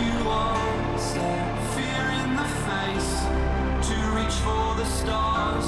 you all, stare fear in the face, to reach for the stars.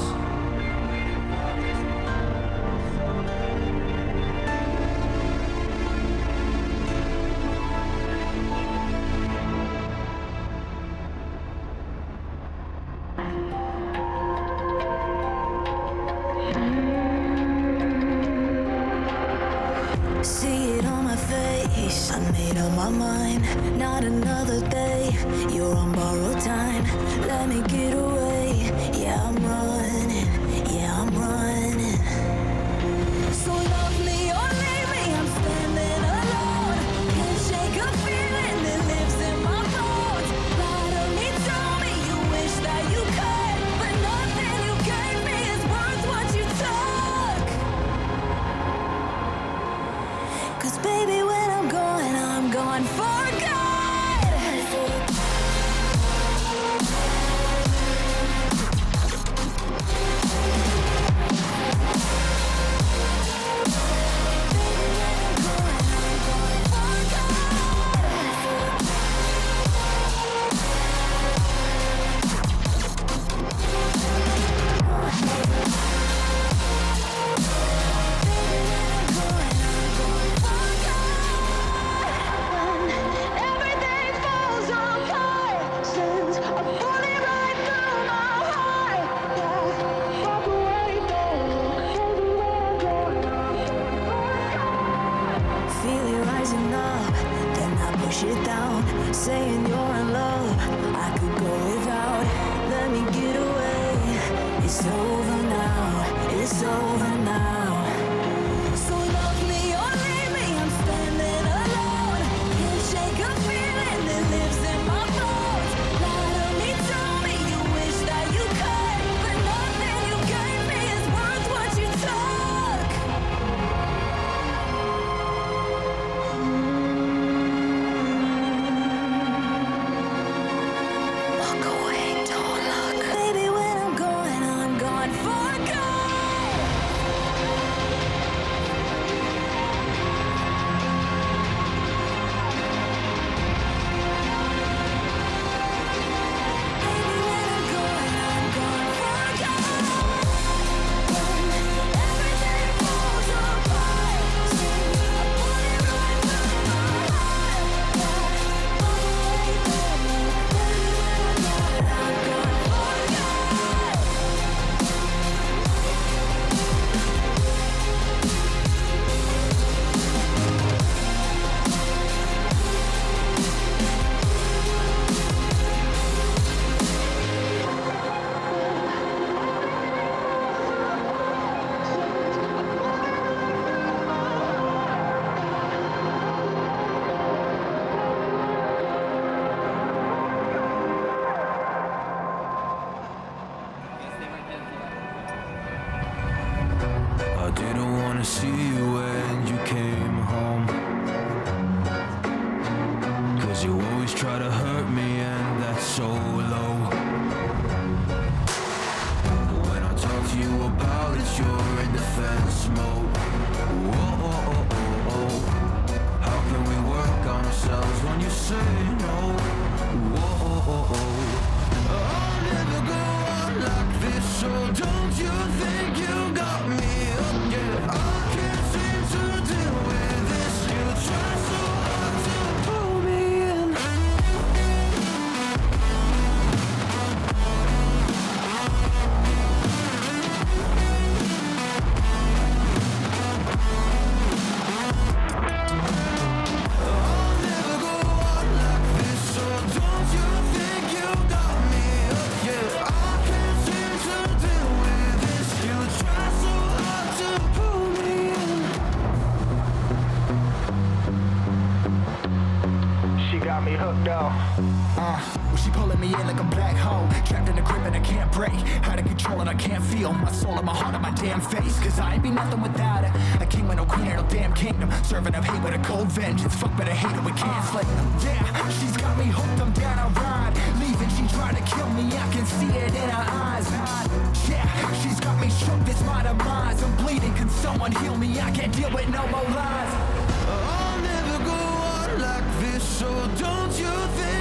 See it on my face, I made up my mind. Not another day, you're on borrowed time. Let me get away, yeah I'm running, yeah I'm running. So love me or leave me, I'm standing alone. Can't shake a feeling that lives in my bones. Lie to me, tell me you wish that you could, but nothing you gave me is worth what you took. 'Cause baby, when I'm gone for good. It down, saying you're in love, I could go without. Let me get away. It's over now, it's over now. So love me or leave me, I'm standing alone. Can't shake a feeling that lives in my bones. Lie to me, tell me you wish that you could, but nothing you gave me is worth what you took. She pulling me in like a black hole, trapped in a grip and I can't break. Out of control and I can't feel my soul and my heart on my damn face. Cause I ain't be nothing without her. A king with no queen or no damn kingdom, serving up hate with a cold vengeance. Fuck but I hate it, we can't slay. Yeah, she's got me hooked, I'm down a ride. Leaving, she trying to kill me, I can see it in her eyes. Yeah, she's got me shook, this my demise. I'm bleeding, can someone heal me? I can't deal with no more lies. I'll never go on like this, so don't you think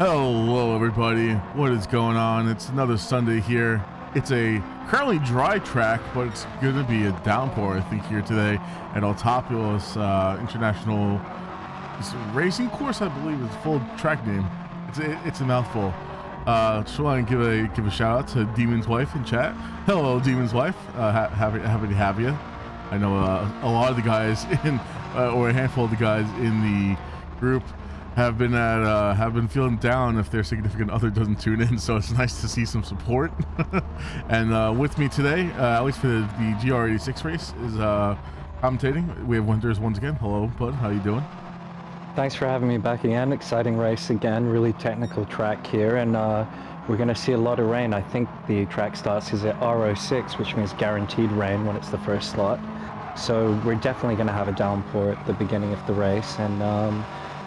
Hello, everybody. What is going on? It's another Sunday here. It's a currently dry track, but it's going to be a downpour, I think, here today at Autopolis International Racing Course, I believe is the full track name. It's a mouthful. Just want to give a shout out to Demon's Wife in chat. Hello, Demon's Wife. Happy to have you. I know a lot of the guys in, or a handful of the guys in the group have been feeling down if their significant other doesn't tune in, so it's nice to see some support. And with me today, at least for the GR86 race, is commentating. We have Winters once again. Hello, bud. How you doing? Thanks for having me back again. Exciting race again. Really technical track here, and we're going to see a lot of rain. I think the track starts is at R06, which means guaranteed rain when it's the first slot. So we're definitely going to have a downpour at the beginning of the race, and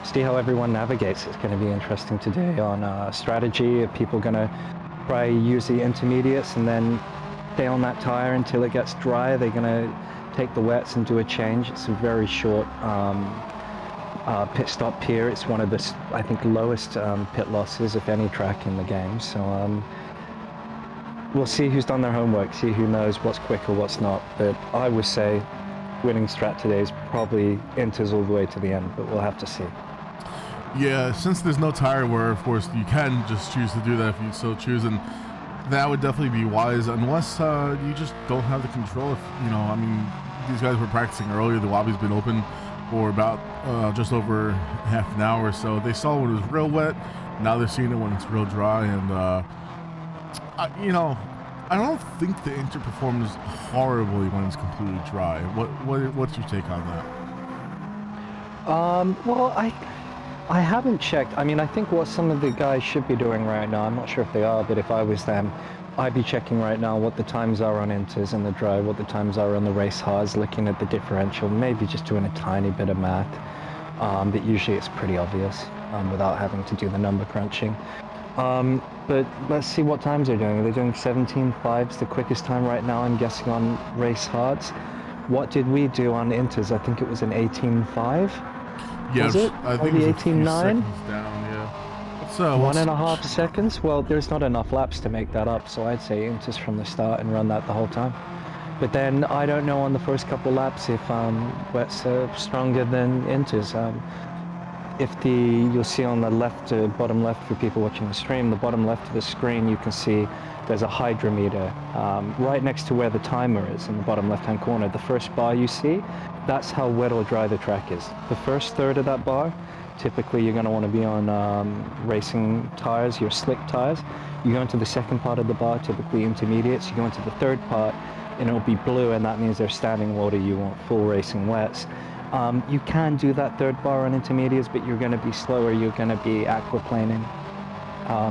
see how everyone navigates. It's going to be interesting today on strategy. Are people going to try use the intermediates and then stay on that tire until it gets dry? Are they going to take the wets and do a change? It's a very short pit stop here. It's one of the, I think, lowest pit losses of any track in the game. So we'll see who's done their homework, see who knows what's quick or what's not. But I would say winning strat today is probably Inters all the way to the end, but we'll have to see. Yeah, since there's no tire wear, of course, you can just choose to do that if you so choose, and that would definitely be wise, unless you just don't have the control. If, you know, I mean, these guys were practicing earlier. The lobby's been open for about just over half an hour, so they saw when it was real wet. Now they're seeing it when it's real dry, and you know, I don't think the Inter performs horribly when it's completely dry. What's your take on that? Well, I haven't checked. I mean, I think what some of the guys should be doing right now, I'm not sure if they are, but if I was them, I'd be checking right now what the times are on Inters in the dry, what the times are on the race hards, looking at the differential, maybe just doing a tiny bit of math. But usually it's pretty obvious without having to do the number crunching. But let's see what times they're doing. They're doing 17.5's the quickest time right now, I'm guessing, on race hards. What did we do on Inters? I think it was an 18.5. Yeah, was it? I think Maybe it was a few 18.9? seconds down, yeah. So 1.5 seconds? Well, there's not enough laps to make that up, so I'd say Inters from the start and run that the whole time. But then I don't know on the first couple laps if wet's stronger than Inters. You'll see on the left, bottom left for people watching the stream, the bottom left of the screen, you can see there's a hydrometer right next to where the timer is in the bottom left-hand corner. The first bar you see, that's how wet or dry the track is. The first third of that bar, typically you're going to want to be on racing tires, your slick tires. You go into the second part of the bar, typically intermediates. You go into the third part, and it'll be blue, and that means they're standing water. You want full racing wets. You can do that third bar on intermediates, but you're going to be slower. You're going to be aquaplaning.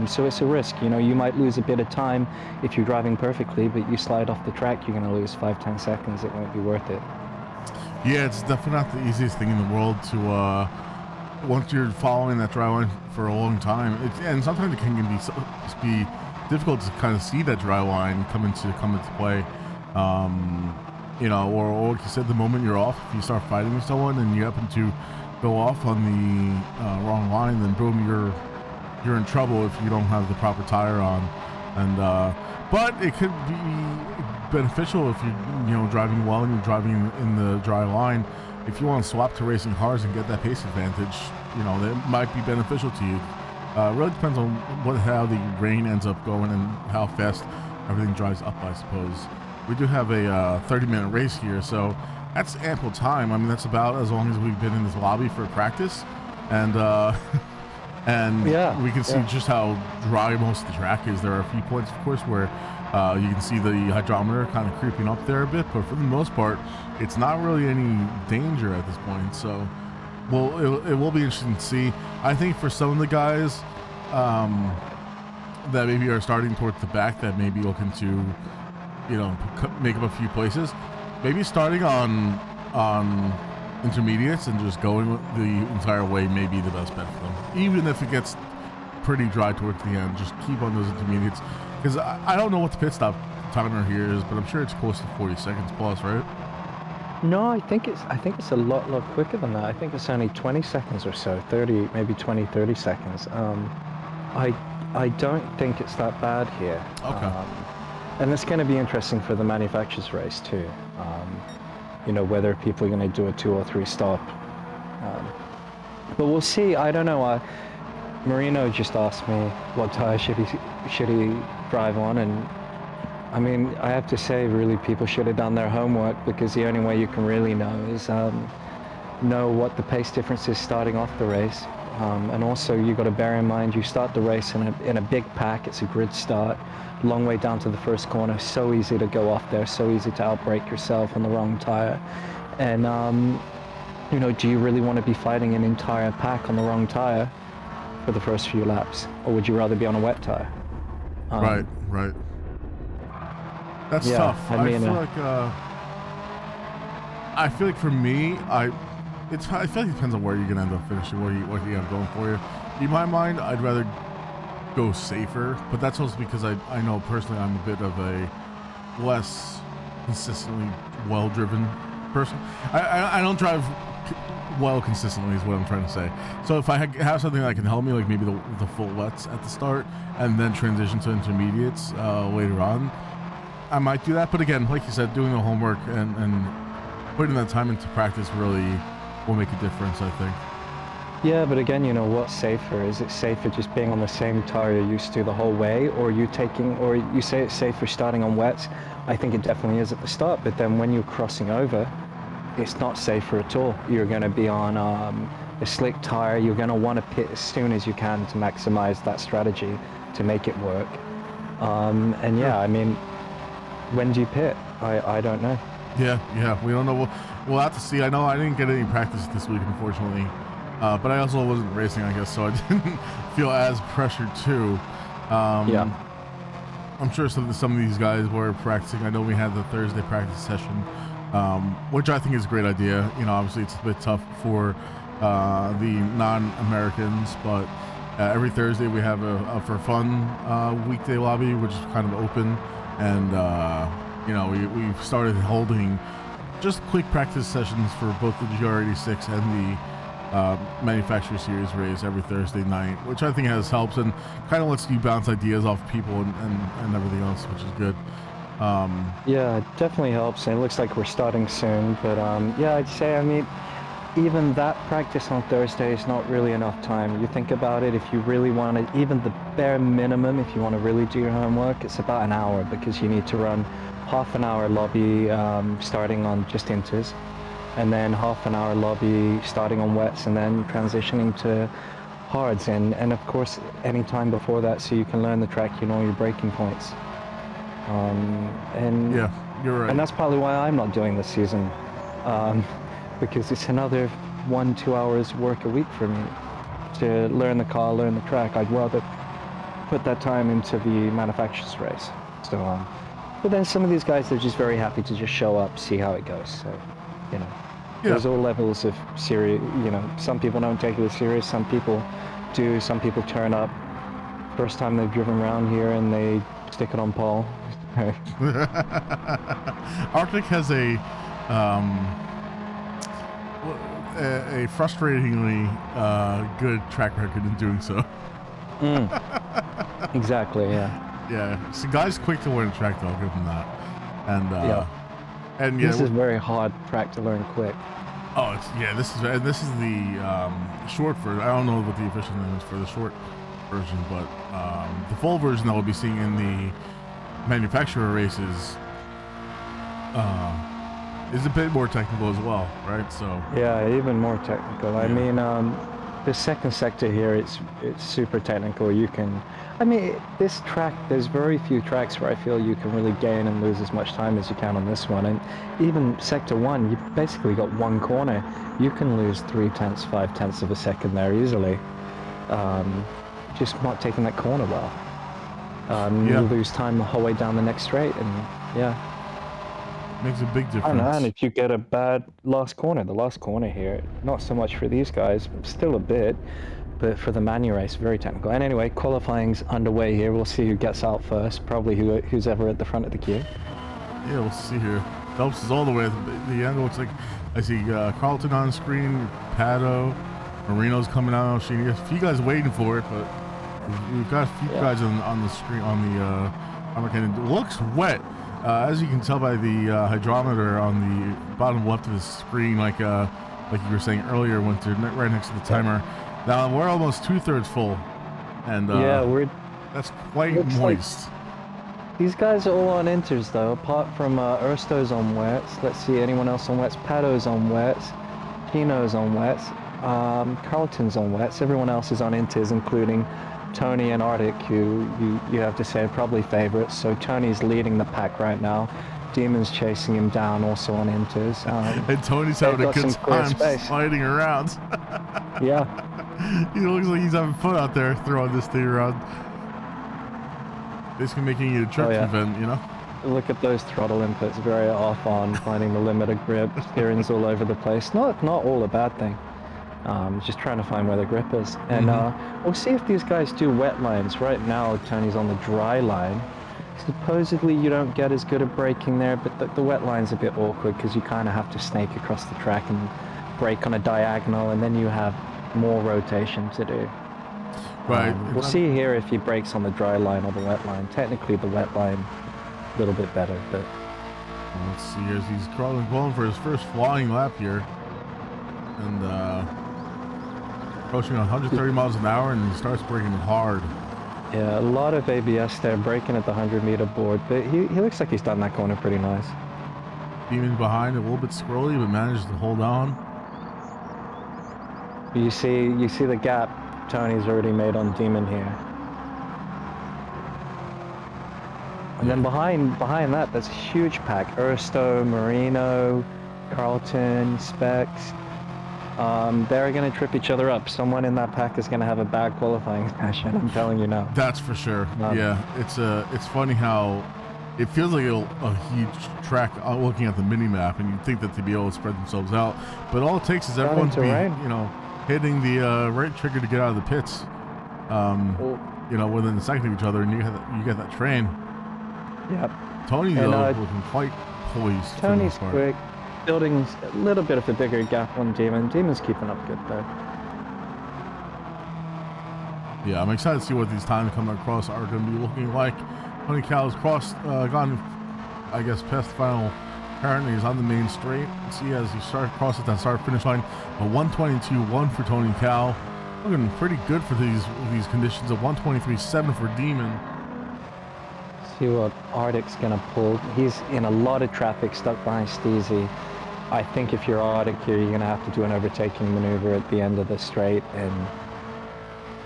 So it's a risk. You know, you might lose a bit of time if you're driving perfectly, but you slide off the track, you're going to lose 5-10 seconds. It won't be worth it. Yeah, it's definitely not the easiest thing in the world to, once you're following that dry line for a long time, and sometimes it can be difficult to kind of see that dry line come into play. You know, or like you said, the moment you're off, if you start fighting with someone and you happen to go off on the wrong line, then boom, you're in trouble if you don't have the proper tire on. And but it could be beneficial if you're driving well and you're driving in the dry line. If you want to swap to racing hards and get that pace advantage, you know, that might be beneficial to you. Really depends on how the rain ends up going and how fast everything dries up, I suppose. We do have a 30-minute race here, so that's ample time. I mean, that's about as long as we've been in this lobby for practice, and yeah, we can see just how dry most of the track is. There are a few points, of course, where you can see the hydrometer kind of creeping up there a bit, but for the most part, it's not really any danger at this point. So, well, it will be interesting to see. I think for some of the guys that maybe are starting towards the back, that may be looking to, you know, make up a few places, maybe starting on intermediates and just going the entire way may be the best bet for them. Even if it gets pretty dry towards the end, just keep on those intermediates. Because I don't know what the pit stop timer here is, but I'm sure it's close to 40 seconds plus, right? No, I think it's a lot quicker than that. I think it's only 20 seconds or so, 30, maybe 20, 30 seconds. I don't think it's that bad here. Okay. And it's going to be interesting for the manufacturers race too. You know, whether people are going to do a 2 or 3 stop. But we'll see. I don't know. Marino just asked me what tire should he drive on, and I mean, I have to say, really, people should have done their homework, because the only way you can really know is know what the pace difference is starting off the race. And also, you got to bear in mind, you start the race in a big pack. It's a grid start, long way down to the first corner. So easy to go off there. So easy to outbrake yourself on the wrong tire. And you know, do you really want to be fighting an entire pack on the wrong tire for the first few laps, or would you rather be on a wet tire? Right. That's tough. I mean, I feel like for me, I feel like it depends on where you're gonna end up finishing, what you have going for you. In my mind, I'd rather go safer, but that's also because I know personally I'm a bit of a less consistently well-driven person. I don't drive well consistently is what I'm trying to say. So if I have something that can help me, like maybe the full wets at the start and then transition to intermediates later on, I might do that. But again, like you said, doing the homework and putting that time into practice really will make a difference, I think. Yeah, but again, you know, what's safer? Is it safer just being on the same tire you're used to the whole way, or you say it's safer starting on wets? I think it definitely is at the start, but then when you're crossing over, it's not safer at all. You're going to be on a slick tire. You're going to want to pit as soon as you can to maximize that strategy to make it work. And yeah, I mean, when do you pit? I don't know. Yeah, we don't know. We'll have to see. I know I didn't get any practice this week, unfortunately, but I also wasn't racing, I guess, so I didn't feel as pressured too. Yeah. I'm sure some of these guys were practicing. I know we had the Thursday practice session, which I think is a great idea. You know, obviously it's a bit tough for the non-Americans, but every Thursday we have a for fun weekday lobby, which is kind of open, and you know, we've started holding just quick practice sessions for both the GR86 and the Manufacturer Series race every Thursday night, which I think helps and kind of lets you bounce ideas off people and everything else, which is good. Yeah, it definitely helps, and it looks like we're starting soon, but yeah, I'd say, I mean, even that practice on Thursday is not really enough time. You think about it, if you really want to, even the bare minimum, if you want to really do your homework, it's about an hour, because you need to run half an hour lobby starting on just inters, and then half an hour lobby starting on wets, and then transitioning to hards, and of course any time before that, so you can learn the track, you know your braking points. And yeah, you're right. And that's probably why I'm not doing this season, because it's another 1-2 hours work a week for me to learn the car, learn the track. I'd rather put that time into the manufacturer's race. So, but then some of these guys, they're just very happy to just show up, see how it goes. So, you know, there's all levels of serious. You know, some people don't take it as serious. Some people do. Some people turn up first time they've driven around here and they stick it on pole. Arctic has a frustratingly good track record in doing so. Exactly. Yeah. Yeah. So guys quick to learn a track, though, I'll give them that. And and yeah, this is very hard track to learn quick. Oh, this is the short version. I don't know what the official name is for the short version, but the full version that we'll be seeing in the manufacturer races is a bit more technical as well, right? So yeah, even more technical. Yeah. I mean, the second sector here, it's super technical. You can, I mean, this track, there's very few tracks where I feel you can really gain and lose as much time as you can on this one. And even sector 1, you basically got one corner. You can lose 0.3, 0.5 of a second there easily. Just not taking that corner well. You lose time the whole way down the next straight, and yeah. Makes a big difference. And if you get a bad last corner, the last corner here, not so much for these guys, still a bit, but for the Manu race, very technical. And anyway, qualifying's underway here. We'll see who gets out first, probably who's ever at the front of the queue. Yeah, we'll see here. Phelps is all the way at the end. It looks like I see Carlton on screen, Pato, Marino's coming out. A few guys waiting for it, but We've got a few guys on the screen on the it looks wet, as you can tell by the hydrometer on the bottom left of the screen, like you were saying earlier, went to right next to the timer. Now we're almost 2/3 full, and that's quite moist. Like these guys are all on inters though, apart from Ersto's on wets. Let's see, anyone else on wets? Pato's on wets, Pino's on wets, Carlton's on wets. Everyone else is on inters, including Tony and Arctic, who you have to say are probably favorites. So Tony's leading the pack right now. Demon's chasing him down, also on inters. And Tony's having a good time sliding around. Yeah. He looks like he's having fun out there throwing this thing around. Basically making it a trick event, you know? Look at those throttle inputs, very off on, finding the limit of grip, steering's all over the place. Not all a bad thing. Just trying to find where the grip is. And we'll see if these guys do wet lines. Right now, Tony's on the dry line. Supposedly you don't get as good at braking there, but the wet line's a bit awkward because you kind of have to snake across the track and brake on a diagonal, and then you have more rotation to do. Right. We'll see here if he brakes on the dry line or the wet line. Technically the wet line a little bit better, but let's see as he's going for his first flying lap here, and approaching 130 miles an hour, and he starts braking hard. Yeah, a lot of ABS there, braking at the 100-meter board, but he looks like he's done that corner pretty nice. Demon behind, a little bit squirrely, but managed to hold on. You see the gap Tony's already made on Demon here. And then behind that, there's a huge pack. Ersto, Marino, Carlton, Specs. They're going to trip each other up. Someone in that pack is going to have a bad qualifying session, I'm telling you now. That's for sure. Yeah, it's funny how it feels like a huge track looking at the mini-map, and you'd think that they'd be able to spread themselves out. But all it takes is everyone to be, hitting the right trigger to get out of the pits, within a second of each other, and you get that train. Yep. Tony, though, looking quite poised. Tony's quick, building a little bit of a bigger gap on Demon. Demon's keeping up good, though. Yeah, I'm excited to see what these times coming across are going to be looking like. Tony Cal's gone, I guess, past the final. Apparently, he's on the main straight. Let's see as he crosses that start-finish line. A 122.1 for Tony Cal. Looking pretty good for these conditions. A 123.7 for Demon. See what Ardic's gonna pull. He's in a lot of traffic, stuck behind Steezy. I think if you're Ardic here, you're gonna have to do an overtaking maneuver at the end of the straight, and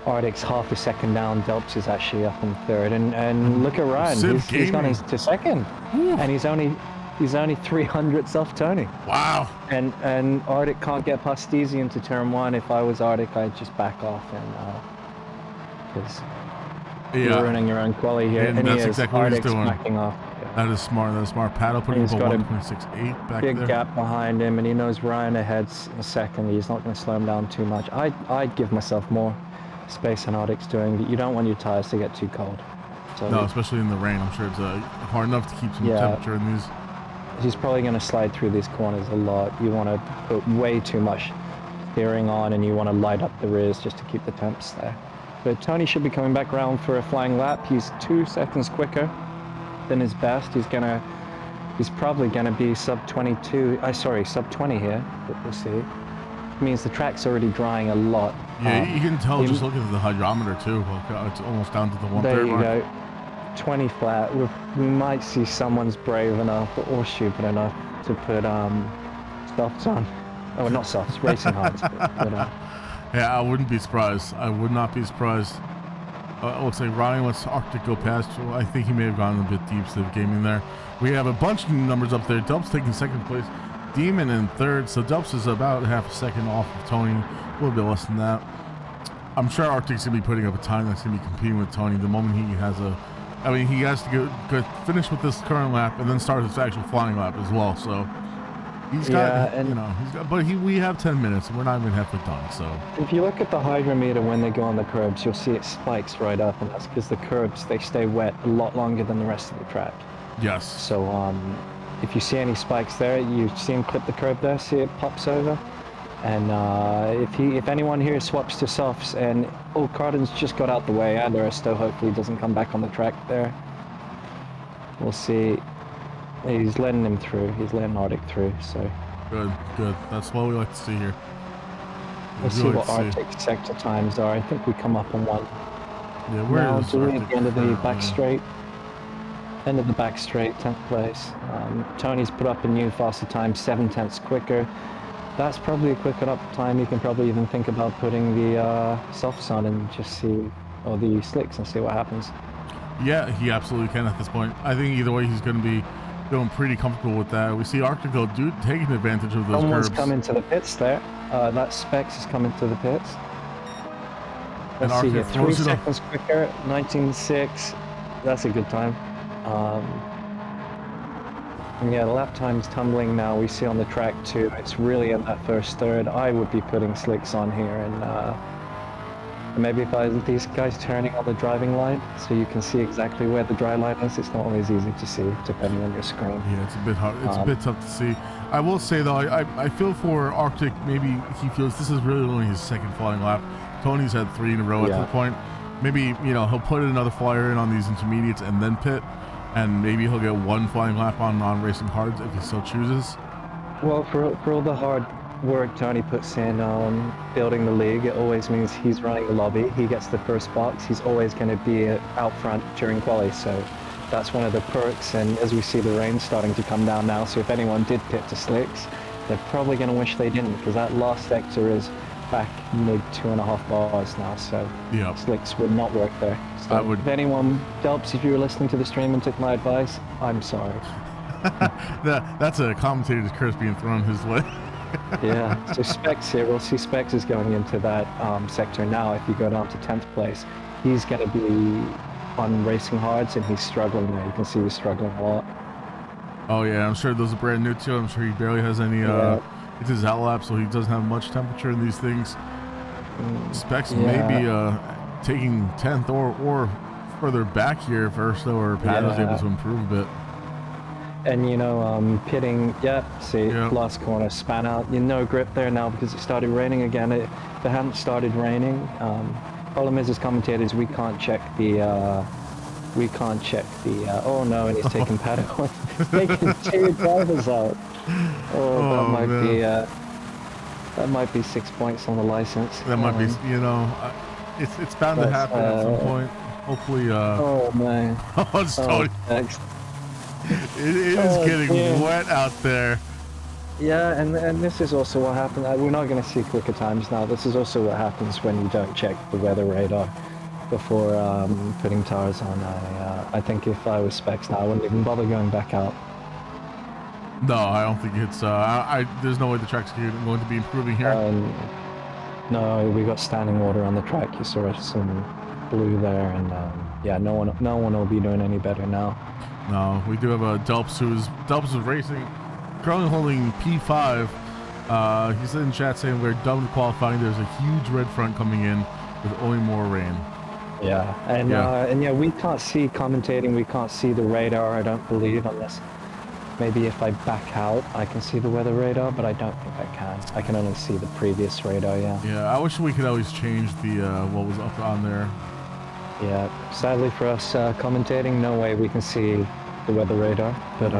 Ardic's half a second down. Delps is actually up in third, and look at Ryan. He's gone into second. Woo. And he's only 300ths off Tony. Wow. And Ardic can't get past Steezy into turn one. If I was Ardic, I'd just back off and because you're ruining your own quali here. And that's exactly what he's doing. Backing off. Yeah. That is smart. Paddle putting up a 1.68 back there. Big gap behind him, and he knows Ryan ahead's a second. He's not going to slow him down too much. I'd give myself more space than Ardic's doing, but you don't want your tires to get too cold. So no, especially in the rain. I'm sure it's hard enough to keep some temperature in these. He's probably going to slide through these corners a lot. You want to put way too much steering on, and you want to light up the rears just to keep the temps there. But Tony should be coming back around for a flying lap. He's 2 seconds quicker than his best. He's probably gonna be sub 20 here. But we'll see. It means the track's already drying a lot. Yeah, you can tell just looking at the hydrometer too. It's almost down to the 1/3 There you mark. go. 20 flat. We might see someone's brave enough or stupid enough to put softs on. Oh, not softs, racing hards. Yeah, I wouldn't be surprised. I would not be surprised. It looks like Ryan lets Arctic go past. Well, I think he may have gone a bit deep to the gaming there. We have a bunch of numbers up there. Delps taking second place. Demon in third. So Delps is about half a second off of Tony. A little bit less than that. I'm sure Arctic's going to be putting up a time that's going to be competing with Tony the moment he has he has to go finish with this current lap and then start his actual flying lap as well. So he's got, we have 10 minutes and we're not even halfway done. So if you look at the hydrometer when they go on the curbs, you'll see it spikes right up, and that's because the curbs, they stay wet a lot longer than the rest of the track. Yes. So if you see any spikes there, you see him clip the curb there, see it pops over. And if anyone here swaps to softs and Carden's just got out the way, and Aristo hopefully doesn't come back on the track there. We'll see. He's letting him through. He's letting Arctic through. So good. That's what we like to see here. Let's see what Arctic sector times are. I think we come up on one. Yeah, where now, is doing Arctic at the end of the currently? back straight. End of the back straight, 10th place. Tony's put up a new faster time, 7/10 quicker. That's probably a quick enough time. You can probably even think about putting the softs on and just see, or the slicks, and see what happens. Yeah, he absolutely can at this point. I think either way he's going to be feeling pretty comfortable with that. We see Arctic though taking advantage of those Someone's curbs. coming to the pits there. That Specs is coming to the pits. And Let's see here, Arctic 3 throws it up. seconds quicker, 19.6. That's a good time. And yeah, the lap time's tumbling now. We see on the track too. It's really in that first third. I would be putting slicks on here, and maybe if these guys turning on the driving line, so you can see exactly where the dry line is. It's not always easy to see, depending on your screen. Yeah, it's a bit hard. It's a bit tough to see. I will say though, I feel for Arctic. Maybe he feels this is really only his second flying lap. Tony's had 3 in a row at this point. Maybe he'll put another flyer in on these intermediates and then pit. And maybe he'll get 1 flying lap on non-racing hards if he so chooses. Well, for all the hard work Tony puts in on building the league, it always means he's running the lobby. He gets the first box. He's always going to be out front during quali. So that's one of the perks. And as we see the rain starting to come down now, so if anyone did pit to slicks, they're probably going to wish they didn't, because that last sector is back mid 2.5 bars now, so slicks would not work there. So if anyone, Delps, if you were listening to the stream and took my advice, I'm sorry. That's a commentator's curse being thrown his way. Yeah, so Specs here, we'll see Specs is going into that sector now. If you go down to 10th place, he's going to be on racing hards, and he's struggling there. You can see he's struggling a lot. Oh yeah, I'm sure those are brand new too. I'm sure he barely has any it's his out lap, so he doesn't have much temperature in these things. Specs maybe taking 10th or further back here if Urso or Pat was able to improve a bit. And pitting, last corner, span out. No grip there now because it started raining again. If it hadn't started raining, problem is, as commentators, we can't check the oh no, and he's taking Pat out. He's taking 2 drivers out. That might be 6 points on the license. That might be, it's bound to happen at some point. Hopefully. Oh man. It is getting wet out there. Yeah, and this is also what happens. We're not going to see quicker times now. This is also what happens when you don't check the weather radar before putting tires on. I think if I was Specs now, I wouldn't even bother going back out. No, I don't think it's. There's no way the track's going to be improving here. No, we got standing water on the track. You saw some blue there, and no one will be doing any better now. No, we do have a Delps who's racing, currently holding P5. He's in chat saying we're done with qualifying. There's a huge red front coming in with only more rain. Yeah, and we can't see commentating. We can't see the radar, I don't believe, unless maybe if I back out, I can see the weather radar, but I don't think I can. I can only see the previous radar, Yeah, I wish we could always change the what was up on there. Yeah, sadly for us commentating, no way we can see the weather radar, but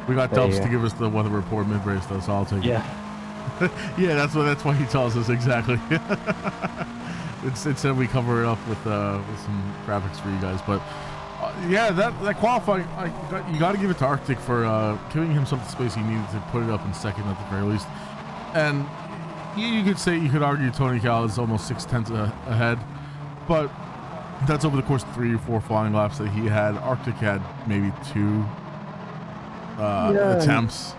we got Delps to give us the weather report mid-race though, so I'll take it. Yeah, that's why he tells us exactly. Instead we cover it up with some graphics for you guys, but that qualifying, you got to give it to Arctic for giving him some space he needed to put it up in second at the very least. And you could argue Tony Cal is almost 6/10 ahead, but that's over the course of 3 or 4 flying laps that he had. Arctic had maybe 2 attempts.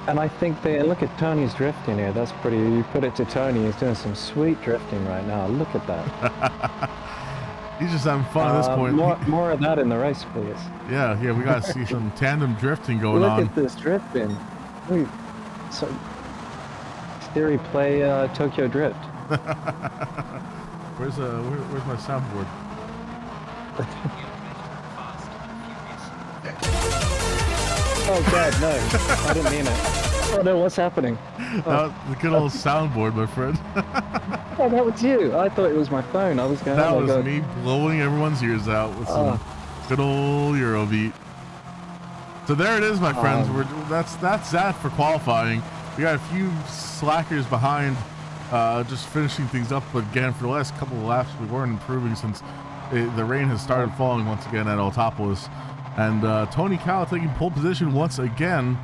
And I think look at Tony's drifting here. That's pretty. You put it to Tony, he's doing some sweet drifting right now. Look at that. He's just having fun at this point. More of that in the race, please. Yeah, we got to see some tandem drifting going on. Look at this drifting. So, Theory play Tokyo Drift. Where's my soundboard? Oh God, no! I didn't mean it. Oh no, what's happening? The good old soundboard, my friend. Oh, that was you. I thought it was my phone. I was going, That oh my was God. me blowing everyone's ears out with some good old Eurobeat. So there it is, my friends. That's that for qualifying. We got a few slackers behind, just finishing things up. But again, for the last couple of laps, we weren't improving since the rain has started falling once again at Autopolis. And Tony Cal taking pole position once again.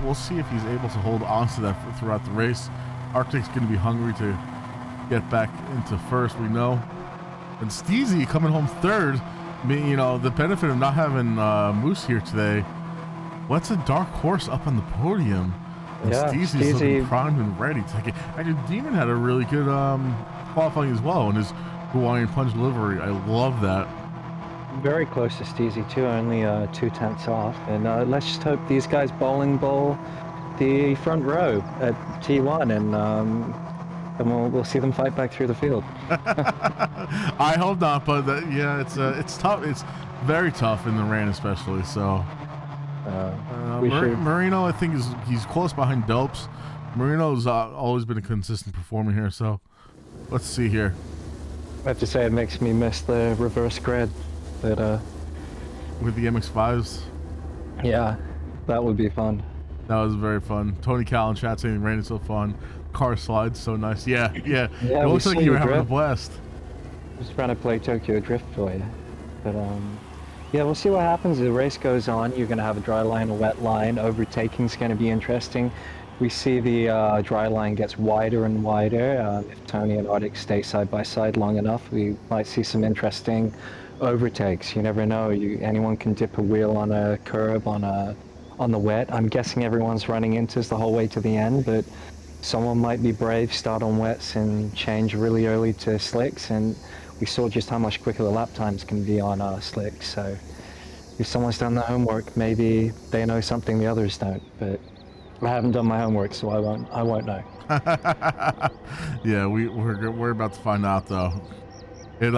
We'll see if he's able to hold on to that throughout the race. Arctic's going to be hungry to get back into first, we know. And Steezy coming home third. I mean, you know, the benefit of not having Moose here today. What's a dark horse up on the podium? And Yeah, Steezy's looking primed and ready to take it. Actually, Demon had a really good qualifying as well in his Hawaiian Punch livery. I love that. Very close to Steezy too, only 2/10 off. And let's just hope these guys bowling ball the front row at T1, and we'll see them fight back through the field. I hope not, but yeah, it's tough. It's very tough in the rain, especially. So Marino, I think he's close behind Dopes. Marino's always been a consistent performer here. So let's see here. I have to say, it makes me miss the reverse grid. But with the MX-5s. Yeah, that would be fun. That was very fun. Tony Cal in chat saying rain is so fun. Car slides so nice. Yeah. It looks like you were having a blast. Just trying to play Tokyo Drift for you. But yeah, we'll see what happens. The race goes on. You're going to have a dry line, a wet line. Overtaking's going to be interesting. We see the dry line gets wider and wider. If Tony and Arctic stay side by side long enough, we might see some interesting overtakes. You never know. Anyone can dip a wheel on a curb on the wet. I'm guessing everyone's running intos the whole way to the end, but someone might be brave, start on wets and change really early to slicks. And we saw just how much quicker the lap times can be on slicks. So if someone's done their homework, maybe they know something the others don't. But I haven't done my homework, so I won't know. Yeah, we're about to find out though. And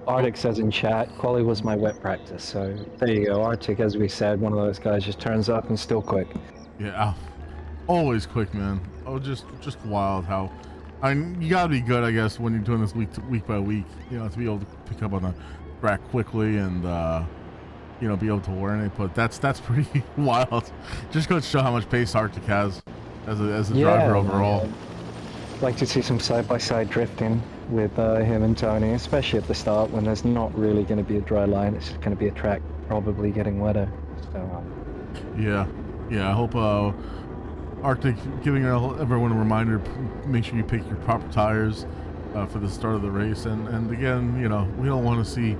Arctic says in chat, Quali was my wet practice. So there you go. Arctic, as we said, one of those guys just turns up and still quick. Yeah, always quick, man. Oh, just wild how. I mean, you gotta be good, I guess, when you're doing this week by week. You know, to be able to pick up on the track quickly and you know, be able to learn it. But that's pretty wild. Just goes to show how much pace Arctic has as a driver overall. I'd like to see some side-by-side drifting with him and Tony, especially at the start when there's not really going to be a dry line. It's just going to be a track probably getting wetter. So yeah, I hope Arctic giving everyone a reminder, make sure you pick your proper tires for the start of the race. And again, you know, we don't want to see,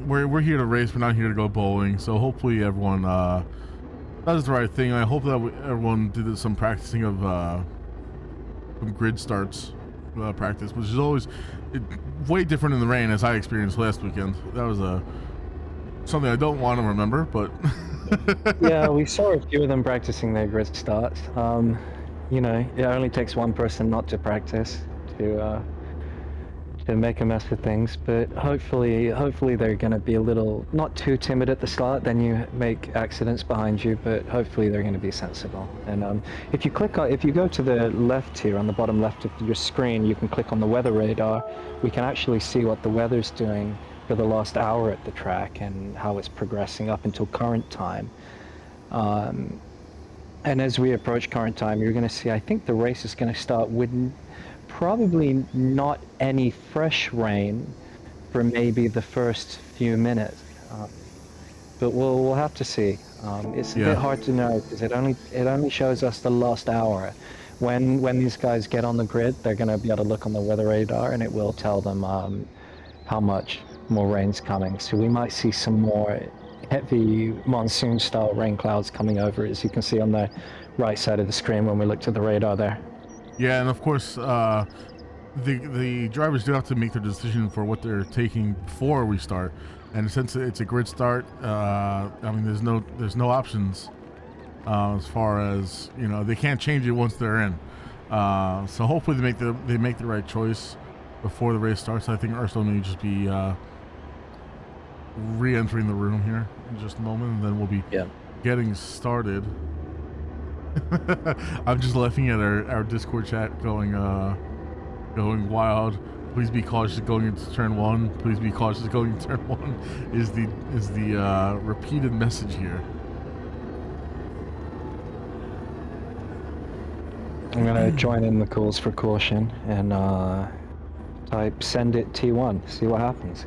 we're here to race, we're not here to go bowling. So hopefully everyone does the right thing. I hope that everyone did some practicing of some grid starts practice, which is always way different in the rain, as I experienced last weekend. That was something I don't want to remember, but yeah, we saw a few of them practicing their grid starts. You know, it only takes one person not to practice to make a mess of things, but hopefully they're going to be a little not too timid at the start, then you make accidents behind you, but hopefully they're going to be sensible. And if you go to the left here on the bottom left of your screen, you can click on the weather radar. We can actually see what the weather's doing for the last hour at the track and how it's progressing up until current time. And as we approach current time, you're going to see, I think the race is going to start with probably not any fresh rain for maybe the first few minutes, but we'll have to see. It's a bit hard to know because it only shows us the last hour. When these guys get on the grid, they're going to be able to look on the weather radar and it will tell them how much more rain's coming. So we might see some more heavy monsoon style rain clouds coming over, as you can see on the right side of the screen when we look to the radar there. Yeah, and of course, the drivers do have to make their decision for what they're taking before we start. And since it's a grid start, I mean, there's no options as far as, you know, they can't change it once they're in. So hopefully they make the right choice before the race starts. I think Ursula may just be re-entering the room here in just a moment, and then we'll be getting started. I'm just laughing at our Discord chat going wild. Please be cautious going into turn 1. Please be cautious going into turn 1 is the repeated message here. I'm gonna join in the calls for caution and type send it T1. See what happens.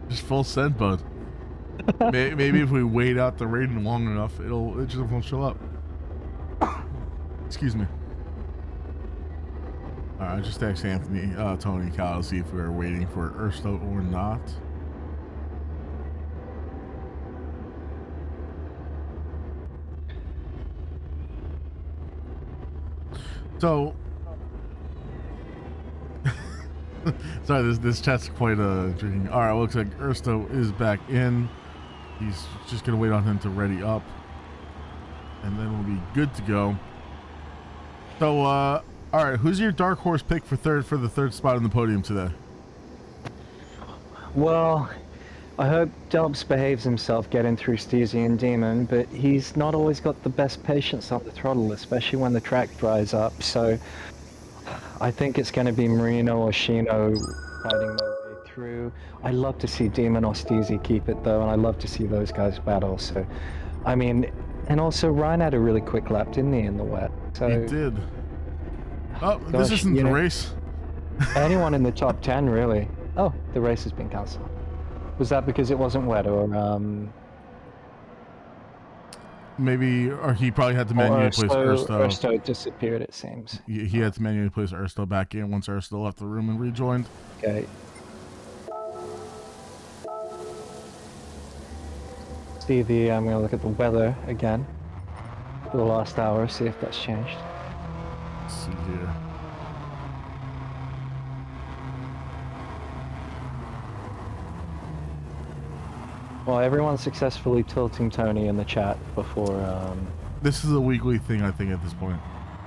Just full send, bud. Maybe if we wait out the rating long enough, it just won't show up. Excuse me. Alright, I just asked Anthony, Tony, Kyle to see if we were waiting for Ursto or not. So, sorry, this chat's quite intriguing. All right, looks like Ursto is back in. He's just gonna wait on him to ready up, and then we'll be good to go. So, all right, who's your dark horse pick for the third spot on the podium today? Well, I hope Dubs behaves himself getting through Steezy and Demon, but he's not always got the best patience on the throttle, especially when the track dries up. So I think it's going to be Marino or Shino fighting their way through. I love to see Demon or Steezy keep it though, and I love to see those guys battle. So, I mean, and also Ryan had a really quick lap, didn't he, in the wet? So He did. Oh, this isn't the race. Anyone in the top 10, really. Oh, the race has been cancelled. Was that because it wasn't wet, or maybe, or he probably had to manually place Ursto. Ursto disappeared, it seems. He had to manually place Ursto back in once Ursto left the room and rejoined. Okay. See I'm gonna look at the weather again for the last hour, see if that's changed. Let's see here. Well, everyone's successfully tilting Tony in the chat before. This is a weekly thing, I think, at this point.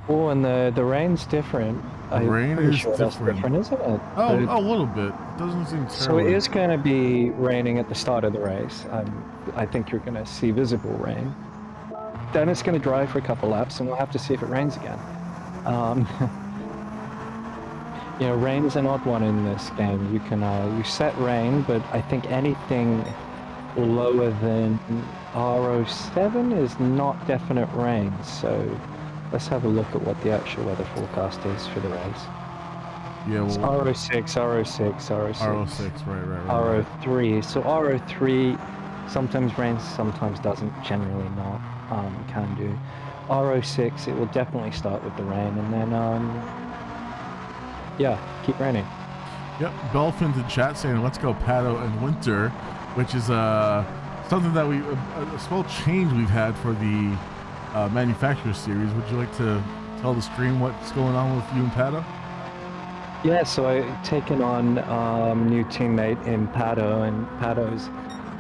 Oh, and the rain's different. The rain is sure different. Isn't it? Oh, a little bit. Doesn't seem terrible. So it is going to be raining at the start of the race. I think you're going to see visible rain. Then it's going to dry for a couple laps, and we'll have to see if it rains again. You know, rain is an odd one in this game. You can you set rain, but I think anything lower than R07 is not definite rain. So let's have a look at what the actual weather forecast is for the race. Yeah, it's well, R06, R06, right. R03. So R03 sometimes rains, sometimes doesn't, generally not. Can do. R06, it will definitely start with the rain, and then yeah, keep raining. Yep, Belfin in chat saying let's go Pato and Winter, which is something that a small change we've had for the manufacturer series. Would you like to tell the stream what's going on with you and Pato? Yeah, so I've taken on new teammate in Pato, and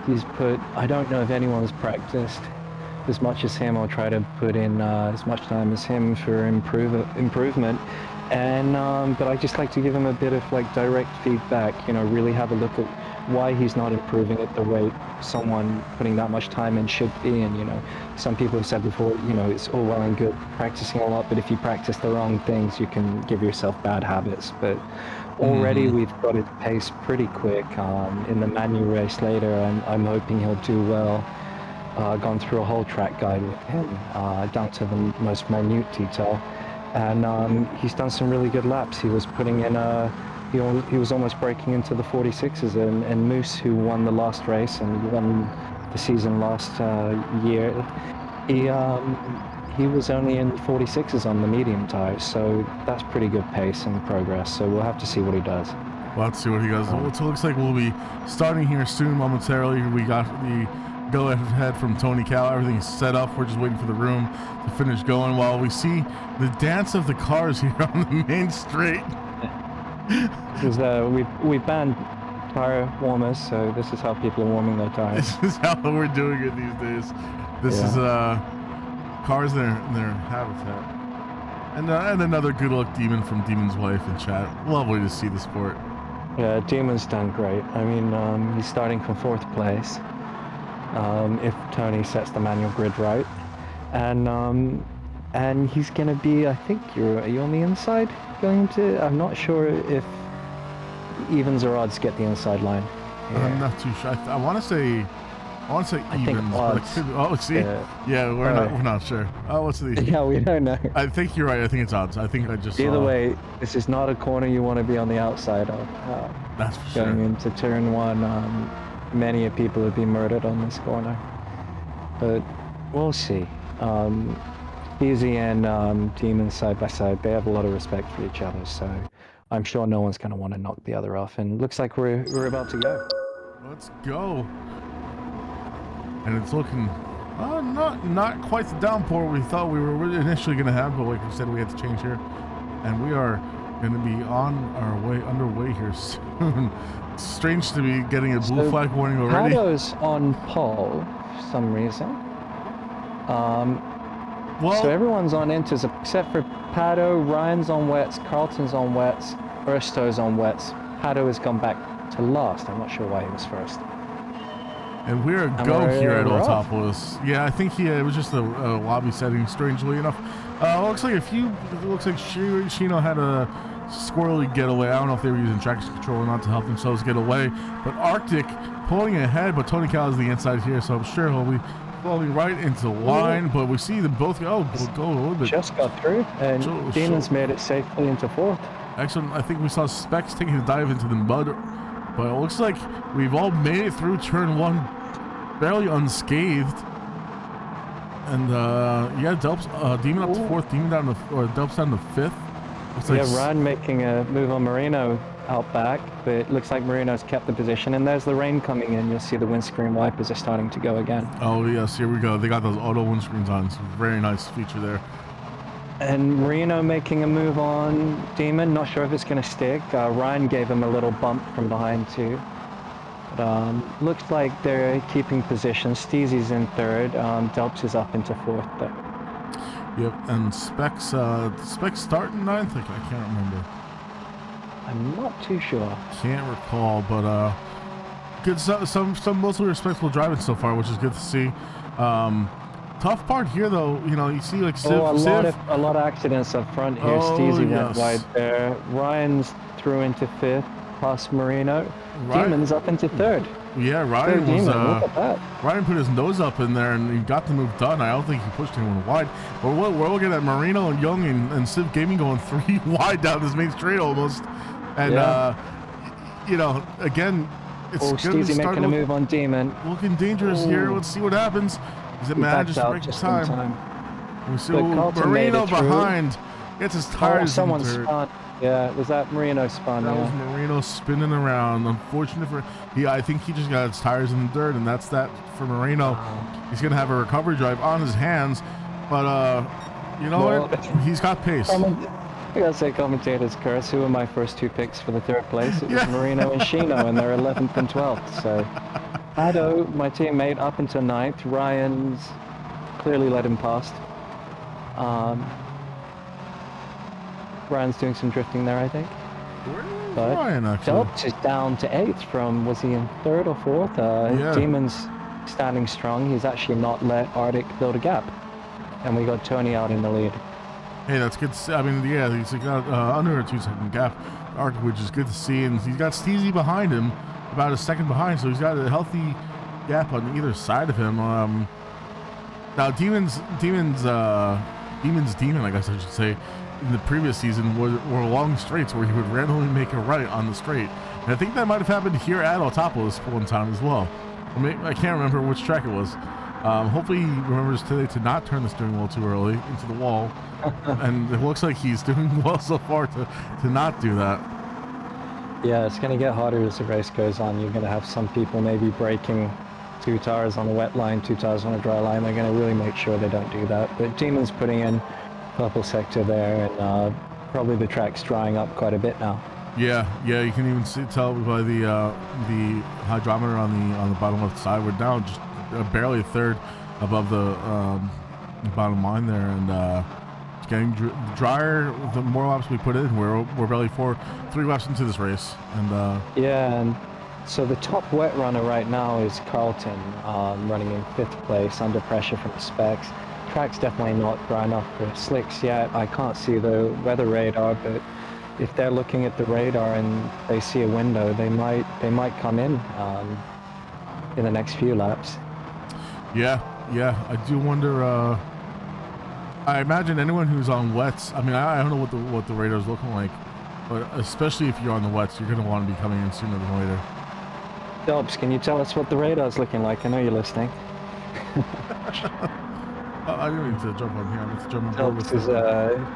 he's put, I don't know if anyone's practiced as much as him. I'll try to put in as much time as him for improvement. And but I just like to give him a bit of like direct feedback, you know, really have a look at why he's not improving at the rate someone putting that much time in should be. And you know, some people have said before, you know, it's all well and good practicing a lot, but if you practice the wrong things, you can give yourself bad habits. But already we've got his pace pretty quick. In the Manu race later, I'm hoping he'll do well. Gone through a whole track guide with him, down to the most minute detail. And he's done some really good laps. He was putting in he was almost breaking into the 46s, and Moose, who won the last race and won the season last year, he was only in the 46s on the medium tires, so that's pretty good pace and progress. So we'll have to see what he does. We'll have to see what he does. So it looks like we'll be starting here soon momentarily. We got the go ahead from Tony Cal. Everything's set up. We're just waiting for the room to finish going while we see the dance of the cars here on the main straight. Because we banned tire warmers, so this is how people are warming their tires. This is how we're doing it these days. This is cars in their habitat. And another good luck Demon from Demon's wife in chat. Lovely to see the sport. Yeah, Demon's done great. I mean, he's starting from 4th place. If Tony sets the manual grid right, And he's gonna be, I think are you on the inside going to? I'm not sure if evens or odds get the inside line. I'm not too sure. I want to say evens, but it could. Oh, see, yeah, we're not sure. Oh, what's the? Yeah, we don't know. I think you're right. I think it's odds. I think I just. Either way, this is not a corner you want to be on the outside of. That's for going sure. into turn one. Many people have been murdered on this corner, but we'll see. Easy and Demon side by side, they have a lot of respect for each other, so I'm sure no one's going to want to knock the other off. And looks like we're about to go. Let's go. And it's looking not quite the downpour we thought we were initially going to have, but like we said, we had to change here, and we are going to be underway here soon. It's strange to be getting a blue flag warning already. Pado's on pole for some reason. Well, so everyone's on inters except for Pado. Ryan's on wets, Carlton's on wets, Ersto's on wets. Pado has gone back to last. I'm not sure why he was first. And we're a go here at Autopolis. Yeah, I think it was just a lobby setting, strangely enough. Looks like Shino had a squirrely getaway. I don't know if they were using traction control or not to help themselves get away. But Arctic pulling ahead, but Tony Cal is the inside here, so I'm sure he'll be falling right into line. But we see them both go a little bit. Just got through, and Demons made it safely into fourth. Excellent. I think we saw Specs taking a dive into the mud, but it looks like we've all made it through turn one barely unscathed. And yeah, Demon up to fourth, Demon down to, or Delps down to fifth. Looks like Ryan making a move on Marino out back, but it looks like Marino's kept the position, and there's the rain coming in. You'll see the windscreen wipers are starting to go again. Oh yes, here we go. They got those auto windscreens on. It's a very nice feature there. And Marino making a move on Demon. Not sure if it's going to stick. Ryan gave him a little bump from behind too. But looks like they're keeping position. Steezy's in third. Delps is up into fourth there. Yep, and Specs starting ninth. I can't remember. I'm not too sure. Can't recall, but good. Some mostly respectful driving so far, which is good to see. Tough part here, though, you see like Civ. A lot of accidents up front here. Steezy went wide there. Ryan's through into fifth, past Marino. Demon's up into third. Yeah, Ryan was. Look at that. Ryan put his nose up in there and he got the move done. I don't think he pushed anyone wide. But we're looking at Marino and Young and Civ Gaming going 3 wide down this main straight almost. And again, it's Steezy making a move on Demon. Looking dangerous here. Let's see what happens. Does it manages to break the time? We see Marino behind. Gets his tires. Someone spun. Yeah, was that Marino spun? That was Marino spinning around. Unfortunate for I think he just got his tires in the dirt, and that's that for Marino. He's gonna have a recovery drive on his hands, but you know what? He's got pace. I gotta say, commentators curse. Who were my first two picks for the third place? It was Marino and Shino, and they're 11th and 12th. So, Ado, my teammate, up into 9th. Ryan's clearly led him past. Ryan's doing some drifting there, I think. But Delps is down to 8th from, was he in 3rd or 4th? Demon's standing strong. He's actually not let Arctic build a gap. And we got Tony out in the lead. Hey, that's good. I mean, yeah, he's got under a 2-second gap, Arctic, which is good to see. And he's got Steezy behind him, about a second behind, so he's got a healthy gap on either side of him. Now, Demon's Demon, I guess I should say, in the previous season were long straights where he would randomly make a right on the straight. And I think that might have happened here at Autopolis one time as well. I can't remember which track it was. Hopefully he remembers today to not turn the steering wheel too early into the wall. And it looks like he's doing well so far to not do that. Yeah, it's going to get harder as the race goes on. You're going to have some people maybe braking 2 tires on a wet line, 2 tires on a dry line. They're going to really make sure they don't do that. But Demon's putting in purple sector there, and probably the track's drying up quite a bit now. Yeah, you can even tell by the hydrometer on the bottom left side. We're down just barely a third above the bottom line there, and it's getting drier the more laps we put in. We're barely 3 laps into this race, and and so the top wet runner right now is Carlton, running in 5th place under pressure from the Specs. track's definitely not dry enough for slicks yet. I can't see the weather radar, but if they're looking at the radar and they see a window, they might come in the next few laps. Yeah, I do wonder. I imagine anyone who's on wets. I mean, I don't know what the radar's looking like, but especially if you're on the wets, you're gonna want to be coming in sooner than later. Dobbs, can you tell us what the radar's looking like? I know you're listening. I didn't mean to jump on here. I meant to jump on board with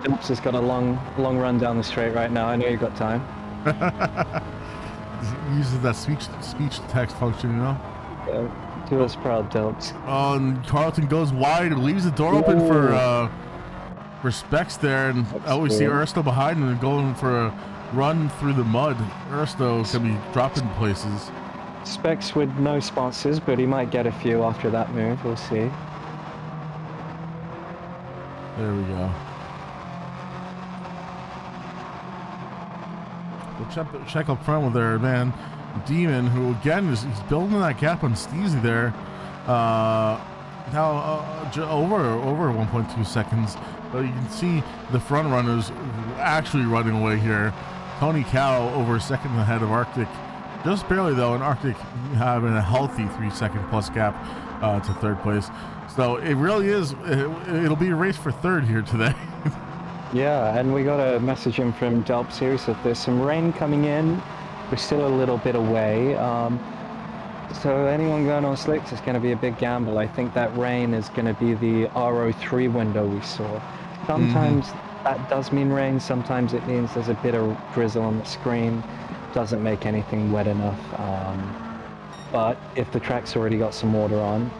Dobbs has got a long run down the straight right now. I know you've got time. He uses that speech to text function, you know. Do us proud, Dobbs. Oh, and Carlton goes wide and leaves the door open for Specs there, and we see Ersto behind him and going for a run through the mud. Ersto can be dropping places. Specs with no sponsors, but he might get a few after that move. We'll see. There we go. We'll check up front with their man Demon, who again he's building that gap on Steezy there. Now over 1.2 seconds. But you can see the front runners actually running away here. Tony Cow over a second ahead of Arctic. Just barely though, and Arctic having a healthy 3-second plus gap to third place. So it really is, it'll be a race for third here today. Yeah, and we got a message in from Delps here. He said there's some rain coming in. We're still a little bit away. So anyone going on slicks is going to be a big gamble. I think that rain is going to be the RO3 window we saw. Sometimes that does mean rain. Sometimes it means there's a bit of drizzle on the screen. Doesn't make anything wet enough. But if the track's already got some water on,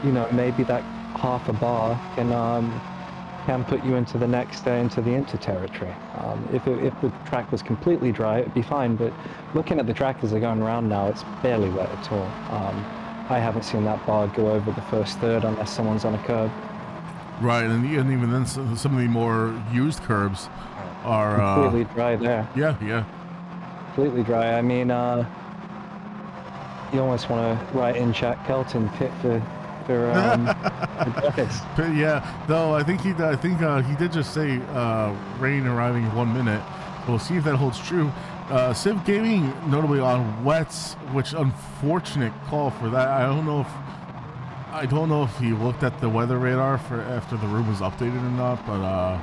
you know, maybe that half a bar can put you into the next into the Inter territory. If the track was completely dry, it'd be fine. But looking at the track as they're going around now, it's barely wet at all. I haven't seen that bar go over the first third unless someone's on a curb. Right, and even then, some of the more used curbs are completely dry there. Yeah. Completely dry. I mean, you almost want to write in chat Kelton pit for But yeah, though I think he did just say rain arriving in 1 minute. We'll see if that holds true. Civ Gaming notably on wets, which unfortunate call for that. I don't know if he looked at the weather radar for after the room was updated or not, but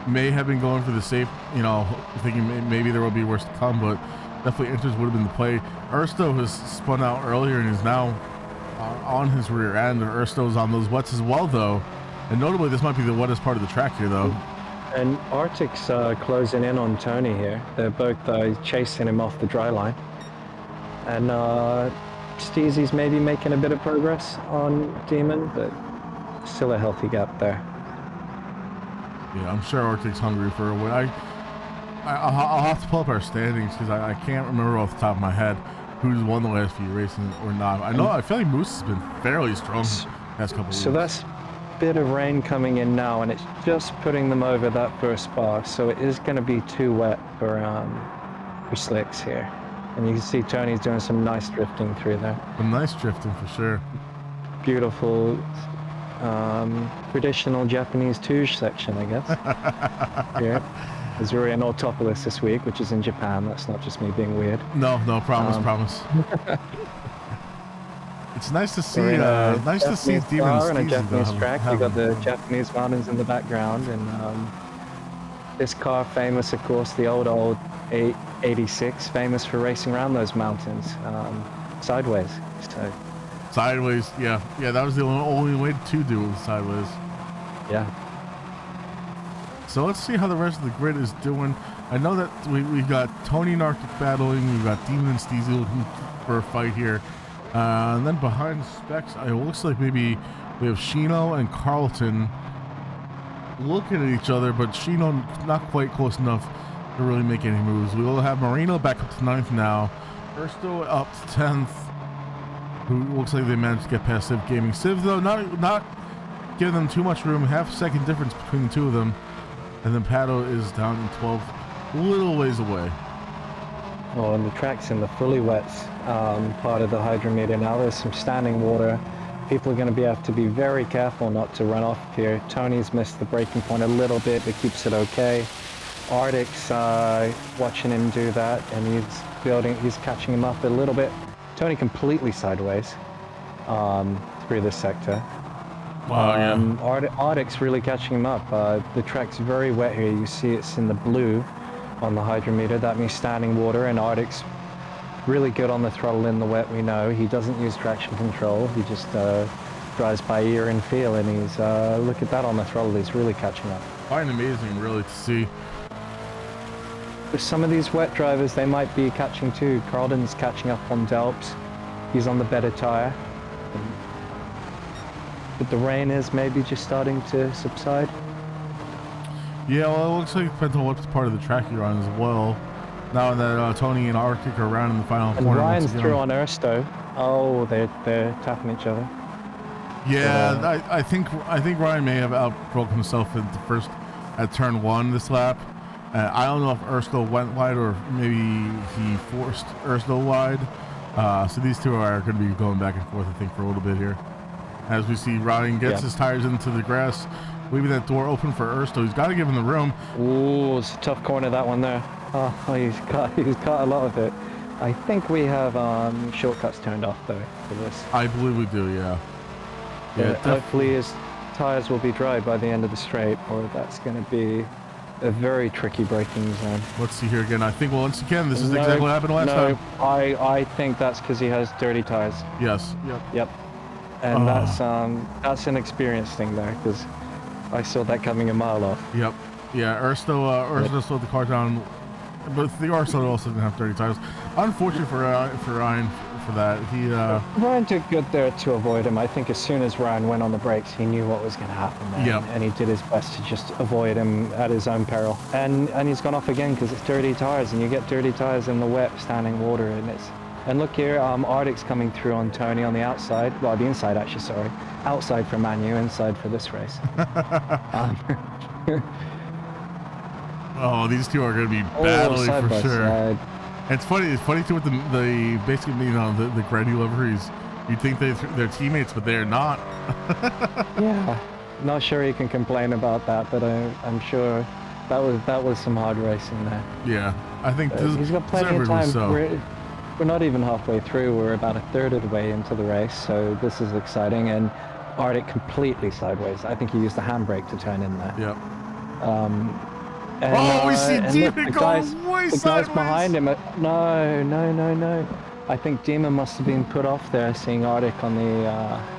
may have been going for the safe, you know, thinking maybe there will be worse to come, but definitely Inters would have been the play. Ersto has spun out earlier and is now on his rear end. Ersto's on those wets as well, though, and notably this might be the wettest part of the track here, though. And Arctic's closing in on Tony here. They're both chasing him off the dry line, and Steezy's maybe making a bit of progress on Demon, but still a healthy gap there. Yeah, I'm sure Arctic's hungry for a win. I'll have to pull up our standings because I can't remember off the top of my head who's won the last few races or not. I feel like Moose has been fairly strong the past couple of weeks. So that's a bit of rain coming in now, and it's just putting them over that first bar. So it is going to be too wet for slicks here. And you can see Tony's doing some nice drifting through there. Some nice drifting for sure. Beautiful. Traditional Japanese touge section, I guess. Here, as we're in Autopolis this week, which is in Japan. That's not just me being weird. No, promise. It's nice to see. Nice to see Demons on a Japanese track. We got the Japanese mountains in the background, and this car famous, of course, the old 86, famous for racing around those mountains sideways. So. Sideways, yeah, that was the only way to do it, sideways. Yeah. So let's see how the rest of the grid is doing. I know that we got Tony and Arctic battling, we've got Demon and Steezy looking for a fight here. And then behind Specs, it looks like maybe we have Shino and Carlton looking at each other, but Shino not quite close enough to really make any moves. We will have Marino back up to 9th now. Ersto up to 10th. Who looks like they managed to get past Civ Gaming. Civ, though, not giving them too much room. Half a second difference between the two of them. And then Pato is down in 12th, a little ways away. Oh, and the track's in the fully wet part of the hydrometer now. There's some standing water People are going to have to be very careful not to run off here. Tony's missed the braking point a little bit, but keeps it okay. Arctic's watching him do that, and he's catching him up a little bit. Tony completely sideways through this sector. Wow, yeah. Arctic's really catching him up. The track's very wet here. You see it's in the blue on the hydrometer. That means standing water, and Arctic's really good on the throttle in the wet, we know. He doesn't use traction control. He just drives by ear and feel, and he's, look at that on the throttle. He's really catching up. Quite amazing, really, to see. With some of these wet drivers, they might be catching too. Carlton's catching up on Delps. He's on the better tire. But the rain is maybe just starting to subside. Yeah, well, it looks like it depends on what part of the track you're on as well. Now that Tony and Arctic are around in the final corner. Ryan's through on Ersto. Oh, they're tapping each other. Yeah, I think Ryan may have outbroke himself at the first at turn 1 this lap. I don't know if Ersto went wide or maybe he forced Ersto wide. So these two are going to be going back and forth, I think, for a little bit here. As we see Ryan gets his tires into the grass, leaving that door open for Ersto. He's got to give him the room. Ooh, it's a tough corner, that one there. Oh, he's got a lot of it. I think we have shortcuts turned off though for this. I believe we do, yeah. Yeah. Hopefully his tires will be dry by the end of the straight, or that's going to be a very tricky braking zone. Let's see here again. I think once again this is exactly what happened last time. I think that's because he has dirty tires. Yes. Yep. And that's an experience thing there, because I saw that coming a mile off. Yep. Yeah. Ersto slowed the car down. But the Arsenal also didn't have dirty tires. Unfortunate for Ryan for that. Ryan did good there to avoid him. I think as soon as Ryan went on the brakes, he knew what was going to happen there. Yep. And he did his best to just avoid him at his own peril. And he's gone off again because it's dirty tires, and you get dirty tires in the wet standing water, and look here, Arctic's coming through on Tony on the outside. Well, the inside actually, sorry. Outside for Manu, inside for this race. Oh, these two are going to be battling for sure. Side. It's funny too with the basically, the granny liveries. You'd think they're teammates, but they're not. Yeah, not sure you can complain about that, but I'm sure that was some hard racing there. Yeah, I think he's got plenty of time. So. We're not even halfway through. We're about a third of the way into the race, so this is exciting. And Arctic completely sideways. I think he used the handbrake to turn in there. Yep. We see Demon going way sideways. The guys behind him. No. I think Demon must have been put off there, seeing Arctic on the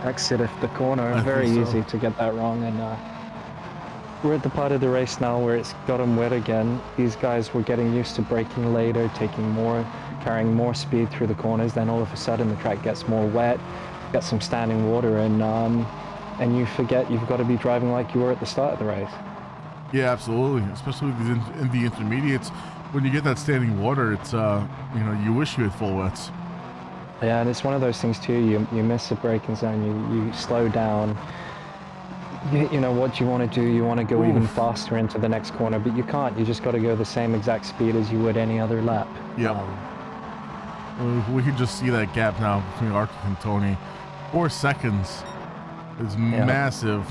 exit of the corner. Very easy to get that wrong. And we're at the part of the race now where it's got him wet again. These guys were getting used to braking later, carrying more speed through the corners. Then all of a sudden the track gets more wet, gets some standing water, and you forget you've got to be driving like you were at the start of the race. Yeah, absolutely. Especially in the intermediates, when you get that standing water, it's you wish you had full wets. Yeah, and it's one of those things too. You miss a braking zone, you slow down. You know what you want to do. You want to go even faster into the next corner, but you can't. You just got to go the same exact speed as you would any other lap. Yep. We can just see that gap now between Arctic and Tony. 4 seconds is massive.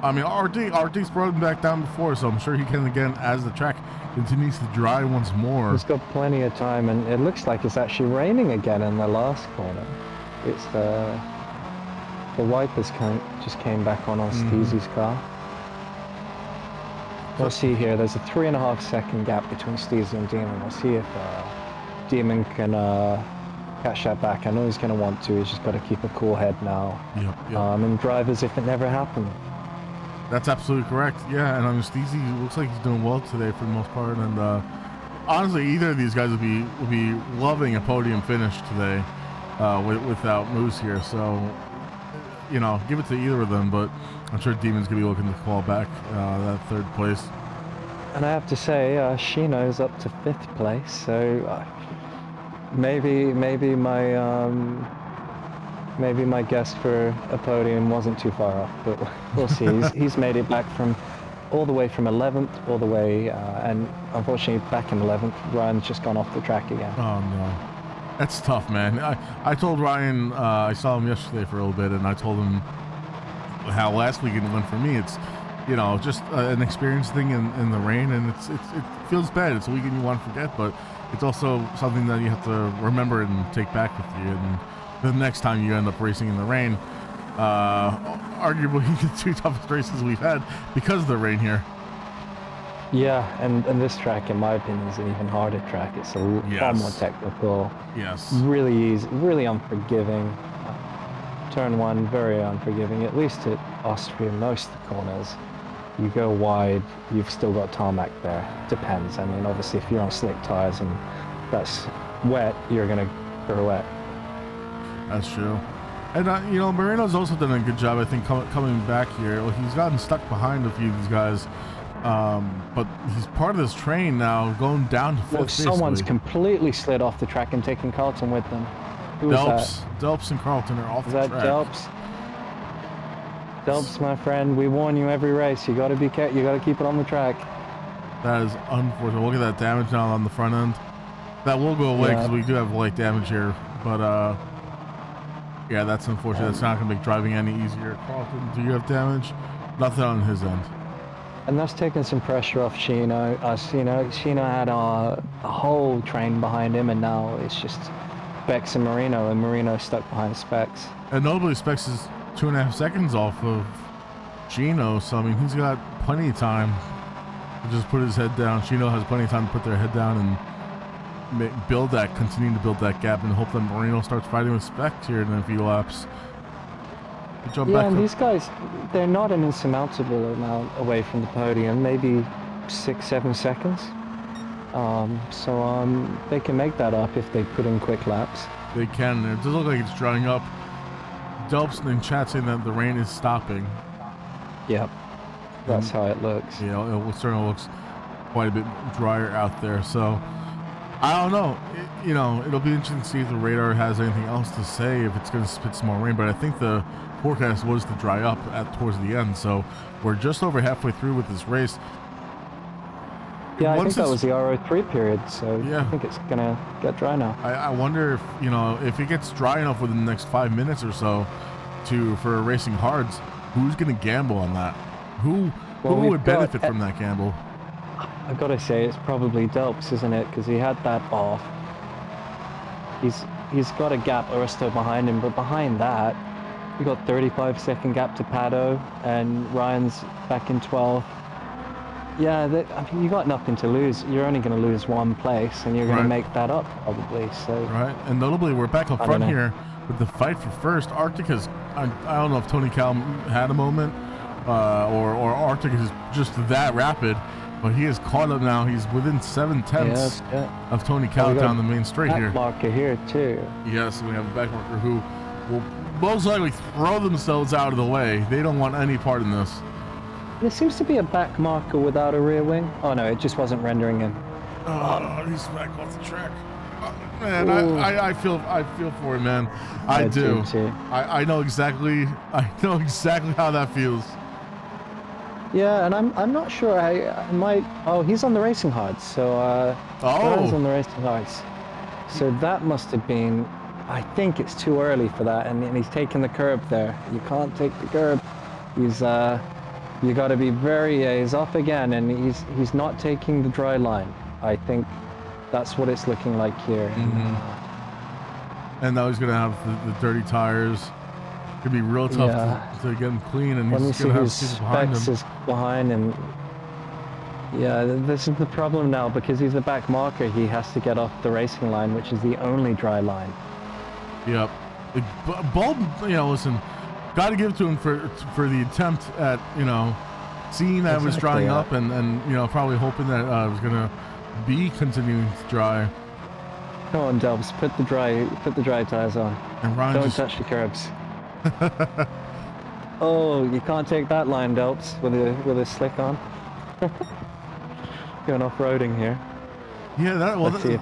I mean, Arctic's brought him back down before, so I'm sure he can again as the track continues to dry once more. He's got plenty of time, and it looks like it's actually raining again in the last corner. It's the wipers just came back on Steezy's car. We'll see here. There's a 3.5 second gap between Steezy and Demon. We'll see if Demon can catch that back. I know he's going to want to. He's just got to keep a cool head now. Yep. And drive as if it never happened. That's absolutely correct. Yeah, and Steezy looks like he's doing well today for the most part. And honestly, either of these guys would be loving a podium finish today without Moose here. So, give it to either of them. But I'm sure Demon's gonna be looking to call back that 3rd place. And I have to say, Shino's up to 5th place. So maybe my guess for a podium wasn't too far off, but we'll see. He's made it back all the way from 11th, all the way, and unfortunately back in 11th, Ryan's just gone off the track again. Oh no. That's tough, man. I told Ryan, I saw him yesterday for a little bit, and I told him how last weekend went for me. It's, you know, just an experience thing in the rain, and it feels bad. It's a weekend you want to forget, but it's also something that you have to remember and take back with you. And the next time you end up racing in the rain, arguably the two toughest races we've had because of the rain here. Yeah, and this track, in my opinion, is an even harder track. It's a far more technical. Yes. Really easy, really unforgiving. Turn 1, very unforgiving, at least at Austria, most of the corners. You go wide, you've still got tarmac there. Depends. I mean, obviously, if you're on slick tires and that's wet, you're going to pirouette. That's true. And, you know, Marino's also done a good job, I think, coming back here. Well, he's gotten stuck behind a few of these guys. But he's part of this train now, going down to fifth. Well, someone's completely slid off the track and taken Carlton with them. Who Delps. Delps and Carlton are off the track. Is that Delps? Delps, my friend, we warn you every race. You got to be careful. You got to keep it on the track. That is unfortunate. Look at that damage now on the front end. That will go away because we do have light damage here. But yeah, that's unfortunate. That's not going to make driving any easier. Carlton, do you have damage? Nothing on his end. And that's taken some pressure off Shino. Shino had a whole train behind him, and now it's just Specs and Marino stuck behind Specs. And notably, Specs is 2.5 seconds off of Gino, so I mean, he's got plenty of time to just put his head down. Gino has plenty of time to put their head down and continue to build that gap, and hope that Marino starts fighting with Specs here in a few laps. Yeah, and these guys, they're not an insurmountable amount away from the podium, maybe 6-7 seconds. So they can make that up if they put in quick laps. They can. It does look like it's drying up. Delps in chat saying that the rain is stopping. Yep, that's how it looks. Yeah, it certainly looks quite a bit drier out there. So I don't know. It'll be interesting to see if the radar has anything else to say, if it's going to spit some more rain. But I think the forecast was to dry up towards the end, so we're just over halfway through with this race. Yeah, I think that was the RO3 period, so yeah. I think it's gonna get dry now. I wonder if it gets dry enough within the next 5 minutes or so for racing hards, who's gonna gamble on that? Who would benefit from that gamble? I've got to say it's probably Delps, isn't it? Because he had that off. He's got a gap Aristo behind him, but behind that, we got 35-second gap to Pato, and Ryan's back in 12th. Yeah, I mean, you got nothing to lose. You're only going to lose one place, and you're going to make that up probably. So right, and notably, we're back up front here with the fight for first. Arctic has, I don't know if Tony Cal had a moment, or Arctic is just that rapid, but he has caught up now. He's within 7/10 of Tony Cal down the main straight here. Backmarker here too. Yes, we have a backmarker who will most likely throw themselves out of the way. They don't want any part in this. There seems to be a back marker without a rear wing. Oh no, it just wasn't rendering him. Oh, he's back off the track. Oh, man, I feel for him, man. I do. I know exactly how that feels. Yeah, and I'm not sure. I might. Oh, he's on the racing hards. So he's on the racing hards. So that must have been. I think it's too early for that, and he's taking the curb there. You can't take the curb. He's you got to be very. He's off again, and he's not taking the dry line. I think that's what it's looking like here. Mm-hmm. And now he's gonna have the dirty tires. Could be real tough to get him clean, and he's gonna have people behind him. Is behind him. Yeah, this is the problem now, because he's a back marker. He has to get off the racing line, which is the only dry line. Yep. Bulb, listen, got to give it to him for the attempt at, seeing that it was drying up and probably hoping that it was going to be continuing to dry. Come on, Delps, put the dry tires on. And Ryan Don't touch the curbs. Oh, you can't take that line, Delps, with a slick on. Going off-roading here. Yeah,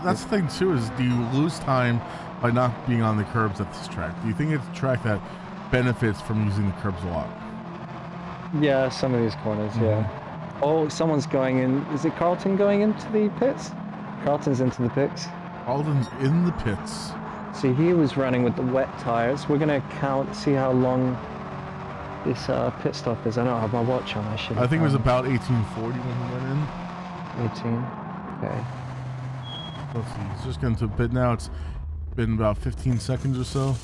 that's the thing too, is do you lose time by not being on the curbs at this track? Do you think it's a track that benefits from using the curbs a lot? Yeah, some of these corners, yeah. Oh, someone's going in. Is it Carlton going into the pits? Carlton's into the pits. Carlton's in the pits. See, he was running with the wet tires. We're gonna count, see how long this pit stop is. I don't have my watch on. I think it was about 1840 when he went in. 18. Okay. Let's see. He's just getting to pit now. It's been about 15 seconds or so.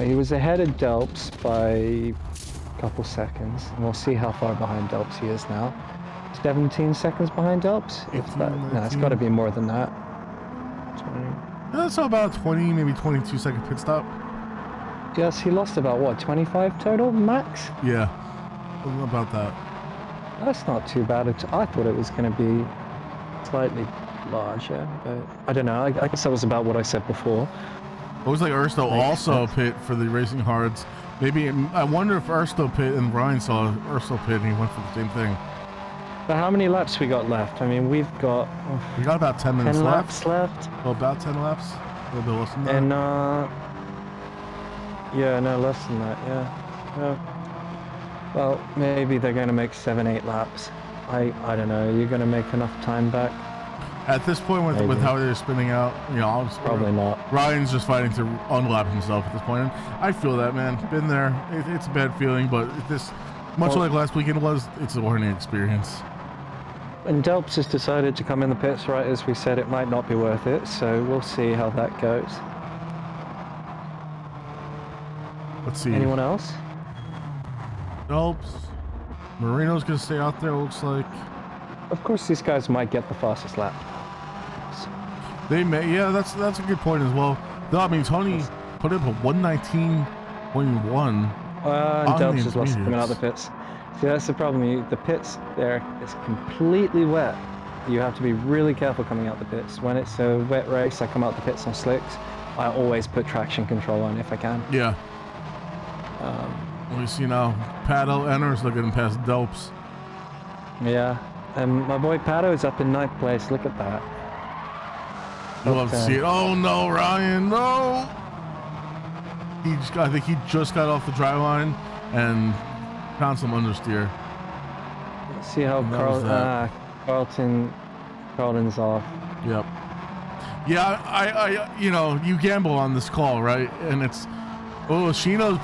He was ahead of Delps by a couple seconds, and we'll see how far behind Delps he is now. 17 seconds behind Delps? 18, No, it's got to be more than that. 20. That's about 20, maybe 22 second pit stop. Yes, he lost about, what, 25 total max? Yeah, about that. That's not too bad. I thought it was going to be slightly larger, but I don't know. I guess that was about what I said before. It was like Ersto also pit for the Racing Hards. Maybe, I wonder if Ersto pit and Ryan saw Ersto pit and he went for the same thing. But how many laps we got left? I mean, we've got... We got about 10 minutes 10 left. laps left. Well, about 10 laps. A little bit less than that. And, yeah, no, less than that, yeah. Well, maybe they're going to make 7-8 laps. I don't know. You're going to make enough time back? At this point, with how they're spinning out, you know, probably not. Ryan's just fighting to unlap himself at this point. And I feel that, man. Been there. It's a bad feeling, but this, much like last weekend was, it's a learning experience. And Delps has decided to come in the pits right as we said it might not be worth it, so we'll see how that goes. Let's see. Anyone else? Delps. Marino's gonna stay out there, looks like. Of course, these guys might get the fastest lap. They may, yeah, that's a good point as well. Though, I mean, Tony put up a 119.1. And Delps has lost coming out of the pits. See, that's the problem. The pits there is completely wet. You have to be really careful coming out the pits. When it's a wet race, I come out the pits on slicks. I always put traction control on if I can. Yeah. We see now Pato enters looking past Delps. Yeah. And my boy Pato is up in 9th place. Look at that. You love to see it. Oh no, Ryan, no! I think he just got off the dry line and found some understeer. Let's see how Carlton's off. Yep. Yeah, I you know, you gamble on this call, right? And it's, oh, Shino's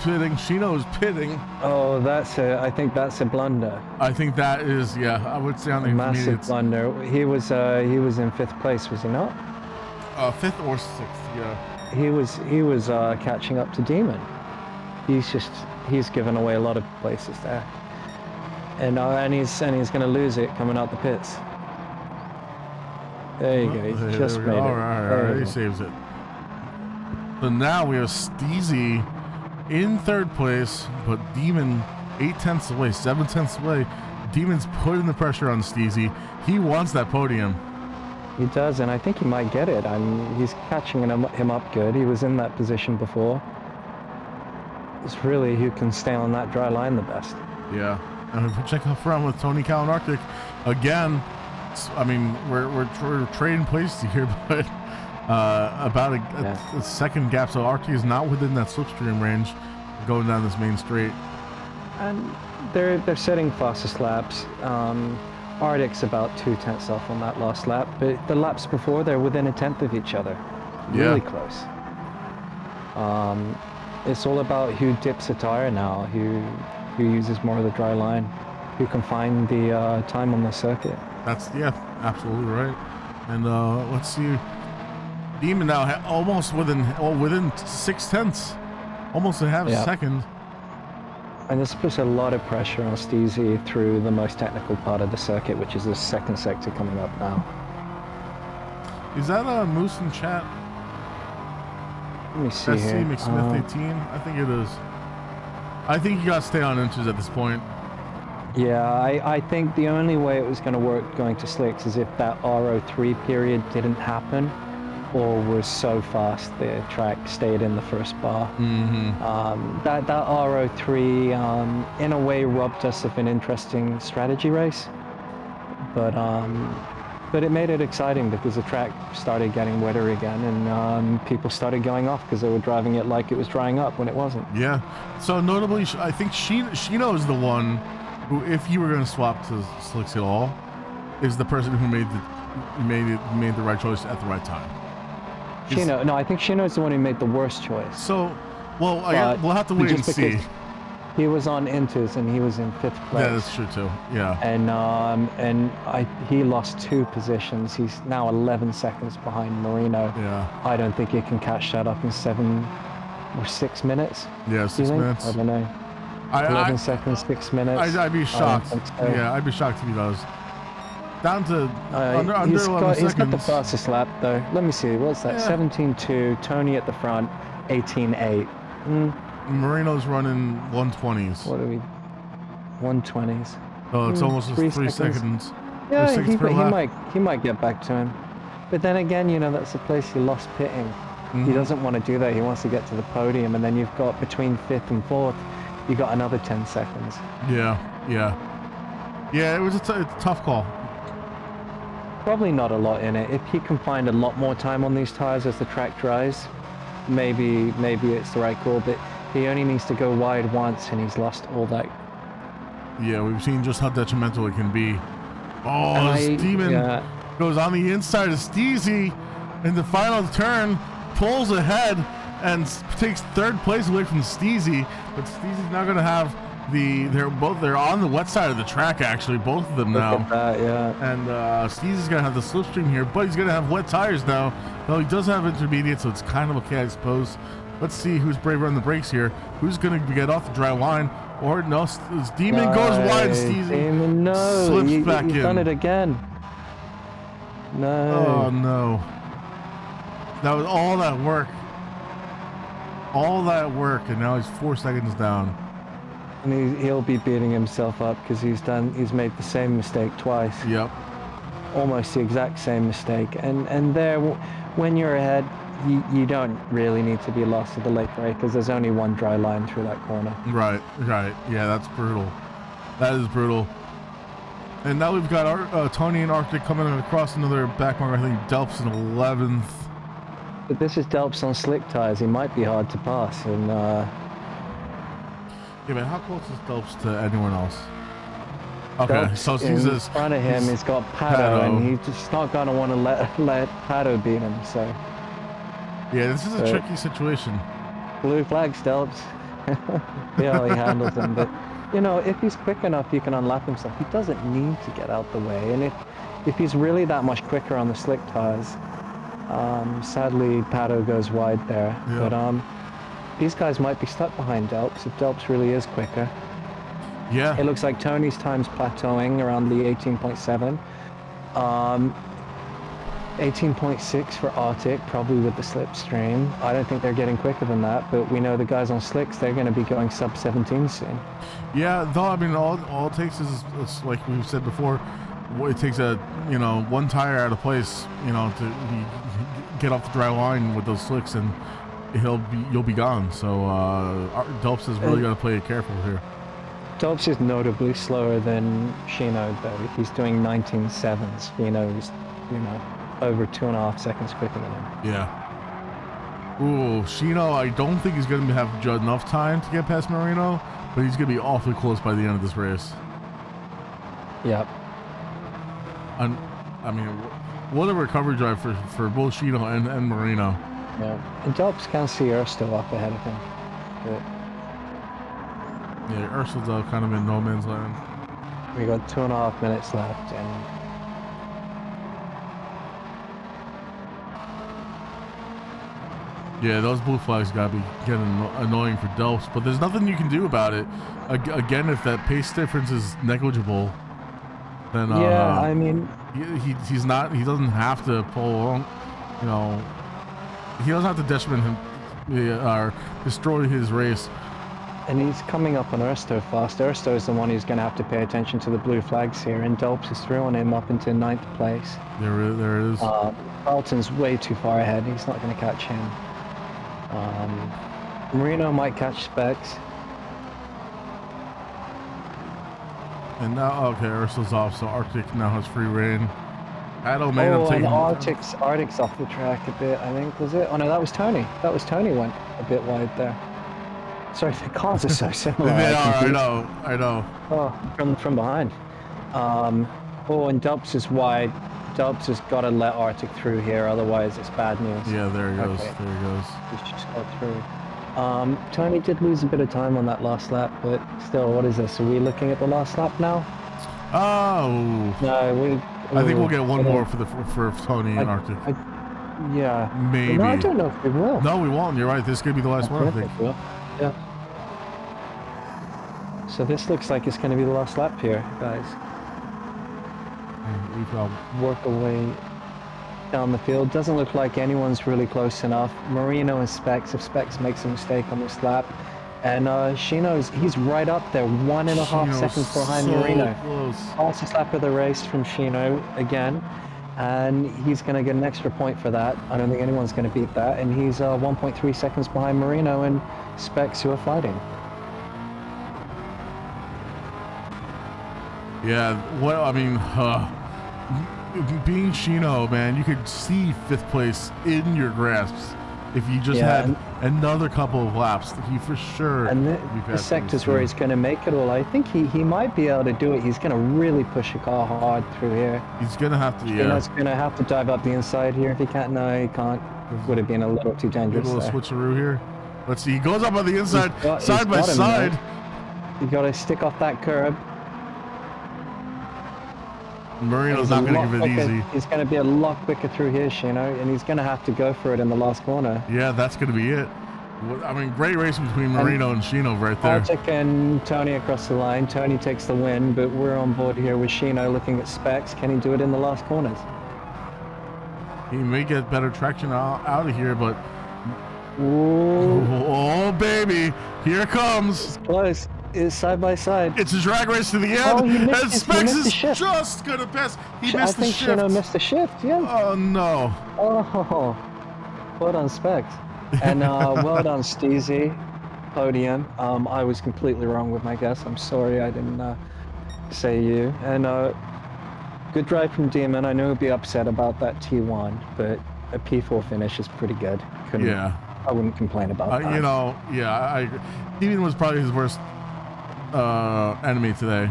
pitting. Oh, I think that's a blunder. I think that is, yeah, I would say on the massive blunder. He was in 5th place, was he not? 5th or 6th, yeah. He was catching up to Demon. He's given away a lot of places there, and he's going to lose it coming out the pits. There you go. He just made it. All right, he saves it. So now we have Steezy in 3rd place, but Demon 8/10 away, 7/10 away. Demon's putting the pressure on Steezy. He wants that podium. He does, and I think he might get it. He's catching him up good. He was in that position before. It's really who can stay on that dry line the best. Yeah, and if we check out front with Tony Callan Arctic again. I mean, we're trading places here, but about a second gap. So Arctic is not within that slipstream range going down this main straight. And they're setting fastest laps. Arctic's about 2/10 off on that last lap, but the laps before they're within 1/10 of each other. Really close. It's all about who dips a tire now, who uses more of the dry line, who can find the time on the circuit. That's, yeah, absolutely right. And let's see, Demon now almost within 6/10, almost a half a second. And this puts a lot of pressure on Steezy through the most technical part of the circuit, which is the 2nd sector coming up now. Is that Moose in chat? Let me see here. McSmith 18? I think it is. I think you got to stay on inches at this point. Yeah, I think the only way it was going to work going to slicks is if that RO3 period didn't happen or was so fast the track stayed in the first bar. That RO3 in a way robbed us of an interesting strategy race, but it made it exciting because the track started getting wetter again and people started going off because they were driving it like it was drying up when it wasn't. Yeah, so notably I think Shino is the one who, if you were going to swap to slicks at all, is the person who made the right choice at the right time. Shino, no, I think Shino's the one who made the worst choice. So, well, But we'll have to wait and just see. because he was on Inters and he was in 5th place. Yeah, that's true too. Yeah. And he lost 2 positions. He's now 11 seconds behind Marino. Yeah. I don't think he can catch that up in 7 or 6 minutes. Yeah, Do 6 you think? minutes. I don't know. 11 seconds, 6 minutes. I'd be I don't shocked. think so. Yeah, I'd be shocked if he does. Down to under he's 11 got seconds. the fastest lap though. Let me see. What's that? Yeah. 17.2. Tony at the front. 18.8. Marino's running 120s. What are we? 120s. Oh, it's almost 3 3 seconds. seconds. Yeah, 3 seconds per lap. he might get back to him. But then again, you know, that's the place he lost pitting. He doesn't want to do that. He wants to get to the podium, and then you've got between 5th and 4th, you got another 10 seconds. Yeah. It was a tough call. Probably not a lot in it. If he can find a lot more time on these tires as the track dries, maybe it's the right call. But he only needs to go wide once, and he's lost all that. Yeah, we've seen just how detrimental it can be. Oh, this demon goes on the inside of Steezy in the final turn, pulls ahead, and takes 3rd place away from Steezy. But Steezy's now going to have they're on the wet side of the track, actually, both of them now. Look at that, yeah. And Steezy's going to have the slipstream here, but he's going to have wet tires now. Though he does have intermediate, so it's kind of okay, I suppose. Let's see who's braver on the brakes here. Who's going to get off the dry line? Or no, this demon goes wide. Steezy Demon, no, slips back in. You've done it again. No. Oh no! That was all that work. All that work, and now he's 4 seconds down. And he'll be beating himself up because he's made the same mistake twice. Yep. Almost the exact same mistake. And there, when you're ahead, you don't really need to be lost at the late break because there's only one dry line through that corner. Right. Yeah, that's brutal. That is brutal. And now we've got Tony and Arctic coming across another back marker. I think Delp's in 11th. But this is Delps on slick tires. He might be hard to pass. And yeah, but how close is Delps to anyone else? Okay, Delps so in he's front of him. He's got Pato, and he's just not going to want to let Pato beat him. So yeah, this is a tricky situation. Blue flags, Delps. Yeah, he handles him. But you know, if he's quick enough, he can unlap himself. He doesn't need to get out the way. And if he's really that much quicker on the slick tires, sadly Pato goes wide there. Yeah. But these guys might be stuck behind Delps if Delps really is quicker. Yeah. It looks like Tony's time's plateauing around the 18.7. 18.6 for Arctic, probably with the slipstream. I don't think they're getting quicker than that, but we know the guys on slicks, they're going to be going sub 17 soon. Yeah, though, I mean, all it takes is like we've said before, it takes one tire out of place, to get off the dry line with those slicks, and you'll be gone. So Delps has really got to play it careful here. Delps is notably slower than Shino, though. He's doing 19.7s. Shino's, over 2.5 seconds quicker than him. Yeah. Ooh, Shino, I don't think he's going to have enough time to get past Marino, but he's going to be awfully close by the end of this race. Yep. I mean, what a recovery drive for both Shino and Marino. Yeah. And Delps can see Ersto up ahead of him. But yeah, Ursul's kind of in no man's land. We got 2.5 minutes left, and yeah, those blue flags gotta be getting annoying for Delps, but there's nothing you can do about it. Again, if that pace difference is negligible, then yeah, I mean, he doesn't have to pull along, he doesn't have to detriment him or destroy his race. and he's coming up on Ersto fast. Ersto is the one who's going to have to pay attention to the blue flags here, and Delps is throwing him up into 9th place. There it is. Carlton's way too far ahead. He's not going to catch him. Marino might catch Specs. And now, okay, Ursul's off, so Arctic now has free reign. Addo made him take and Arctic's off the track a bit, I think, was it? Oh no, that was Tony. That was Tony went a bit wide there. Sorry, the cars are so similar. They are, I know. Oh, from behind. And Delps is wide. Dubs has got to let Arctic through here, otherwise it's bad news. Yeah, there he goes. Okay. There he goes. He's just got through. Tony did lose a bit of time on that last lap, but still, what is this? Are we looking at the last lap now? Oh. No, I think we'll get one more for Tony and Arctic. Yeah. Maybe. No, I don't know if we will. No, we won't. You're right. This is going to be the last one, I think. Yeah. So this looks like it's going to be the last lap here, guys. Work away down the field. Doesn't look like anyone's really close enough. Marino and Specs, if Specs makes a mistake on this lap. And he's right up there, 1.5 seconds behind Marino. Close. Fastest lap of the race from Shino again. And he's going to get an extra point for that. I don't think anyone's going to beat that. And he's 1.3 seconds behind Marino and Specs, who are fighting. Yeah, well, I mean, being Shino, man, you could see 5th place in your grasps if you just had another couple of laps. He for sure. And the sectors where he's going to make it all, I think he might be able to do it. He's going to really push a car hard through here. He's going to have to, Shino's going to have to dive up the inside here if he can't. No, he can't. Would have been a little too dangerous. A little switcheroo here. Let's see. He goes up on the inside, side by side. You got to stick off that curb. Marino's not going to give it easy. He's going to be a lot quicker through here, Shino, and he's going to have to go for it in the last corner. Yeah, that's going to be it. I mean, great race between Marino and Shino right there. Arctic and Tony across the line. Tony takes the win, but we're on board here with Shino looking at Specs. Can he do it in the last corners? He may get better traction out of here, but... Ooh. Oh, baby. Here it comes. It's close. It's side by side. It's a drag race to the end, and Specs is just gonna pass. He missed the shift. I think Shino missed the shift, yeah. Oh, no. Oh, well done, Specs. And well done, Steezy. Podium. I was completely wrong with my guess. I'm sorry I didn't say you. And good drive from Demon. I know he'll be upset about that T1, but a P4 finish is pretty good. I wouldn't complain about that. You know, Demon was probably his worst enemy today.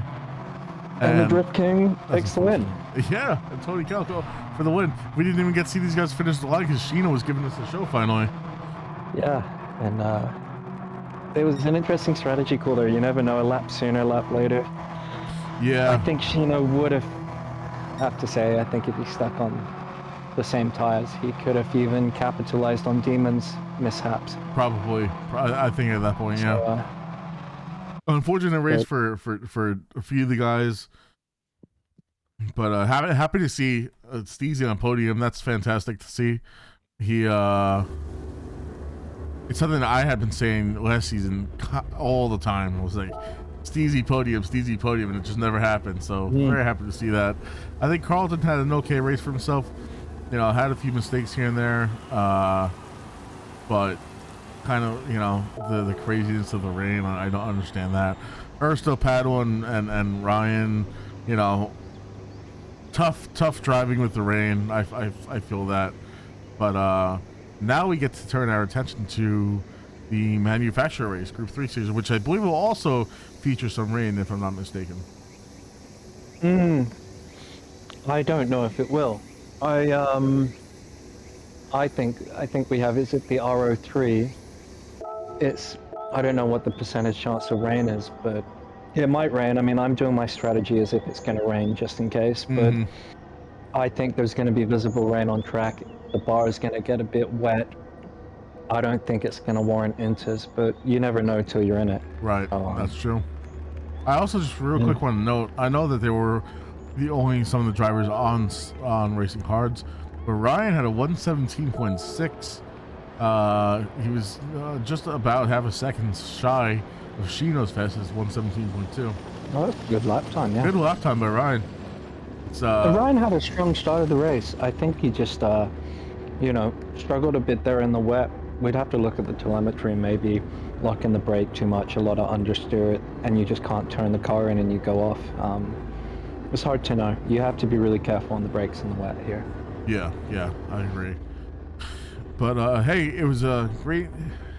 And the Drift King takes the win. Yeah, and Tony Calco for the win. We didn't even get to see these guys finish the line because Shino was giving us the show finally. Yeah, and it was an interesting strategy call there. You never know, a lap sooner, a lap later. Yeah. I think Shino would have to say, I think if he stuck on the same tires, he could have even capitalized on Demon's mishaps. Probably. I think at that point, yeah. Unfortunate race for a few of the guys, but happy to see Steezy on podium. That's fantastic to see. He it's something that I had been saying last season all the time. I was like, Steezy podium, and it just never happened. So very happy to see that. I think Carlton had an okay race for himself. You know, had a few mistakes here and there, but kind of, you know, the craziness of the rain, I don't understand that. Ersto, Padua, and Ryan, you know, tough driving with the rain. I feel that, but now we get to turn our attention to the manufacturer race, Group 3 series, which I believe will also feature some rain, if I'm not mistaken. I don't know if it will. I think we have, is it the RO3? I don't know what the percentage chance of rain is, but it might rain. I mean, I'm doing my strategy as if it's going to rain just in case, but I think there's going to be visible rain on track. The bar is going to get a bit wet. I don't think it's going to warrant inters, but you never know till you're in it. Right, that's true. I also just real quick want to note, I know that there were only some of the drivers on Racing Cards, but Ryan had a 117.6. He was just about half a second shy of Shino's fastest 117.2. Oh, that's a good lap time, yeah. Good lap time by Ryan. Ryan had a strong start of the race. I think he just, you know, struggled a bit there in the wet. We'd have to look at the telemetry, maybe lock in the brake too much, a lot of understeer, and you just can't turn the car in and you go off. It's hard to know. You have to be really careful on the brakes in the wet here. Yeah, I agree. But hey, it was great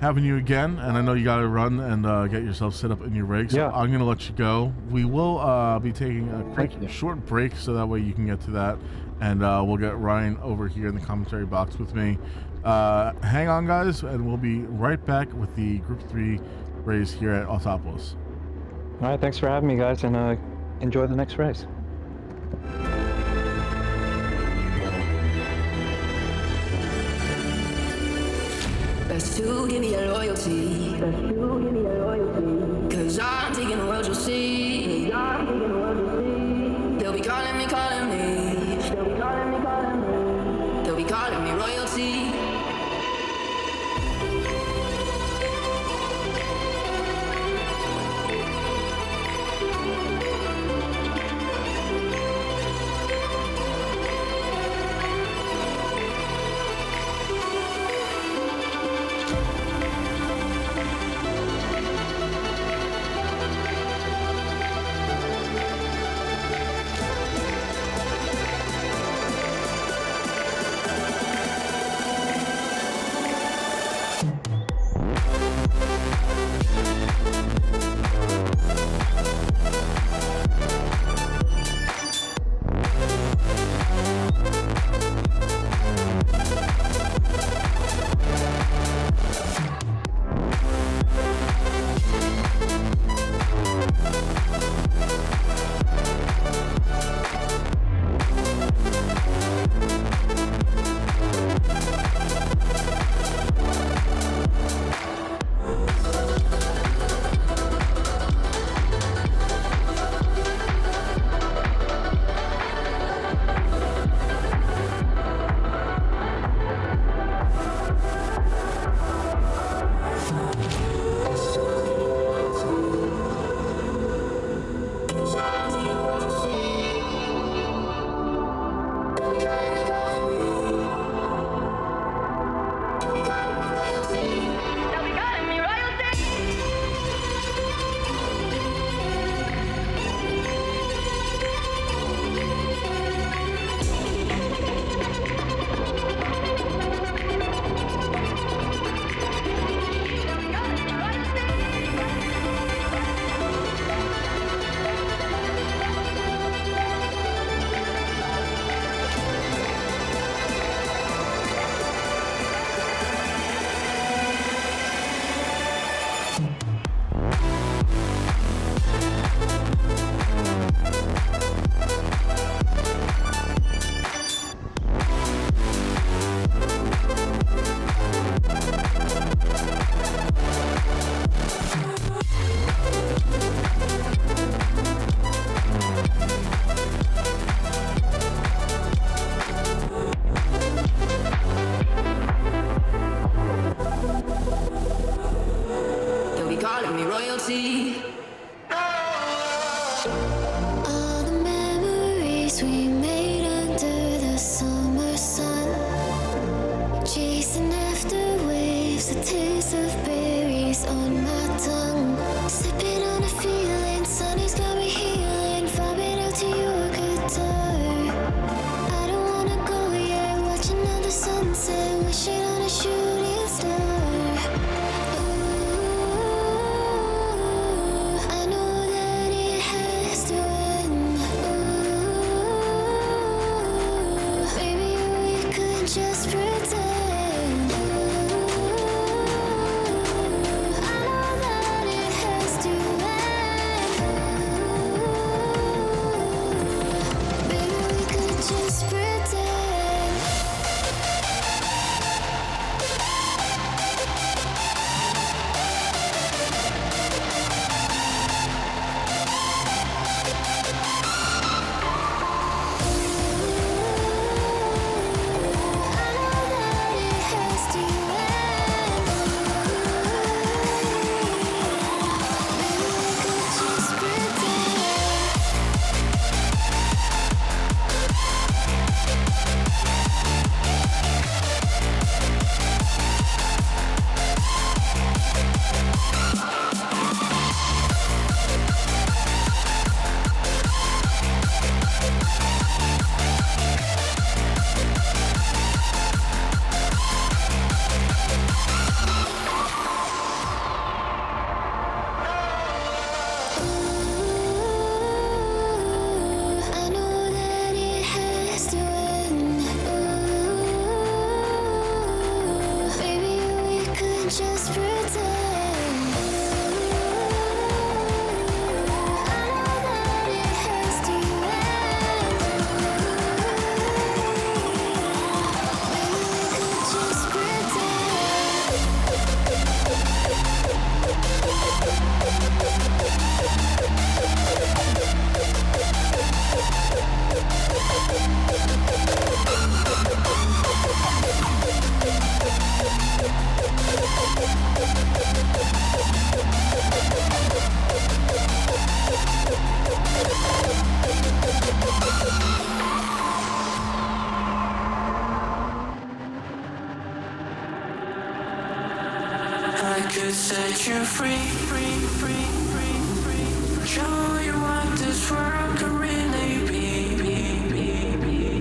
having you again, and I know you got to run and get yourself set up in your rig. So I'm gonna let you go. We will be taking a quick short break, so that way you can get to that, and we'll get Ryan over here in the commentary box with me. Hang on, guys, and we'll be right back with the Group 3 race here at Autopolis. All right, thanks for having me, guys, and enjoy the next race. Best to give me your loyalty. Best to give me your loyalty. Cause I'm taking the world, you'll see. They'll be calling me, calling me. They'll be calling me royalty. could set you free, free, free, free, free. Show you what this world could really be.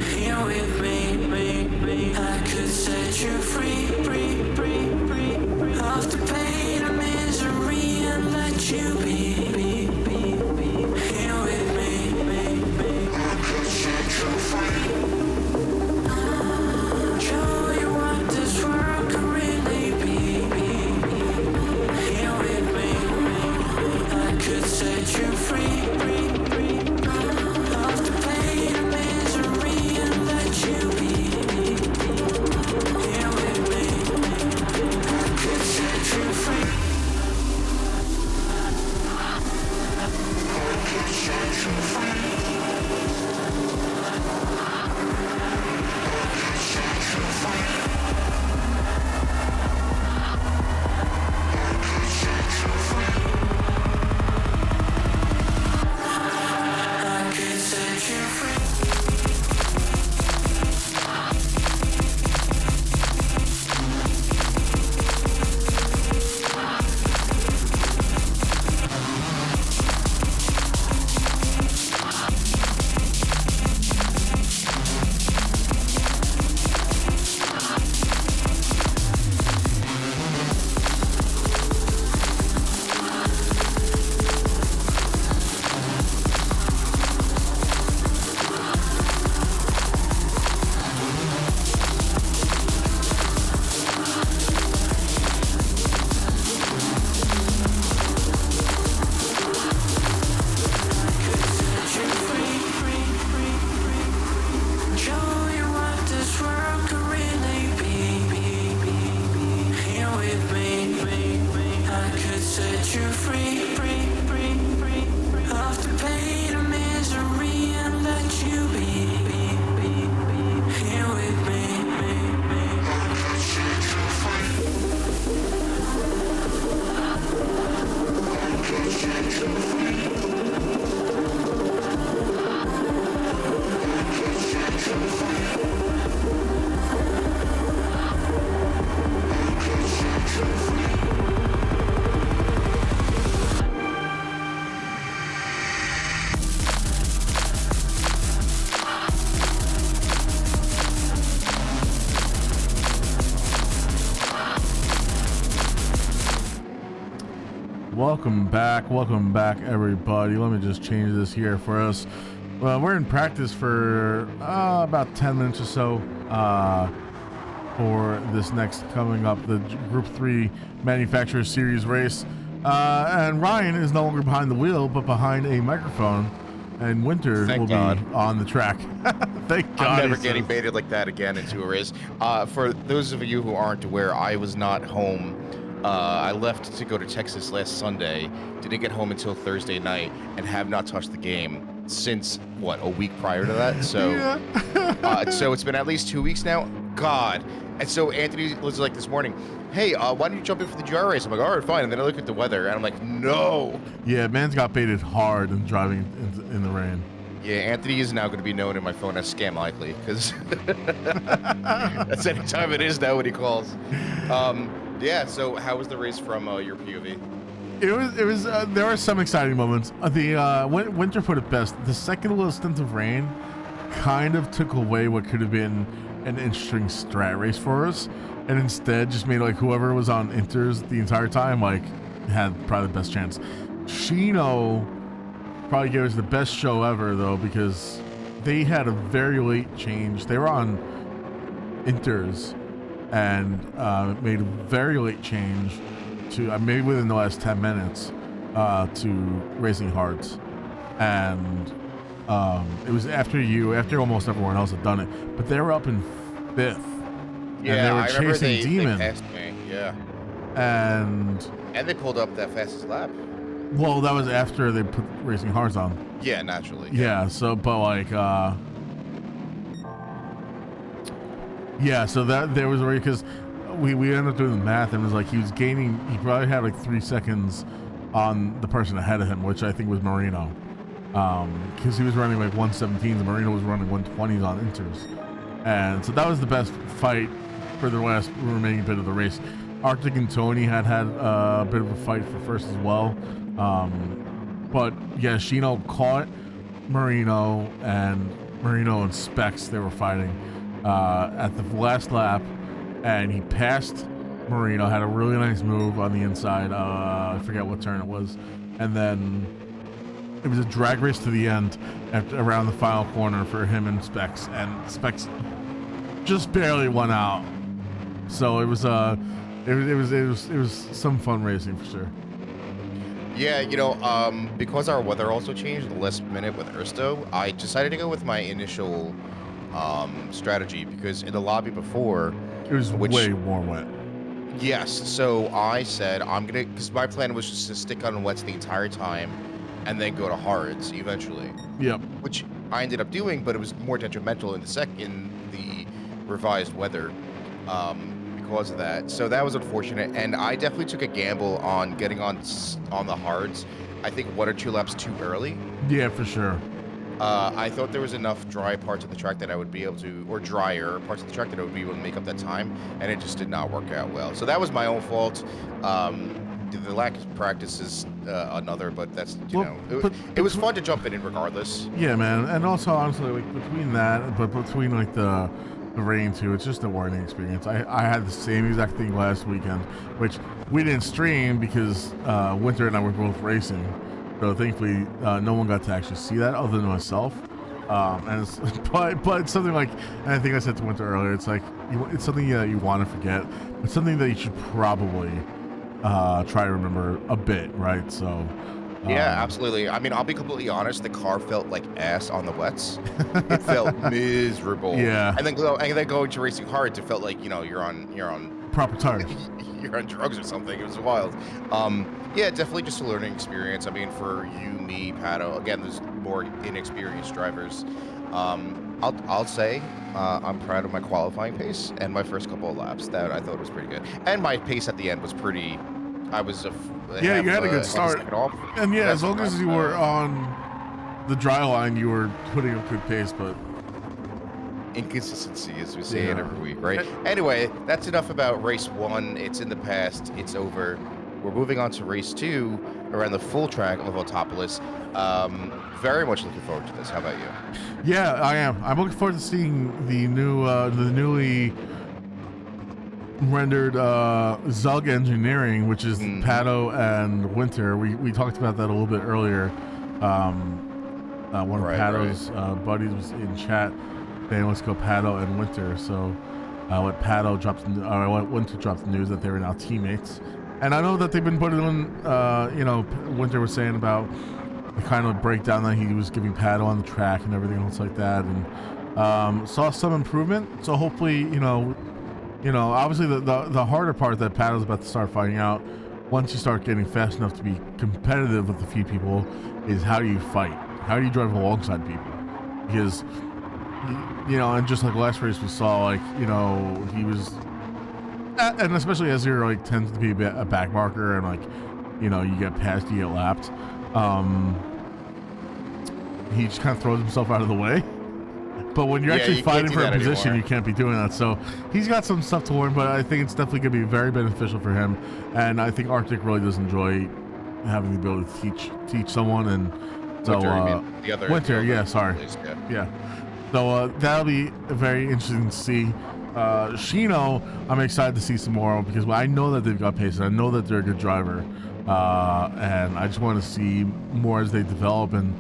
Here with me. I could set you free, free, free, free, free. Off the pain and misery and let you be. Here with me. I could set you free. Show you what this world could really be. Here with me. I could set you free, free, free. Off the pain and misery and let you be. Here with me. I could set you free. I could set you free. Welcome back, everybody. Let me just change this here for us. Well, we're in practice for about 10 minutes or so for this next coming up, the Group 3 Manufacturer Series race. And Ryan is no longer behind the wheel, but behind a microphone, and Winter will be on the track. Thank God. I'm never getting baited like that again into a race. For those of you who aren't aware, I was not home. I left to go to Texas last Sunday, didn't get home until Thursday night, and have not touched the game since, a week prior to that? So yeah. So it's been at least 2 weeks now. God. And so Anthony was like this morning, hey, why don't you jump in for the GR race? I'm like, all right, fine. And then I look at the weather, and I'm like, no. Yeah, man's got baited hard in driving in the rain. Yeah, Anthony is now going to be known in my phone as Scam Likely, because that's any time it is now when he calls. Yeah, so how was the race from your POV? It was. There were some exciting moments. Winter put it best. The second little stint of rain kind of took away what could have been an interesting strat race for us, and instead just made like whoever was on inters the entire time had probably the best chance. Chino probably gave us the best show ever though, because they had a very late change. They were on inters and made a very late change to maybe within the last 10 minutes to Racing Hearts, and it was after almost everyone else had done it, but they were up in 5th. Yeah, and they were I remember chasing Demon. they passed me. Yeah, and they pulled up that fastest lap. Well, that was after they put Racing Hearts on. Yeah, naturally. Yeah, so but yeah, so that there was already, because we ended up doing the math, and it was like he probably had like 3 seconds on the person ahead of him, which I think was Marino, because he was running like 117s and Marino was running 120s on inters, and so that was the best fight for the last remaining bit of the race. Arctic and Tony had a bit of a fight for first as well. But yeah, Shino caught Marino and Specs. They were fighting at the last lap, and he passed Marino, had a really nice move on the inside. I forget what turn it was, and then it was a drag race to the end around the final corner for him and Specs, and Specs just barely won out. So it was some fun racing for sure. Yeah, because our weather also changed the last minute with Ersto, I decided to go with my initial strategy, because in the lobby before, it was way more wet. Yes, so I said because my plan was just to stick on wets the entire time and then go to hards eventually. Yep. Which I ended up doing, but it was more detrimental in the revised weather because of that. So that was unfortunate, and I definitely took a gamble on getting on the hards. I think 1 or 2 laps too early. Yeah, for sure. I thought there was enough dry parts of the track that I would be able to, or drier parts of the track that I would be able to make up that time, and it just did not work out well. So that was my own fault. The lack of practice is another, but that's, it was fun to jump in regardless. Yeah, man. And also, honestly, like between that, but between like the rain too, it's just a learning experience. I had the same exact thing last weekend, which we didn't stream because Winter and I were both racing. So thankfully, no one got to actually see that other than myself. But it's something like, and I think I said to Winter earlier, it's like it's something that you want to forget, but something that you should probably try to remember a bit, right? So. Yeah, absolutely. I mean, I'll be completely honest. The car felt like ass on the wets. It felt miserable. Yeah. And then going to racing hard, it felt like you're on proper tires. You're on drugs or something. It was wild. Yeah, definitely just a learning experience. I mean, for you, me, Pato, again, there's more inexperienced drivers. I'll say I'm proud of my qualifying pace and my first couple of laps. That I thought was pretty good. And my pace at the end was pretty. I was you had a good start. And yeah, as long as you were on the dry line, you were putting a good pace, but inconsistency, as we say it every week, right? Anyway, that's enough about race 1. It's in the past. It's over. We're moving on to race 2 around the full track of Autopolis. Very much looking forward to this. How about you? Yeah, I am. I'm looking forward to seeing the newly rendered Zug Engineering, which is Pato and Winter. We talked about that a little bit earlier. One of Pato's buddies was in chat saying, let's go Pato and Winter. So Winter dropped the news that they were now teammates. And I know that they've been putting on, Winter was saying about the kind of breakdown that he was giving Pato on the track and everything else like that, and saw some improvement. So hopefully, obviously the harder part that Pato's about to start finding out once you start getting fast enough to be competitive with a few people is how do you fight? How do you drive alongside people? Because, and just like last race we saw, he was, and especially as you're tends to be a back marker and you get passed, you get lapped. He just kind of throws himself out of the way. But when you're actually fighting for a position, you can't be doing that. So he's got some stuff to learn, but I think it's definitely going to be very beneficial for him. And I think Arctic really does enjoy having the ability to teach someone. And so Winter, yeah, sorry, yeah. So that'll be very interesting to see. Shino, I'm excited to see some more because I know that they've got pace and I know that they're a good driver. And I just want to see more as they develop. And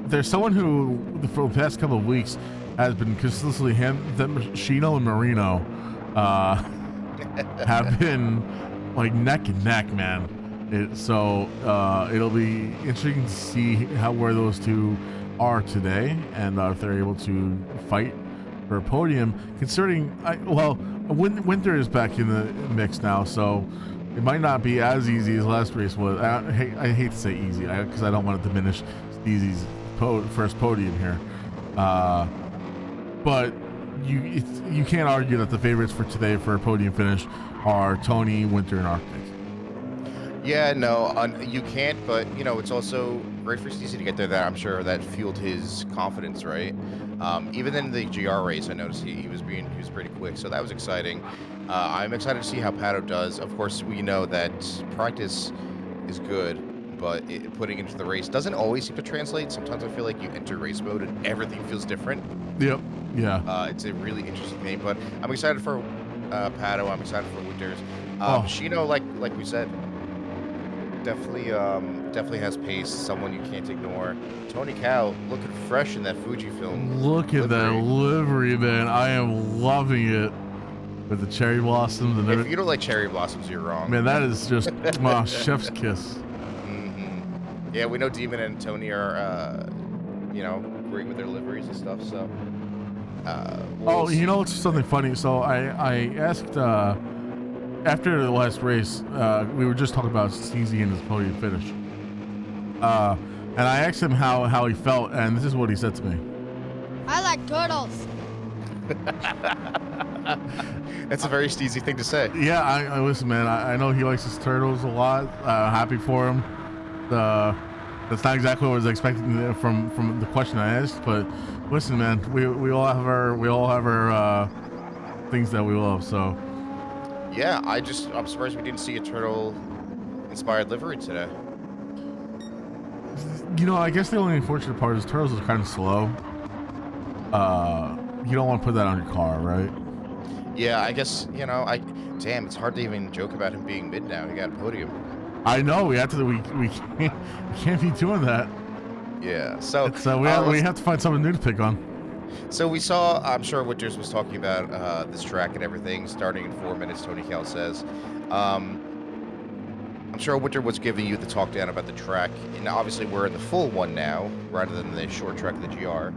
there's someone who, for the past couple of weeks, has been consistently Shino and Marino have been neck and neck, man. It'll be interesting to see where those two are today, and if they're able to fight for a podium. Considering, Winter is back in the mix now, so it might not be as easy as last race was. I hate to say easy because I don't want to diminish Steezy's first podium here, but you can't argue that the favorites for today for a podium finish are Tony, Winter, and Arctic. Yeah, no, you can't, but you know, it's also great for Steezy to get there. That I'm sure that fueled his confidence, right? Even in the GR race, I noticed he was pretty quick, so that was exciting. I'm excited to see how Pato does. Of course, we know that practice is good, but putting into the race doesn't always seem to translate. Sometimes I feel like you enter race mode and everything feels different. Yep. Yeah. It's a really interesting thing, but I'm excited for Pato. I'm excited for Winters. Oh. Shino, like we said, definitely has pace. Someone you can't ignore. Tony Cow looking fresh in that Fujifilm. Look at that livery, man. I am loving it with the cherry blossoms and everything. If you don't like cherry blossoms, you're wrong. Man, that is just chef's kiss. Mm-hmm. Yeah, we know Demon and Tony are, you know, great with their liveries and stuff. So. You know, it's something funny. So I asked after the last race, we were just talking about Steezy and his podium finish. And I asked him how he felt, and this is what he said to me. I like turtles. That's a very Steezy thing to say. Yeah, I listen, man. I know he likes his turtles a lot. Happy for him. That's not exactly what I was expecting from the question I asked, but listen, man. We all have our things that we love. So. Yeah, I'm surprised we didn't see a turtle-inspired livery today. You know, I guess the only unfortunate part is turtles are kind of slow. You don't want to put that on your car, right? Yeah, I guess, you know, damn, it's hard to even joke about him being mid now. He got a podium. I know, we can't be doing that. Yeah, so we have to find something new to pick on. So we saw, I'm sure Winters was talking about this track and everything, starting in 4 minutes, Tony Cal says. I'm sure Winter was giving you the talk down about the track, and obviously we're in the full one now, rather than the short track of the GR.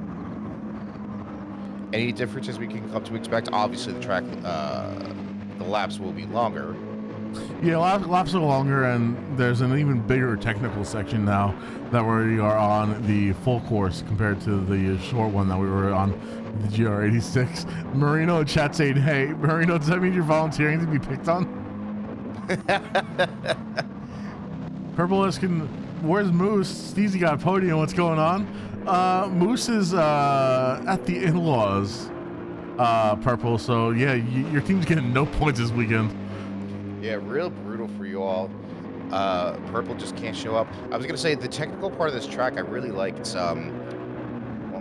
Any differences we can come to expect? Obviously the track, the laps will be longer. Yeah, laps are longer, and there's an even bigger technical section now that we are on the full course compared to the short one that we were on the GR86. Marino in chat saying, "Hey, Marino, does that mean you're volunteering to be picked on?" Purple Eskin, where's Moose? Steezy got a podium. What's going on? Moose is at the in-laws, Purple. So yeah, your team's getting no points this weekend. Yeah, real brutal for you all. Purple just can't show up. I was gonna say the technical part of this track I really liked. I'm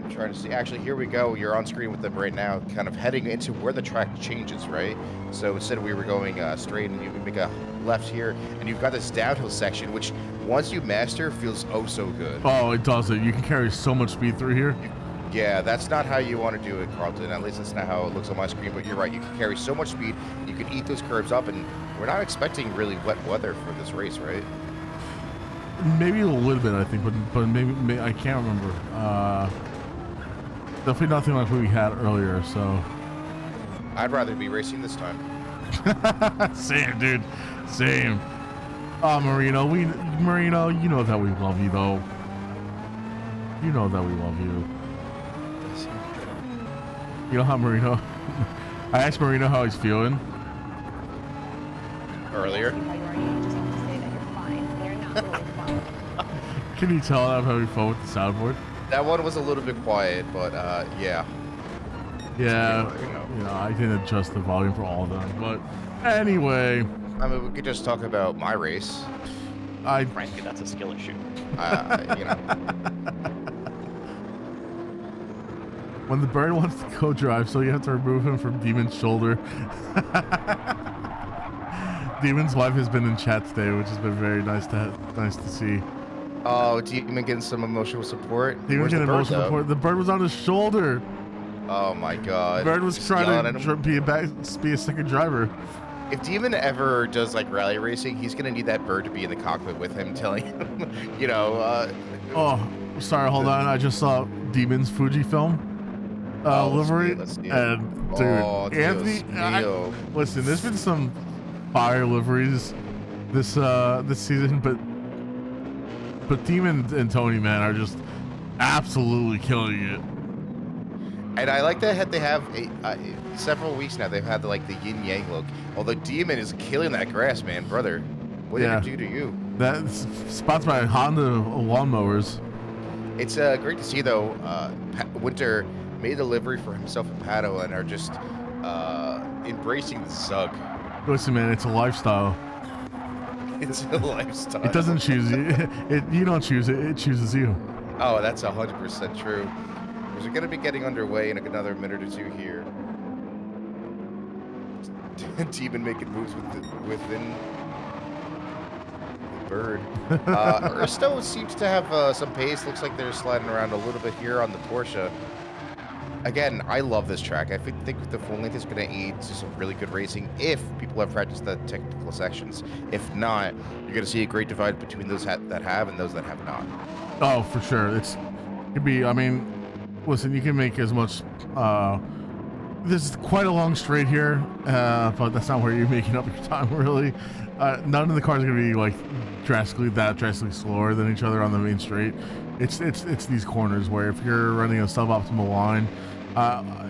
trying to see. Actually, here we go. You're on screen with them right now, kind of heading into where the track changes, right? So instead we were going straight, and you make a left here, and you've got this downhill section, which once you master, feels oh so good. Oh, it does it. You can carry so much speed through here. Yeah, that's not how you want to do it, Carlton. At least that's not how it looks on my screen, but you're right. You can carry so much speed. You can eat those curves up, and we're not expecting really wet weather for this race, right? Maybe a little bit, I think, but maybe I can't remember. Definitely nothing like what we had earlier, so. I'd rather be racing this time. Same, dude. Same. Oh, Marino, you know that we love you, though. You know that we love you. You know how Marino... I asked Marino how he's feeling. Earlier. Can you tell I'm having fun with the soundboard? That one was a little bit quiet, but yeah. Yeah, you know, I didn't adjust the volume for all of them, but anyway. I mean, we could just talk about my race. Frankly, that's a skill issue. You know. When the bird wants to co-drive, so you have to remove him from Demon's shoulder. Demon's wife has been in chat today, which has been very nice to see. Oh, Demon getting some emotional support. Demon getting emotional support. The bird was on his shoulder. Oh my God. The bird was trying to be a second driver. If Demon ever does like rally racing, he's gonna need that bird to be in the cockpit with him, telling him, you know. Oh, sorry. Hold on. I just saw Demon's Fujifilm livery, and dude, Anthony. Listen, there's been some fire liveries this season, but Demon and Tony, man, are just absolutely killing it. And I like that they have several weeks now. They've had the yin yang look. Although Demon is killing that grass, man, brother. What did it do to you? That's sponsored by Honda lawnmowers. It's great to see, though. Winter made a livery for himself and Pato and are just embracing the Zug. Listen, man, it's a lifestyle. It's a lifestyle. It doesn't choose you. You don't choose it. It chooses you. Oh, that's 100% true. We're going to be getting underway in another minute or two here. Demon making moves within the bird. Aristo seems to have some pace. Looks like they're sliding around a little bit here on the Porsche. Again, I love this track. I think the full length is going to aid to some really good racing if people have practiced the technical sections. If not, you're going to see a great divide between those that have and those that have not. Oh, for sure. It could be. I mean, listen, you can make as much. This is quite a long straight here, but that's not where you're making up your time, really. None of the cars are going to be like drastically slower than each other on the main straight. It's these corners where if you're running a suboptimal line,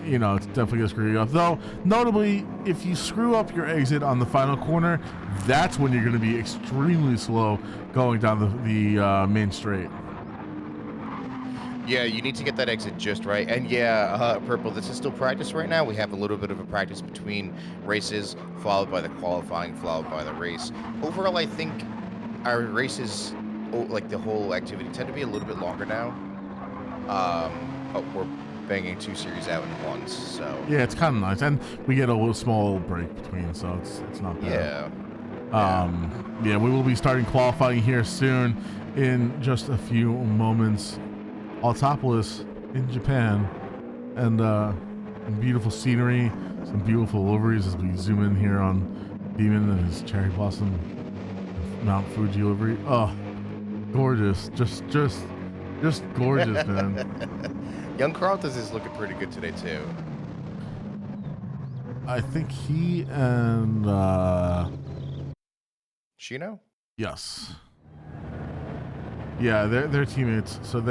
it's definitely going to screw you up. Though, notably, if you screw up your exit on the final corner, that's when you're going to be extremely slow going down the main straight. Yeah, you need to get that exit just right. And yeah, Purple, this is still practice right now. We have a little bit of a practice between races, followed by the qualifying, followed by the race. Overall, I think our races, like the whole activity, tend to be a little bit longer now. But we're banging 2 series out in once, so. Yeah, it's kind of nice. And we get a little small break between, so it's not bad. Yeah, we will be starting qualifying here soon in just a few moments. Autopolis in Japan, and beautiful scenery, some beautiful liveries as we zoom in here on Demon and his cherry blossom Mount Fuji livery. Oh, gorgeous! Just gorgeous, man. Young Carlton is looking pretty good today too. I think he and Shino? Yes. Yeah, they're teammates, so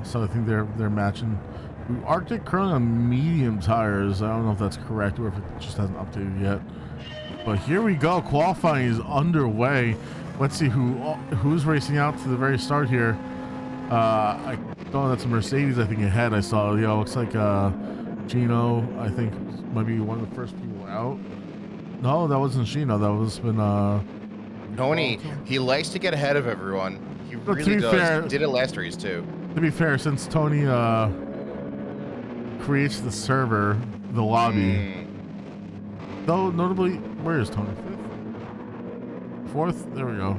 so I think they're matching. Arctic currently on medium tires. I don't know if that's correct or if it just hasn't updated yet. But here we go. Qualifying is underway. Let's see who's racing out to the very start here. I don't know. That's a Mercedes, I think, ahead. I saw. Yeah, looks like Gino, I think, might be one of the first people out. No, that wasn't Gino. That was been Tony. He likes to get ahead of everyone. He really does. Fair, did it last race too. To be fair, since Tony creates the server, the lobby. Though notably, where is Tony? 5th? 4th? There we go.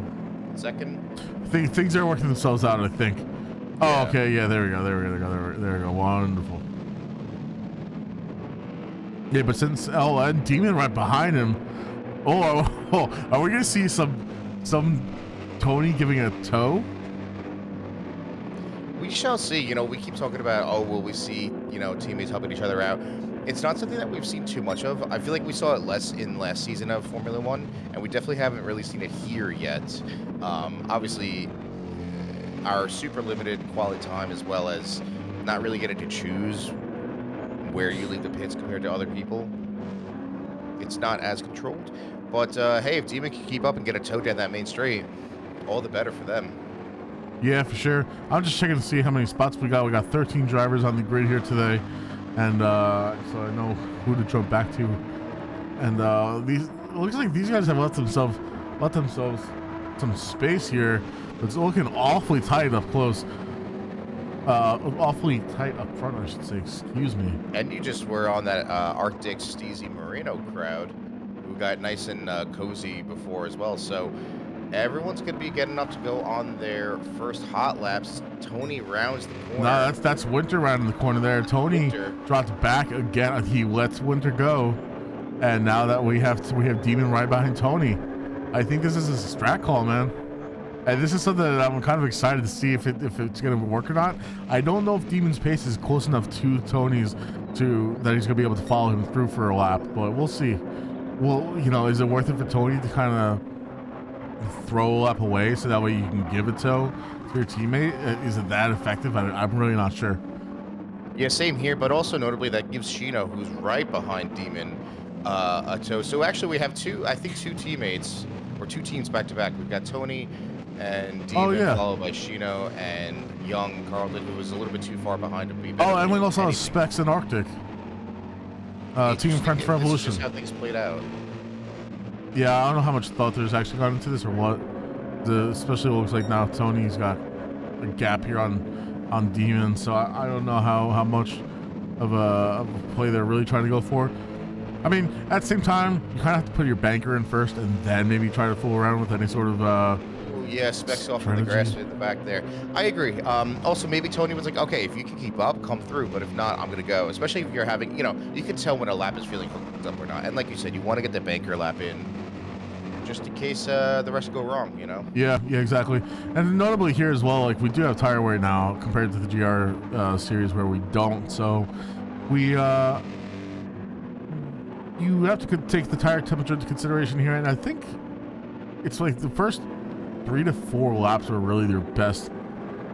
2nd. Things are working themselves out, I think. Yeah. Oh, okay. Yeah, there we go. There we go. Wonderful. Yeah, but since LN Demon right behind him. Oh, are we gonna see some Tony giving a tow? We shall see. We keep talking about, will we see, teammates helping each other out. It's not something that we've seen too much of. I feel like we saw it less in last season of Formula One, and we definitely haven't really seen it here yet. Obviously, our super limited quality time, as well as not really getting to choose where you leave the pits compared to other people. It's not as controlled. But, hey, if Demon can keep up and get a tow down that main straight, all the better for them. Yeah, for sure. I'm just checking to see how many spots we got. We got 13 drivers on the grid here today, and so I know who to jump back to. And it looks like these guys have left themselves some space here. It's looking awfully tight up close. Awfully tight up front, I should say. Excuse me. And you just were on that Arctic Steezy Merino crowd, who got nice and cozy before as well. So everyone's going to be getting up to go on their first hot laps. Tony rounds the corner. No, that's Winter round in the corner there. Tony dropped back again. He lets Winter go, and now that we have Demon right behind Tony. I think this is a strat call, man. And this is something that I'm kind of excited to see if it's going to work or not. I don't know if Demon's pace is close enough to Tony's that he's going to be able to follow him through for a lap, but we'll see. Well, is it worth it for Tony to kind of throw a lap away so that way you can give a tow to your teammate? Is it that effective? I'm really not sure. Yeah, same here, but also notably that gives Shino, who's right behind Demon, a tow. So actually we have two teammates or two teams back to back. We've got Tony and Demon, Oh, yeah. followed by Shino and Young Carlton, who was a little bit too far behind him. Oh, and we also have Specs and Arctic. Team French Revolution. This is just how things played out. Yeah, I don't know how much thought there's actually gone into this or what. Especially it looks like now Tony's got a gap here on Demon, so I don't know how much of a play they're really trying to go for. I mean, at the same time, you kind of have to put your banker in first and then maybe try to fool around with any sort of yeah, Specs off in the grass in the back there. I agree. Also, maybe Tony was like, okay, if you can keep up, come through, but if not, I'm going to go. Especially if you're having, you can tell when a lap is feeling hooked up or not. And like you said, you want to get the banker lap in just in case the rest go wrong, Yeah, exactly. And notably here as well, like we do have tire wear now compared to the GR series where we don't. So we you have to take the tire temperature into consideration here, and I think it's like the first 3 to 4 laps are really their best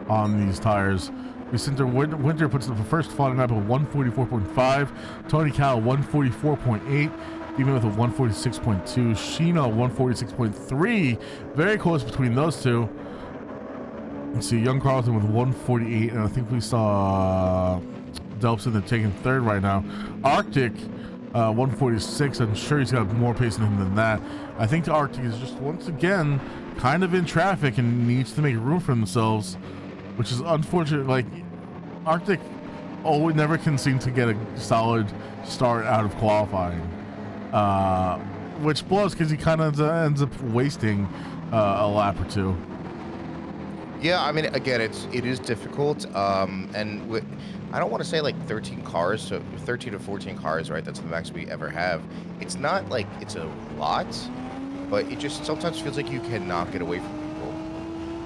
on these tires. Winter puts up the first falling lap of 144.5, Tony Cal 144.8, even with a 146.2, Shino 146.3, very close between those two. Let's see, Young Carlton with 148, and I think we saw Delpson taking third right now. Arctic 146. I'm sure he's got more pace in him than that. I think the Arctic is just once again kind of in traffic and needs to make room for themselves, which is unfortunate. Like Arctic never can seem to get a solid start out of qualifying, which blows because he kind of ends up wasting a lap or two. Yeah, I mean, again, it is difficult, and I don't want to say like 13 cars, so 13 to 14 cars, right? That's the max we ever have. It's not like it's a lot, but it just sometimes feels like you cannot get away from people.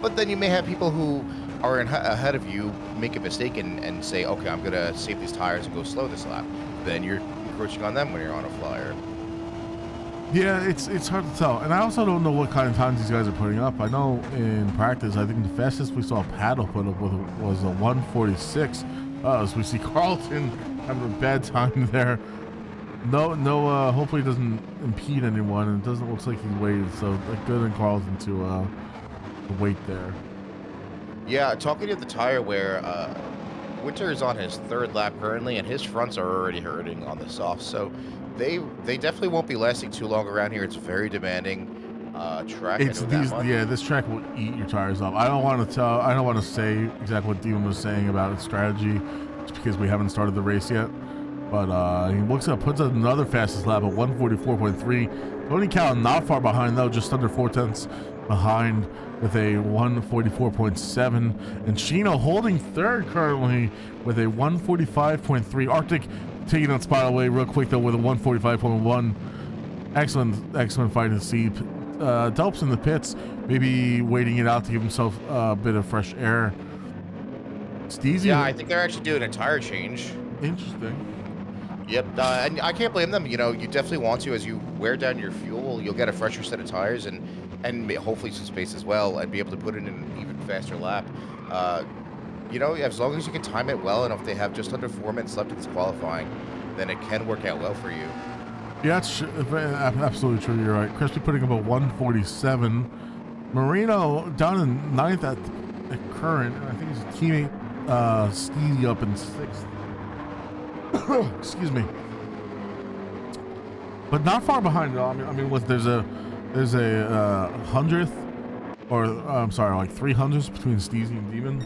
But then you may have people who are ahead of you make a mistake and say, okay, I'm gonna save these tires and go slow this lap. Then you're encroaching on them when you're on a flyer. Yeah, it's hard to tell, and I also don't know what kind of times these guys are putting up. I know in practice, I think the fastest we saw Paddle put up was a 146. So we see Carlton having a bad time there. No. Hopefully, it doesn't impede anyone, and it doesn't look like he's waited. So good on Carlton to wait there. Yeah, talking to the tire wear, Winter is on his third lap currently, and his fronts are already hurting on the soft. So they definitely won't be lasting too long around here. It's very demanding track. This track will eat your tires up. I don't want to say exactly what Demon was saying about its strategy, just because we haven't started the race yet. But he puts up another fastest lap at 144.3. Tony Cal not far behind though, just under 4/10 behind with a 144.7, and Shino holding third currently with a 145.3. Arctic taking that spot away real quick though with a 145.1. Excellent fight to see. Delps in the pits, maybe waiting it out to give himself a bit of fresh air. Steezy. Yeah, I think they're actually doing a tire change. Interesting. Yep, and I can't blame them. You definitely want to, as you wear down your fuel, you'll get a fresher set of tires and hopefully some space as well, and be able to put in an even faster lap. As long as you can time it well, and if they have just under 4 minutes left in this qualifying, then it can work out well for you. Yeah, it's absolutely true. You're right. Crispy putting up a 147. Marino down in 9th at current. I think his teammate Steedy up in 6th. Excuse me. But not far behind at all. I mean, there's a 100th, or I'm sorry, like 300ths between Steezy and Demon,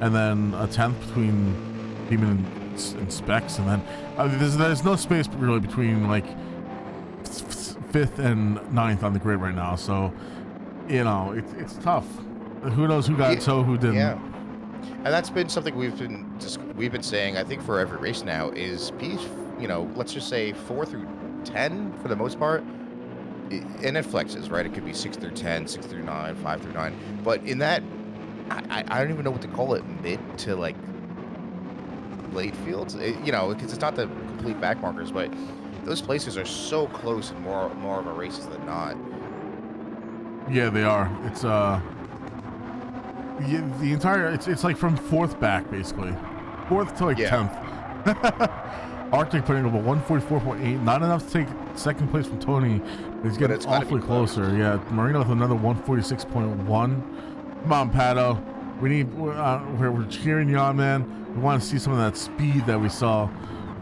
and then a 10th between Demon and Specs, and then there's no space really between like 5th and 9th on the grid right now. So it's tough. Who knows who got who didn't. Yeah, and that's been something we've been saying, I think, for every race now, is be let's just say 4 through 10 for the most part, and it flexes, right? It could be 6 through 10, 6 through 9, 5 through 9, but in that I don't even know what to call it, mid to like late fields, because it's not the complete back markers, but those places are so close in more of a races than not. Yeah, they are. It's the entire it's like from 4th back basically, 4th to like 10th. Arctic putting up a 144.8, not enough to take second place from Tony. He's getting awfully closer. Yeah, Marino with another 146.1. Come on, Pato. We need. We're cheering you on, man. We want to see some of that speed that we saw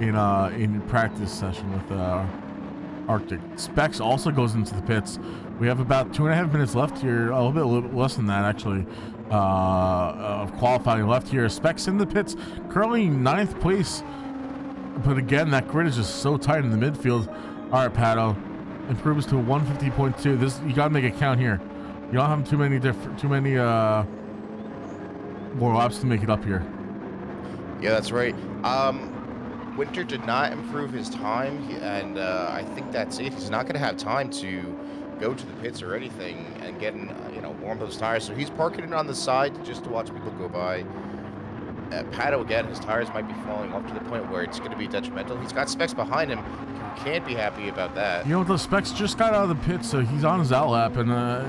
in practice session with Arctic. Specs also goes into the pits. We have about 2.5 minutes left here. A little bit less than that, actually, of qualifying left here. Specs in the pits, currently 9th place. But again, that grid is just so tight in the midfield. All right, Pato, improves to 150.2. This, you gotta make it count here. You don't have too many more laps to make it up here. Yeah, that's right. Winter did not improve his time, and I think that's it. He's not going to have time to go to the pits or anything and get warm those tires. So he's parking it on the side just to watch people go by. Pato, again, his tires might be falling off to the point where it's going to be detrimental. He's got Specs behind him. He can't be happy about that. You know, the Specs just got out of the pits, so he's on his outlap, and I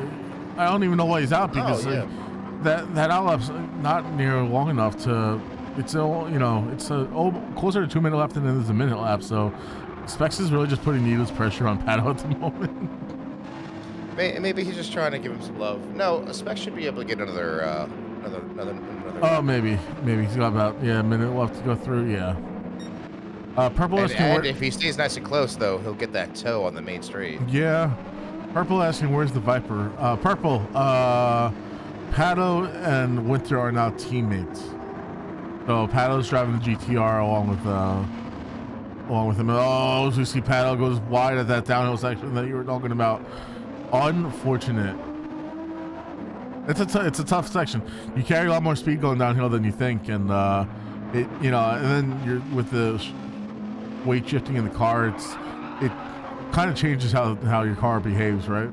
don't even know why he's out, because that outlap's not near long enough to. It's closer to 2 minutes left than it is a minute lap. So Specs is really just putting needless pressure on Pato at the moment. Maybe he's just trying to give him some love. No, Specs should be able to get another. Oh, maybe he's got about a minute left to go through. Yeah. Purple and if he stays nice and close, though, he'll get that toe on the main straight. Yeah. Purple asking, where's the Viper? Purple. Pato and Winter are now teammates. So Pato's driving the GTR along with him. Oh, as we see Pato goes wide at that downhill section that you were talking about. Unfortunate. It's a tough section. You carry a lot more speed going downhill than you think, and and then you're with the weight shifting in the car. It kind of changes how your car behaves, right?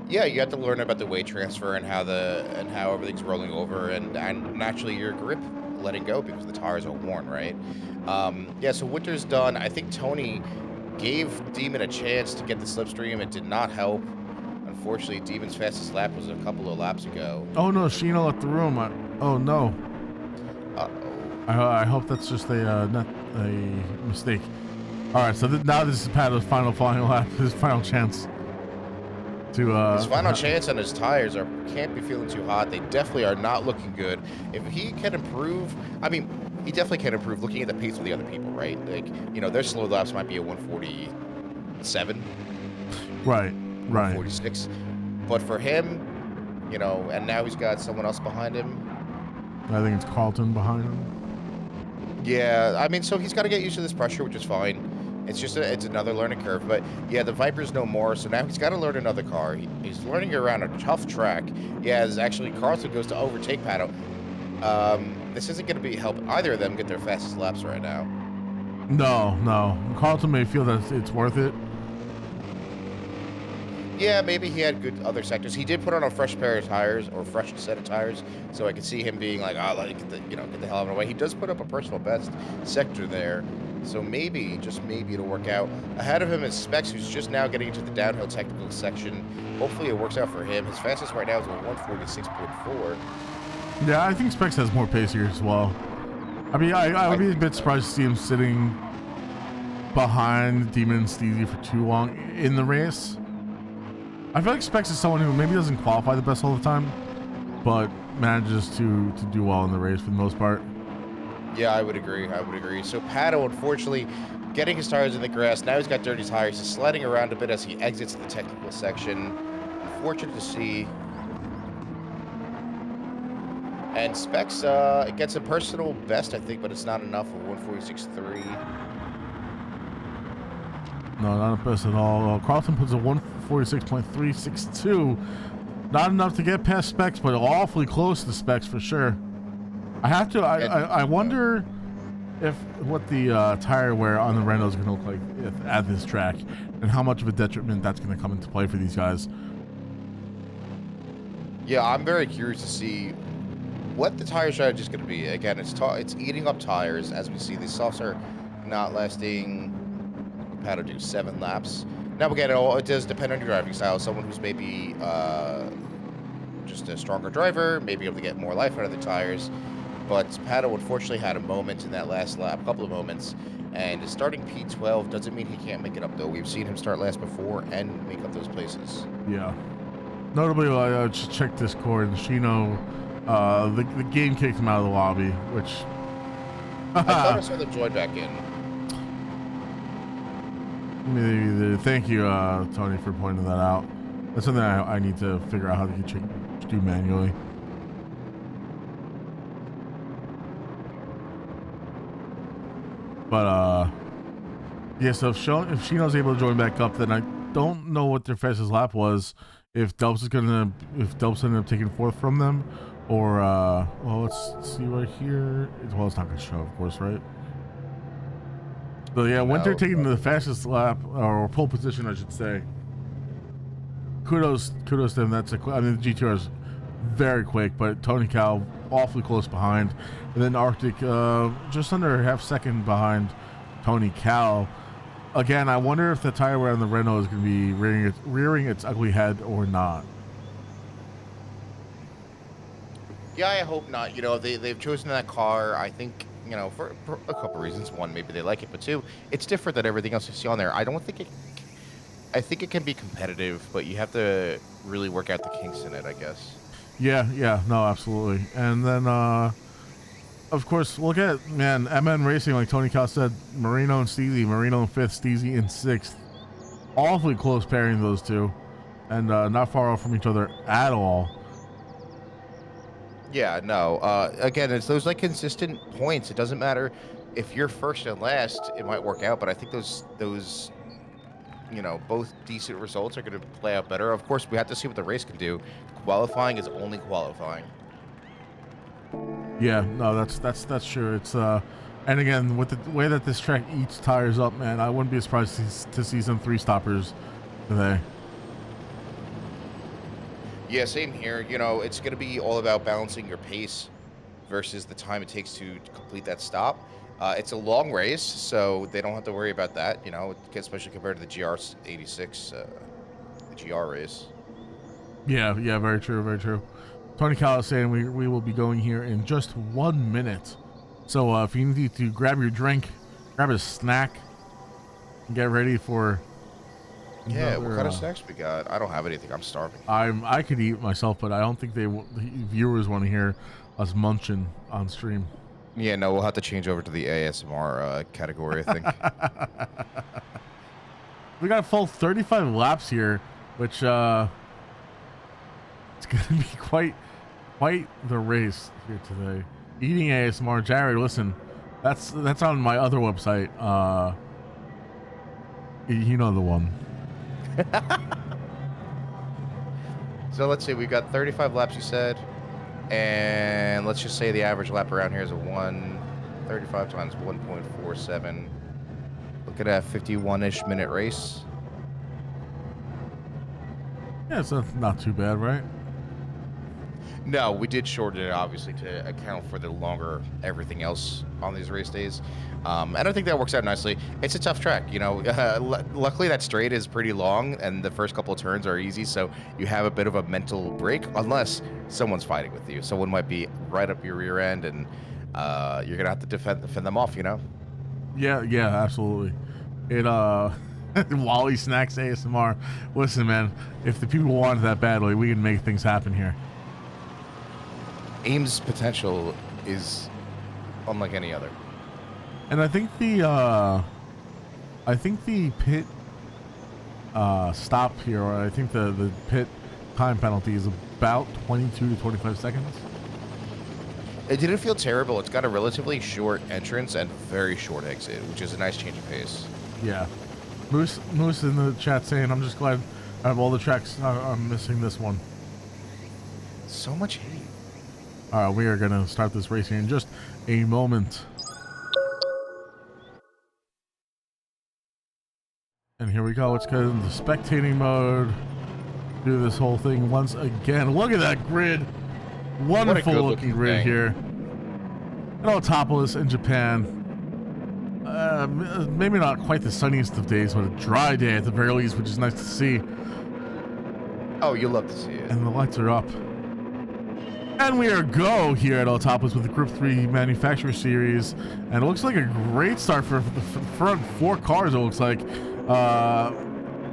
Yeah, you have to learn about the weight transfer and how everything's rolling over, and naturally your grip letting go because the tires are worn, right? So Winter's done. I think Tony gave Demon a chance to get the slipstream. It did not help. Unfortunately, Demon's fastest lap was a couple of laps ago. Oh no, Sheena left the room. Oh no. I hope that's just not a mistake. All right, so now this is Pato's final lap, his final chance. His final chance on his tires can't be feeling too hot. They definitely are not looking good. If he can improve, he definitely can improve looking at the pace of the other people, right? Like, their slow laps might be a 147. Right. 146. But for him, and now he's got someone else behind him. I think it's Carlton behind him. Yeah, so he's got to get used to this pressure, which is fine. It's just it's another learning curve. But yeah, the Viper's no more, so now he's got to learn another car. He's learning around a tough track. Yeah, actually Carlton goes to overtake Pato. This isn't going to help either of them get their fastest laps right now. No. Carlton may feel that it's worth it. Yeah, maybe he had good other sectors. He did put on a fresh pair of tires, or fresh set of tires, so I could see him being like, get the hell out of my way. He does put up a personal best sector there, so maybe, just maybe, it'll work out. Ahead of him is Specs, who's just now getting into the downhill technical section. Hopefully it works out for him. His fastest right now is a 146.4. Yeah, I think Specs has more pace here as well. I would be a bit surprised to see him sitting behind Demon and Steezy for too long in the race. I feel like Specs is someone who maybe doesn't qualify the best all the time, but manages to do well in the race for the most part. Yeah, I would agree. So Pato, unfortunately, getting his tires in the grass. Now he's got dirty tires. He's sliding around a bit as he exits the technical section. Unfortunate to see. And Specs gets a personal best, I think, but it's not enough for 146.3. No, not a best at all. Carlton puts a 146.362. Not enough to get past Specs, but awfully close to Specs for sure. I wonder what the tire wear on the Renault is going to look like at this track, and how much of a detriment that's going to come into play for these guys. Yeah, I'm very curious to see what the tire strategy is going to be. Again, it's eating up tires. As we see, these softs are not lasting. How to do 7 laps. Now again, it does depend on your driving style. Someone who's maybe just a stronger driver, may be able to get more life out of the tires. But Pato unfortunately had a moment in that last lap, a couple of moments, And starting P12 doesn't mean he can't make it up, though. We've seen him start last before and make up those places. Yeah. Notably, I just checked Discord, and Shino, the game kicked him out of the lobby, which... I thought I saw them join back in. Thank you, Tony, for pointing that out. That's something I need to figure out how to do manually. But yeah. So if Shino's able to join back up, then I don't know what their fastest lap was. If Delps ended up taking fourth from them, or well, let's see right here. Well, it's not gonna show, of course, right? So yeah, Winter taking the fastest lap or pole position, I should say. Kudos to them. I mean, the GTR is very quick, but Tony Cal awfully close behind, and then Arctic just under a half second behind Tony Cal. Again, I wonder if the tire wear on the Renault is going to be rearing its ugly head or not. Yeah, I hope not. You know, they've chosen that car, I think, you know, for a couple reasons. One, maybe they like it, but two, it's different than everything else you see on there. I think it can be competitive, but you have to really work out the kinks in it, I guess. Yeah, no, absolutely. And then, of course, look at, man, MN Racing, like Tony Cal said, Marino and Steezy. Marino in 5th, Steezy in 6th. Awfully close pairing, those two. And not far off from each other at all. Yeah, no. Again, it's those, like, consistent points. It doesn't matter if you're first and last, it might work out, but I think those you know, both decent results are going to play out better. Of course, we have to see what the race can do. Qualifying is only qualifying. Yeah, no, that's true. It's and again, with the way that this track eats tires up, man, I wouldn't be surprised to see some 3-stoppers today. Yeah, same here. You know, it's going to be all about balancing your pace versus the time it takes to complete that stop. It's a long race, so they don't have to worry about that, you know, especially compared to the GR86, the GR race. Yeah, very true, very true. Tony Cal is saying we will be going here in just 1 minute. So if you need to grab your drink, grab a snack, and get ready for... Yeah, what kind of snacks we got? I don't have anything. I'm starving. I could eat myself, but I don't think the viewers want to hear us munching on stream. Yeah, no, we'll have to change over to the ASMR category, I think. We got a full 35 laps here, which it's going to be quite the race here today. Eating ASMR, Jared, listen, that's on my other website. You know the one. So let's see, we've got 35 laps, you said. And let's just say the average lap around here is a 135 times 1.47. Look at that 51-ish minute race. Yeah, it's not too bad, right? No, we did shorten it, obviously, to account for the longer everything else on these race days. And I think that works out nicely. It's a tough track, you know. Luckily, that straight is pretty long, and the first couple of turns are easy, so you have a bit of a mental break, unless someone's fighting with you. Someone might be right up your rear end, and you're going to have to defend them off, you know? Yeah, absolutely. Wally Snacks ASMR. Listen, man, if the people want it that badly, we can make things happen here. AIM's potential is unlike any other. And I think the pit stop here, or I think the pit time penalty is about 22 to 25 seconds. It didn't feel terrible. It's got a relatively short entrance and very short exit, which is a nice change of pace. Yeah. Moose in the chat saying, I'm just glad out of all the tracks I'm missing this one. So much hate. All right, we are going to start this race here in just a moment. And here we go. Let's go into spectating mode. Do this whole thing once again. Look at that grid. Wonderful looking grid here. And Autopolis in Japan. Maybe not quite the sunniest of days, but a dry day at the very least, which is nice to see. Oh, you love to see it. And the lights are up. And we are go here at Autopolis with the Group 3 Manufacturer Series. And it looks like a great start for the front 4 cars, it looks like.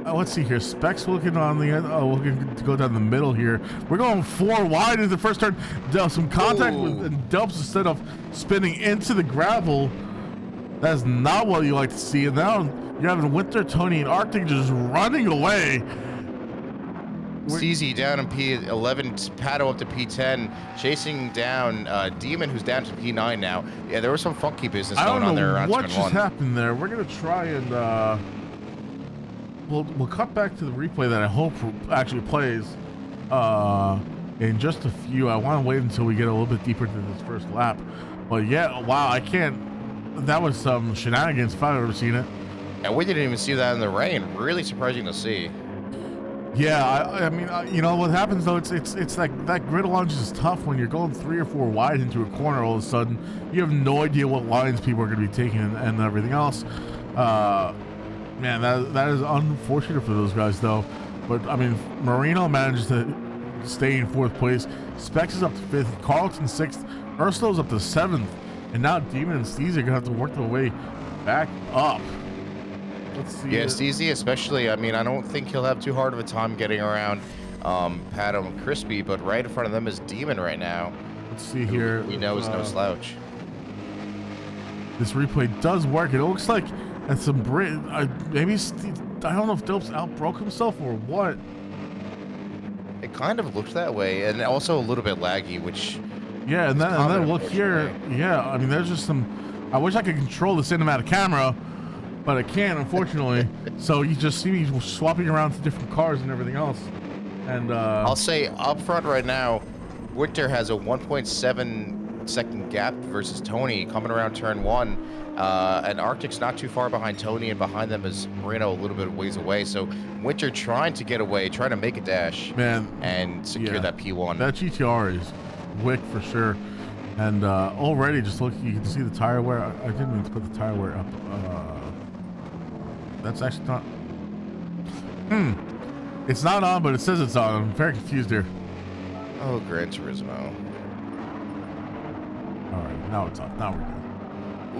Let's see here. Specs looking on the end. Oh, we're going to go down the middle here. We're going 4 wide into the first turn. Some contact with Delps instead of spinning into the gravel. That is not what you like to see. And now you're having Winter, Tony, and Arctic just running away. CZ down in P11, Pato up to P10, chasing down Demon, who's down to P9 now. Yeah, there was some funky business going on there around what turn just 1. happened there. We're gonna try and we'll cut back to the replay that I hope actually plays in just a few. I want to wait until we get a little bit deeper into this first lap. But yeah, wow, I can't. That was some shenanigans if I've ever seen it. And we didn't even see that in the rain. Really surprising to see. Yeah, I mean, you know what happens though? It's like that grid launch is tough when you're going 3 or 4 wide into a corner. All of a sudden, you have no idea what lines people are going to be taking and everything else. Man, that is unfortunate for those guys though. But I mean, Marino managed to stay in 4th place. Specs is up to 5th. Carlton 6th. Ursula's up to 7th. And now Demon and Steezy are going to have to work their way back up. Let's see. Yeah, Steezy especially, I mean, I don't think he'll have too hard of a time getting around Pato and Crispy, but right in front of them is Demon right now. Let's see here. We know is no slouch. This replay does work. It looks like at some maybe I don't know if Dopes outbroke himself or what. It kind of looked that way, and also a little bit laggy, which... Yeah, and then look here. Yeah, I mean, there's just some... I wish I could control the cinematic camera, but I can't, unfortunately. So you just see me swapping around to different cars and everything else. And I'll say up front right now, Winter has a 1.7 second gap versus Tony coming around turn 1. And Arctic's not too far behind Tony, and behind them is Marino a little bit of ways away. So Winter trying to get away, trying to make a dash, and secure that P1. That GTR is wick for sure. And already just look, you can see the tire wear. I didn't mean to put the tire wear up. That's actually not. It's not on, but it says it's on. I'm very confused here. Oh, Gran Turismo. All right, now it's on. Now we're good.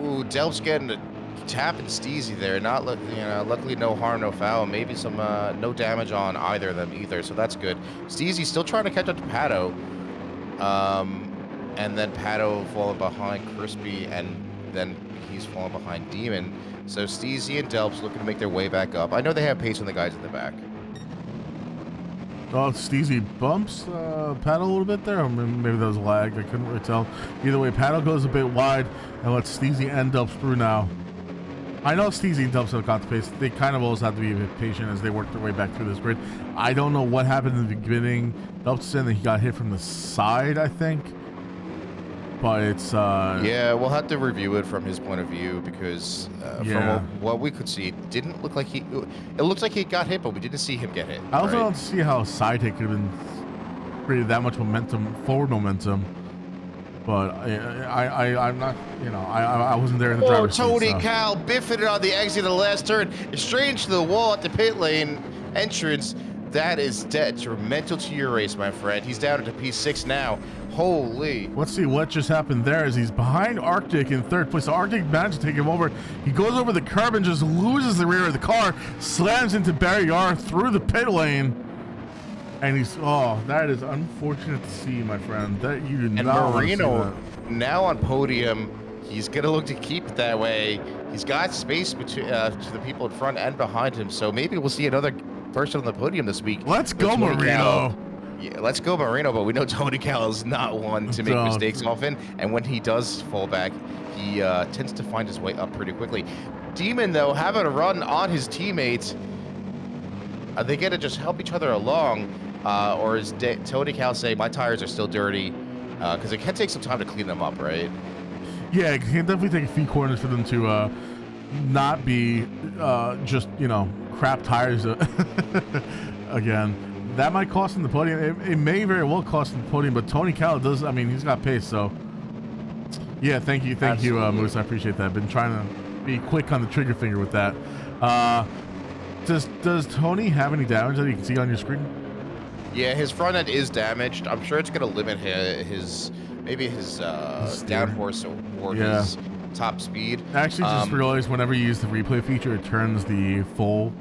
Ooh, Delp's getting a tap and Steezy there. Not, luckily no harm, no foul. Maybe some no damage on either of them either. So that's good. Steezy still trying to catch up to Pato. And then Pato falling behind Crispy, and then he's falling behind Demon. So Steezy and Delps looking to make their way back up. I know they have pace on the guys in the back. Oh, Steezy bumps Paddle a little bit there. Or maybe that was lag. I couldn't really tell. Either way, Paddle goes a bit wide and lets Steezy and Delps through now. I know Steezy and Delps have got the pace. They kind of always have to be a bit patient as they work their way back through this grid. I don't know what happened in the beginning. Delps said that he got hit from the side, I think. But it's yeah, we'll have to review it from his point of view, because from what we could see, it didn't look like it looks like he got hit, but we didn't see him get hit. I also don't see how a side hit could have been created that much momentum, forward momentum. But I'm not, I wasn't there in the driver's seat. Tony Cal biffing it on the exit of the last turn, straight into the wall at the pit lane entrance. That is detrimental to your race, my friend. He's down into P6 now. Holy. Let's see what just happened there as he's behind Arctic in 3rd place. So Arctic managed to take him over. He goes over the curb and just loses the rear of the car, slams into Barry R through the pit lane. And he's, that is unfortunate to see, my friend. That you do not want to see that. Now on podium. He's going to look to keep it that way. He's got space between to the people in front and behind him. So maybe we'll see another person on the podium this week. Let's go, Marino. Yeah, let's go, Marino. But we know Tony Cal is not one to make mistakes often. And when he does fall back, he tends to find his way up pretty quickly. Demon, though, having a run on his teammates. Are they going to just help each other along? Or is Tony Cal saying, my tires are still dirty? Because it can take some time to clean them up, right? Yeah, it can definitely take a few corners for them to not be just, crap tires again. That might cost him the podium. It may very well cost him the podium, but Tony Cal does, he's got pace, so. Yeah, thank you, Moose. I appreciate that. I've been trying to be quick on the trigger finger with that. Does Tony have any damage that you can see on your screen? Yeah, his front end is damaged. I'm sure it's going to limit his downforce or his top speed. I actually just realized whenever you use the replay feature, it turns the full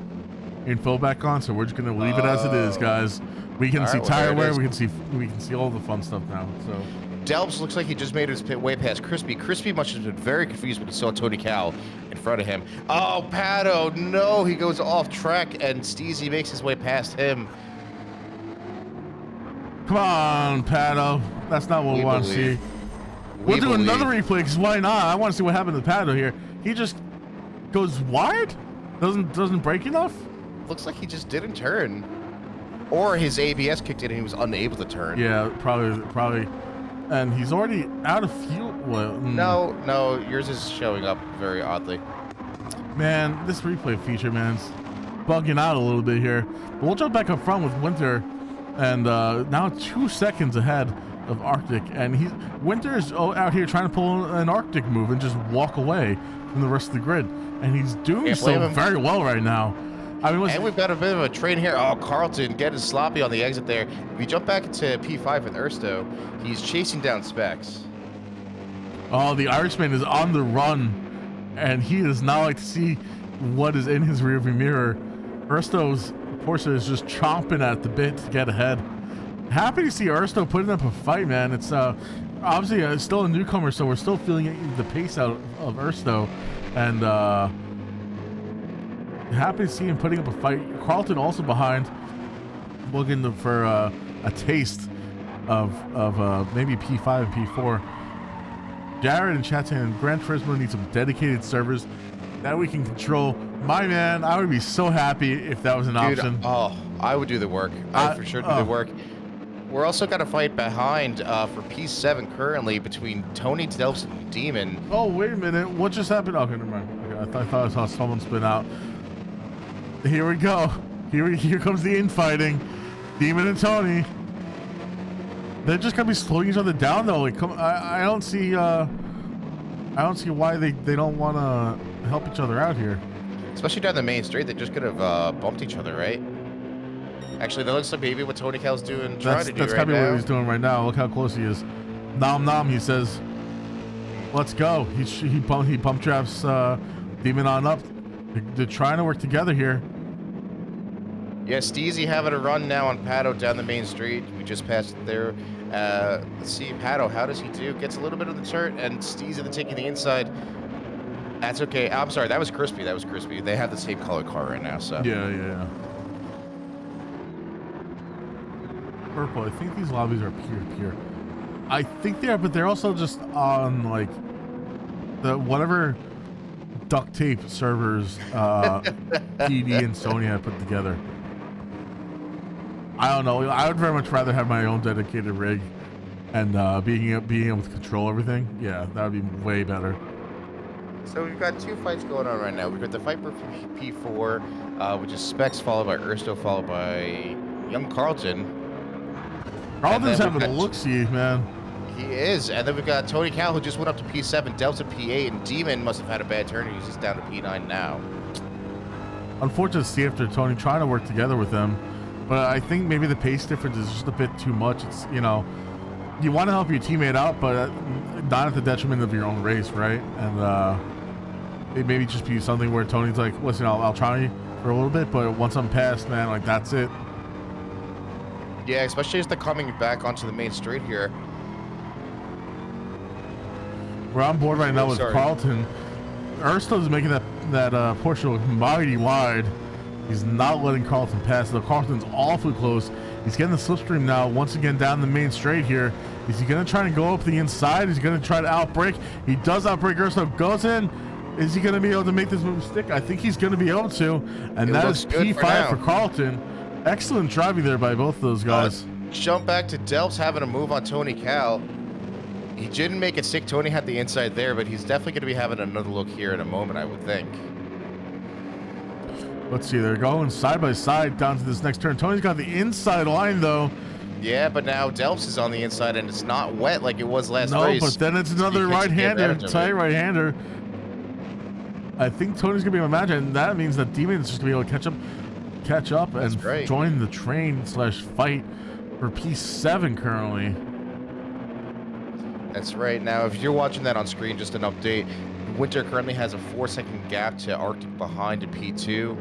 info back on. So we're just going to leave it as it is, guys. We can see tire wear. We can see all the fun stuff now. So Delps looks like he just made his way past Crispy. Crispy must have been very confused when he saw Tony Cal in front of him. Oh, Pato, no, he goes off track, and Steezy makes his way past him. Come on, Pato. That's not what we want to see. We'll do another replay, because why not? I want to see what happened to Pato here. He just goes wide? Doesn't brake enough? Looks like he just didn't turn. Or his ABS kicked in and he was unable to turn. Yeah, probably. And he's already out of fuel. Well, No, yours is showing up very oddly. Man, this replay feature, man, is bugging out a little bit here. But we'll jump back up front with Winter, and now 2 seconds ahead of Arctic. And Winter's out here trying to pull an Arctic move and just walk away from the rest of the grid. And he's doing so very well right now. I mean, and we've got a bit of a train here. Oh, Carlton getting sloppy on the exit there. If we jump back into P5 with Ersto, he's chasing down Specs. Oh, the Irishman is on the run, and he does not like to see what is in his rearview mirror. Ersto's Porsche is just chomping at the bit to get ahead. Happy to see Ersto putting up a fight, man. It's obviously still a newcomer, so we're still feeling the pace out of Ersto, and happy to see him putting up a fight. Carlton also behind, looking for a taste of maybe P5 and P4. Jared and chat saying Gran Turismo needs some dedicated servers that we can control. My man, I would be so happy if that was an option. Oh, I would do the work. I would for sure do the work. We're also got a fight behind for P7 currently between Tony Delps and Demon. Oh, wait a minute. What just happened? Okay, never mind. Okay, I thought I saw someone spin out. Here we go. Here comes the infighting. Demon and Tony. They're just gonna be slowing each other down though. Like, I don't see why they don't want to help each other out here. Especially down the main straight, they just could have bumped each other, right? Actually, that looks like maybe what Tony Cal's doing. That's gotta be what he's doing right now. Look how close he is. Nom nom, he says. Let's go. He pump traps Demon on up. They're trying to work together here. Yeah, Steezy having a run now on Pato down the main street. We just passed there. Let's see, Pato, how does he do? Gets a little bit of the turn, and Steezy taking the inside. That's okay. I'm sorry, that was Crispy. They have the same color car right now, so. Yeah. Purple, I think these lobbies are peer-to-peer. I think they are, but they're also just on, like, the whatever duct tape servers PD and Sony have put together. I don't know. I would very much rather have my own dedicated rig and being able to control everything. Yeah, that would be way better. So we've got two fights going on right now. We've got the fight for P4, which is Specs, followed by Ersto, followed by young Carlton. Carlton's having a look-see, man. He is. And then we've got Tony Cal, who just went up to P7, Delta P8, and Demon must have had a bad turn. He's just down to P9 now. Unfortunate to see after Tony trying to work together with them. But I think maybe the pace difference is just a bit too much. It's, you know, you want to help your teammate out, but not at the detriment of your own race, right? And it maybe just be something where Tony's like, listen, I'll try for a little bit, but once I'm past, man, like, that's it. Yeah, especially as they're coming back onto the main straight here. We're on board right now with Carlton. Ersto's making that Porsche look mighty wide. He's not letting Carlton pass, though. Carlton's awfully close. He's getting the slipstream now, once again down the main straight here. Is he going to try and go up the inside? Is he going to try to outbrake? He does outbrake. Ersto goes in. Is he going to be able to make this move stick? I think he's going to be able to. And that is P5 for Carlton. Excellent driving there by both of those guys. Jump back to Delps having a move on Tony Cal. He didn't make it stick. Tony had the inside there, but he's definitely going to be having another look here in a moment, I would think. Let's see. They're going side by side down to this next turn. Tony's got the inside line, though. Yeah, but now Delps is on the inside, and it's not wet like it was last race. No, but then it's another right-hander, tight right-hander. I think Tony's going to be able to match it, and that means that Demon's just going to be able to catch up. catch up That's and right. join the train / fight for P7 currently. That's right. Now, if you're watching that on screen, just an update. Winter currently has a 4-second gap to Arctic behind in P2,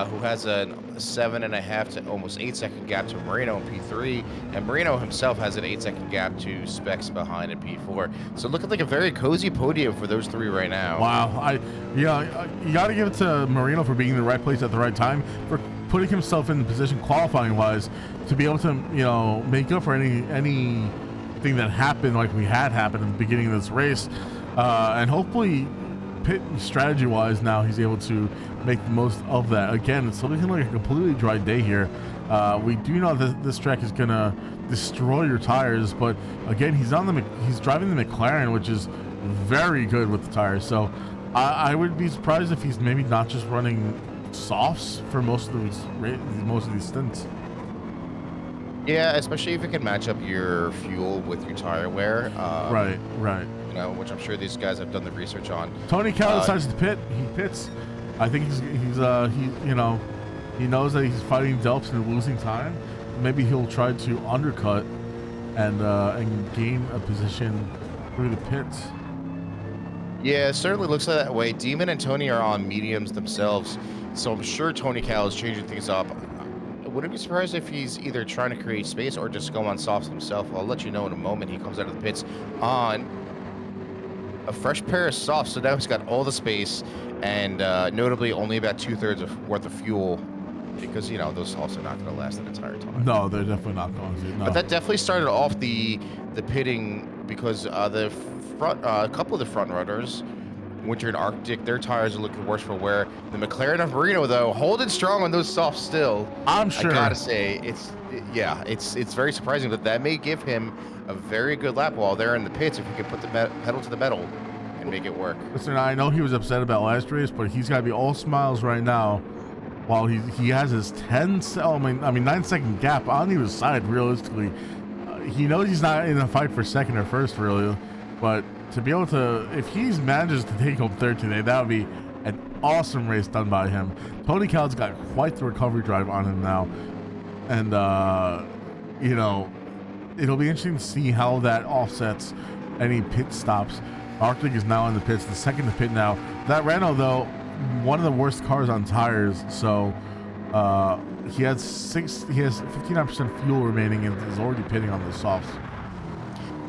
who has a 7.5 to almost 8-second gap to Marino in P3, and Marino himself has an 8-second gap to Specs behind in P4. So looking like a very cozy podium for those three right now. Wow. You got to give it to Marino for being in the right place at the right time, for putting himself in the position qualifying wise to be able to, make up for anything that happened like we had happened in the beginning of this race. And hopefully pit strategy wise now he's able to make the most of that. Again, it's looking like a completely dry day here. We do know that this track is gonna destroy your tires, but again, he's driving the McLaren, which is very good with the tires. So I would be surprised if he's maybe not just running softs for most of these stints. Yeah, especially if you can match up your fuel with your tire wear. Right. Which I'm sure these guys have done the research on. Tony Cal decides to pit. He pits. I think he knows that he's fighting Delps and losing time. Maybe he'll try to undercut and gain a position through the pits. Yeah, it certainly looks that way. Demon and Tony are on mediums themselves, so I'm sure Tony Cal is changing things up. I wouldn't be surprised if he's either trying to create space or just go on softs himself. I'll let you know in a moment. He comes out of the pits on a fresh pair of softs, so now he's got all the space and notably only about 2/3 worth of fuel, because those softs are not going to last an entire time. No, they're definitely not going to. No. But that definitely started off the pitting, because the front a couple of the front runners, Winter and Arctic, their tires are looking worse for wear. The McLaren of Marino, though, holding strong on those softs still. I'm sure. I gotta say, it's very surprising, but that may give him a very good lap while they're in the pits if he can put the pedal to the metal and make it work. Listen, I know he was upset about last race, but he's got to be all smiles right now while he has his 9-second gap on either side. Realistically, he knows he's not in a fight for second or first, really, but to be able to, if he manages to take home third today, that would be an awesome race done by him. Tony Cal's got quite the recovery drive on him now, and it'll be interesting to see how that offsets any pit stops. Arctic is now in the pits, the second to pit now. That Renault, though, one of the worst cars on tires, so he has 59% fuel remaining and is already pitting on the softs.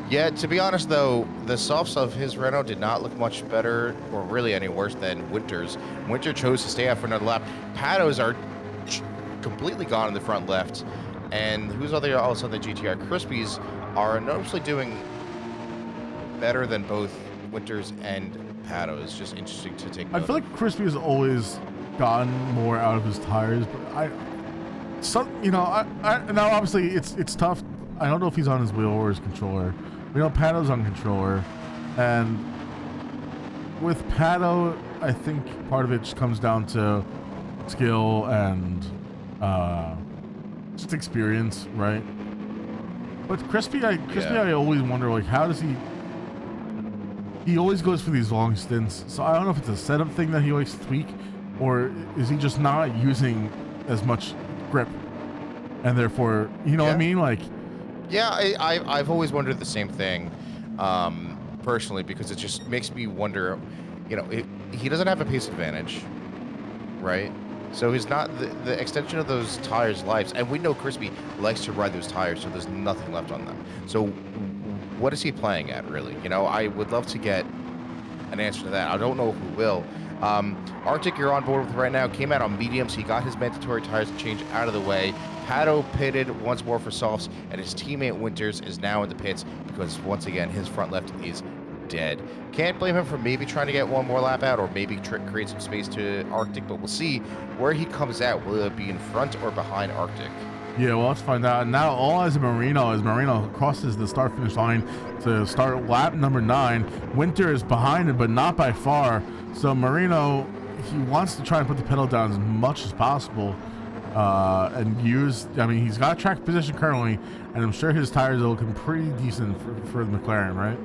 Yeah, to be honest, though, the softs of his Renault did not look much better or really any worse than Winter's. Winter chose to stay out for another lap. Patos are completely gone in the front left, and who's also on the GTR Crispies are noticeably doing better than both Winters and Pato. It's just interesting to take note. I feel like Crispy has always gotten more out of his tires, but now obviously it's tough. I don't know if he's on his wheel or his controller. We know Pato's on controller, and with Pato, I think part of it just comes down to skill and just experience, right? But Crispy, I always wonder, like, how does he always goes for these long stints, so I don't know if it's a setup thing that he likes to tweak, or is he just not using as much grip, and therefore, what I mean? Like, yeah, I've always wondered the same thing, personally, because it just makes me wonder, he doesn't have a pace advantage, right? So he's not the extension of those tires' lives, and we know Crispy likes to ride those tires, so there's nothing left on them. So what is he playing at, really? I would love to get an answer to that. I don't know who will. Arctic, you're on board with right now, came out on mediums. He got his mandatory tires change out of the way. Pato pitted once more for softs, and his teammate Winters is now in the pits because, once again, his front left is dead. Can't blame him for maybe trying to get one more lap out or maybe create some space to Arctic, but we'll see where he comes out. Will it be in front or behind Arctic? Yeah, well, let's find out. Now, all eyes on Marino as Marino crosses the start-finish line to start lap number 9. Winter is behind him, but not by far. So Marino, he wants to try and put the pedal down as much as possible and he's got track position currently, and I'm sure his tires are looking pretty decent for the McLaren, right?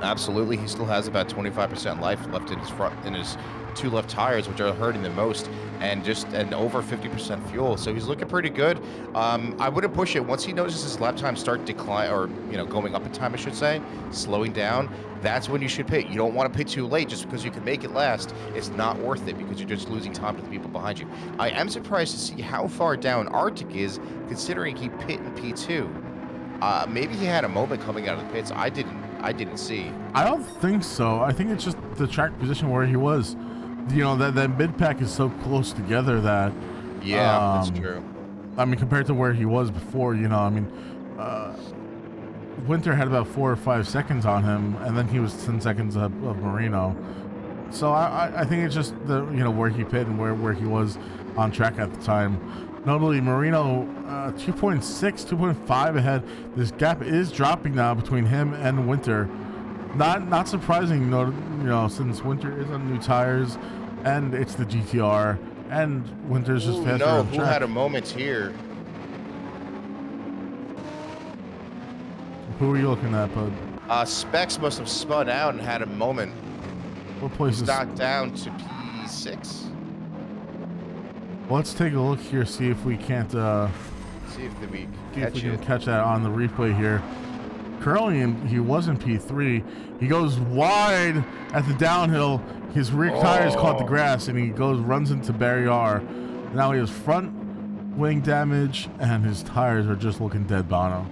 Absolutely, he still has about 25% life left in his two left tires, which are hurting the most, and over 50% fuel. So he's looking pretty good. I wouldn't push it once he notices his lap time start decline, or going up in time, I should say, slowing down. That's when you should pit. You don't want to pit too late just because you can make it last. It's not worth it because you're just losing time to the people behind you. I am surprised to see how far down Arctic is, considering he pit in P2. Maybe he had a moment coming out of the pits. I didn't see. I don't think so. I think it's just the track position where he was. That mid pack is so close together that. Yeah, that's true. I mean, compared to where he was before, Winter had about 4 or 5 seconds on him, and then he was 10 seconds up of Marino. So I think it's just where he pit and where he was on track at the time. Notably, Marino 2.6, 2.5 ahead. This gap is dropping now between him and Winter. Not surprising, since Winter is on new tires, and it's the GTR, and Winter's just faster. No, who had a moment here? Who are you looking at, bud? Specs must have spun out and had a moment. What place is knocked down to P6? Let's take a look here, see if we can't see if we can catch that on the replay here. Currently, he was in P3. He goes wide at the downhill. His rear tires caught the grass, and he runs into barrier. Now he has front wing damage, and his tires are just looking dead, Bono.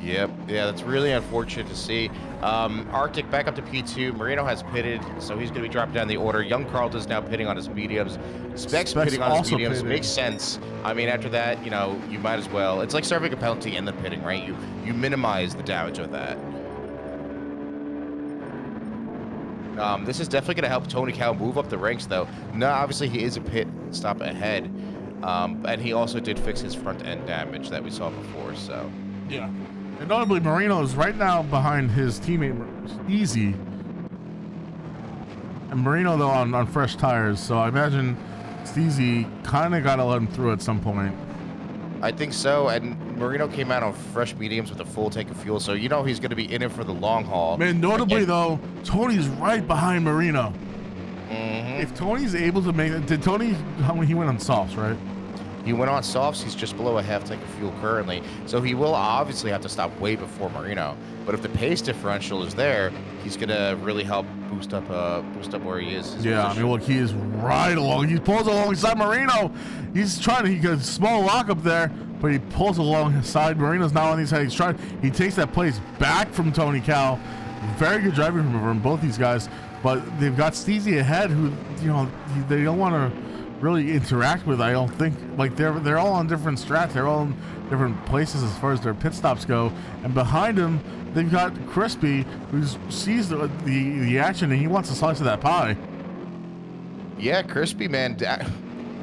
Yep. Yeah, that's really unfortunate to see. Arctic back up to P2. Marino has pitted, so he's going to be dropping down the order. Young Carlton's now pitting on his mediums. Specs pitting on his mediums. Pitted. Makes sense. I mean, after that, you might as well. It's like serving a penalty and then pitting, right? You minimize the damage of that. This is definitely going to help Tony Cow move up the ranks, though. No, obviously he is a pit stop ahead, and he also did fix his front end damage that we saw before. So yeah. And notably, Marino is right now behind his teammate, Easy. And Marino, though, on fresh tires. So I imagine Steezy kind of got to let him through at some point. I think so. And Marino came out on fresh mediums with a full tank of fuel. So he's going to be in it for the long haul. Man, notably, though, Tony's right behind Marino. Mm-hmm. If Tony's able to make it, did Tony, he went on softs, right? He went on softs. He's just below a half tank of fuel currently, so he will obviously have to stop way before Marino. But if the pace differential is there, he's gonna really help boost up where he is. Yeah, position. I mean, look, he is right along. He pulls alongside Marino. He's trying to. He got a small lock up there, but he pulls alongside. Marino's not on these sides. He takes that place back from Tony Cal. Very good driving from both these guys, but they've got Steezy ahead, who they don't want to really interact with. I don't think, like, they're all on different strats. They're all in different places as far as their pit stops go. And behind him, they've got Crispy, who sees the action and he wants a slice of that pie. Yeah, Crispy, man,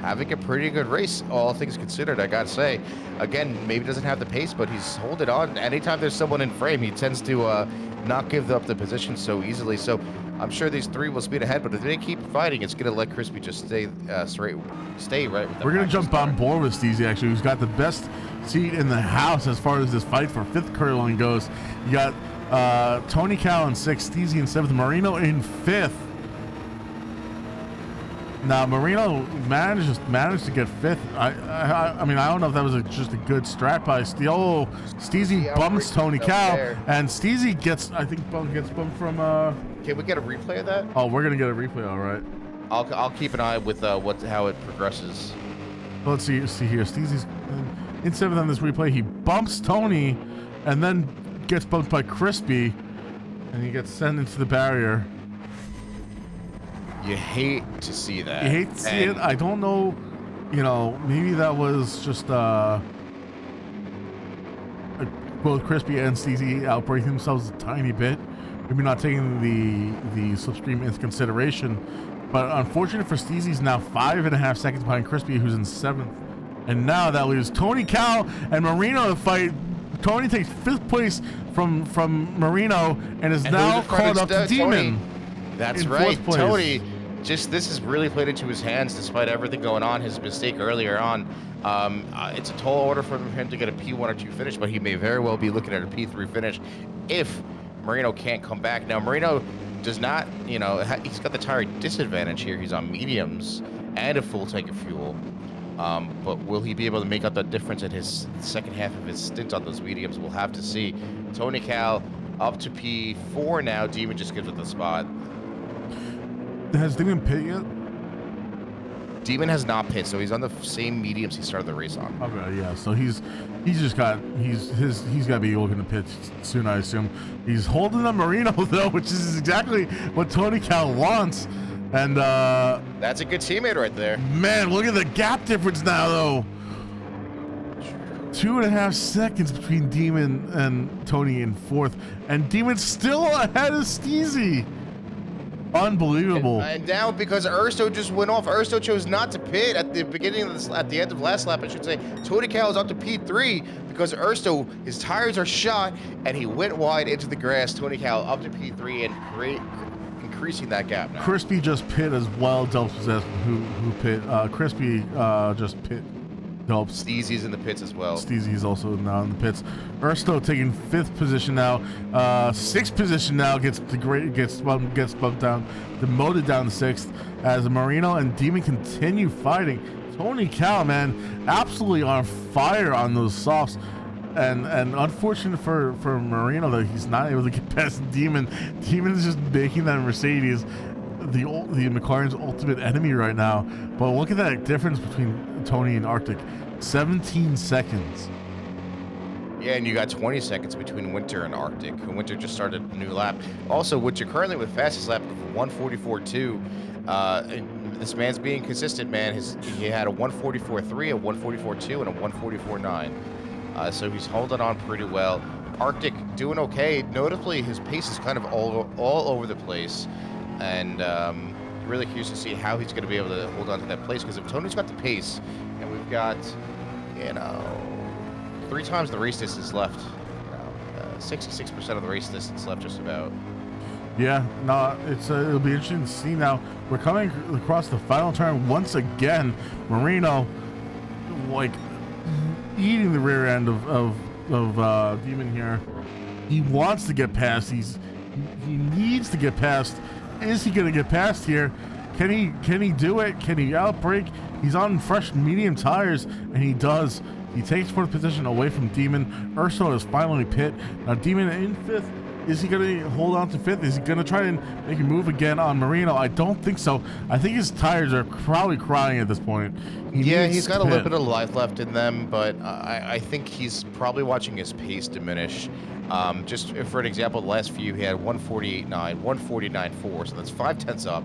having a pretty good race, all things considered, I gotta say. Again, maybe doesn't have the pace, but he's holding on. Anytime there's someone in frame, he tends to not give up the position so easily. So I'm sure these three will speed ahead, but if they keep fighting, it's going to let Crispy just stay right with them. We're going to jump on board with Steezy, actually, who's got the best seat in the house as far as this fight for 5th curling goes. You got Tony Cow in 6th, Steezy in 7th, Marino in 5th. Now, Marino managed to get 5th. I mean, I don't know if that was just a good strat by Steele. Steezy bumps Tony Cow, and Steezy gets bumped from... Can we get a replay of that? Oh, we're gonna get a replay, all right. I'll keep an eye with how it progresses. Let's see here. Steezy's in 7th on this replay. He bumps Tony, and then gets bumped by Crispy, and he gets sent into the barrier. You hate to see that. You hate to see it. I don't know. Maybe that was just both Crispy and Steezy outbreaking themselves a tiny bit. Maybe not taking the slipstream into consideration, but unfortunate for Steezy's now 5.5 seconds behind Crispy, who's in 7th, and now that leaves Tony Cow and Marino to fight. Tony takes 5th place from Marino and is now caught up to Demon. That's right, Tony. This has really played into his hands despite everything going on. His mistake earlier on. It's a tall order for him to get a P1 or 2 finish, but he may very well be looking at a P3 finish if Marino can't come back. Now, Marino does not, you know, he's got the tire disadvantage here. He's on mediums and a full tank of fuel. But will he be able to make up that difference in his second half of his stint on those mediums? We'll have to see. Tony Cal up to P4 now. Demon just gives it the spot. Has Demon pit yet? Demon has not pit, so he's on the same mediums he started the race on. Okay, yeah. So he's got to be looking to pit soon, I assume. He's holding on Marino though, which is exactly what Tony Cal wants. And that's a good teammate right there. Man, look at the gap difference now though. 2.5 seconds between Demon and Tony in fourth, and Demon's still ahead of Steezy. Unbelievable. And now because Ersto just went off, Ersto chose not to pit at the beginning of this, at the end of last lap, I should say. Tony Cal is up to P3 because Ersto, his tires are shot, and he went wide into the grass. Tony Cal up to P3 and increasing that gap now. Crispy just pit as well. Delps was asking who pit. Crispy just pit. Delps. Steezy's in the pits as well. Steezy's also now in the pits. Ersto taking 5th position now. 6th position now gets bumped down, demoted down to 6th as Marino and Demon continue fighting. Tony Cal, man, absolutely on fire on those softs. And unfortunate for Marino that he's not able to get past Demon. Demon is just making that Mercedes the McLaren's ultimate enemy right now. But look at that difference between Tony and Arctic. 17 seconds. Yeah, and you got 20 seconds between Winter and Arctic. Winter just started a new lap. Also, Winter currently with fastest lap of 144.2. This man's being consistent, man. He had a 144.3, a 144.2, and a 144.9. So he's holding on pretty well. Arctic doing okay. Notably, his pace is kind of all over the place. And really curious to see how he's going to be able to hold on to that place, because if Tony's got the pace and we've got, 3 times the race distance left, 66% of the race distance left just about. Yeah, no, it'll be interesting to see now. We're coming across the final turn once again. Marino, like, eating the rear end of Demon here. He wants to get past. He needs to get past. Is he going to get past here? Can he do it? Can he outbrake? He's on fresh medium tires, and he does. He takes 4th position away from Demon. Urso is finally pit. Now Demon in 5th. Is he going to hold on to 5th? Is he going to try and make a move again on Marino? I don't think so. I think his tires are probably crying at this point. He's got a little bit of life left in them, but I think he's probably watching his pace diminish. Just for an example, the last few, he had 148.9, 149.4, so that's 0.5 up,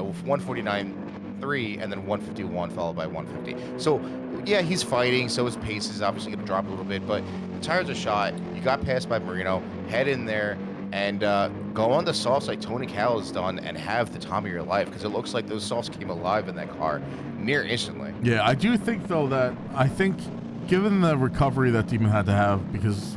with 149.3, and then 151 followed by 150. So, yeah, he's fighting, so his pace is obviously going to drop a little bit, but the tires are shot. You got passed by Marino, head in there, and go on the softs like Tony Cal has done and have the time of your life, because it looks like those softs came alive in that car near instantly. Yeah, I do think, though, that given the recovery that Demon had to have, because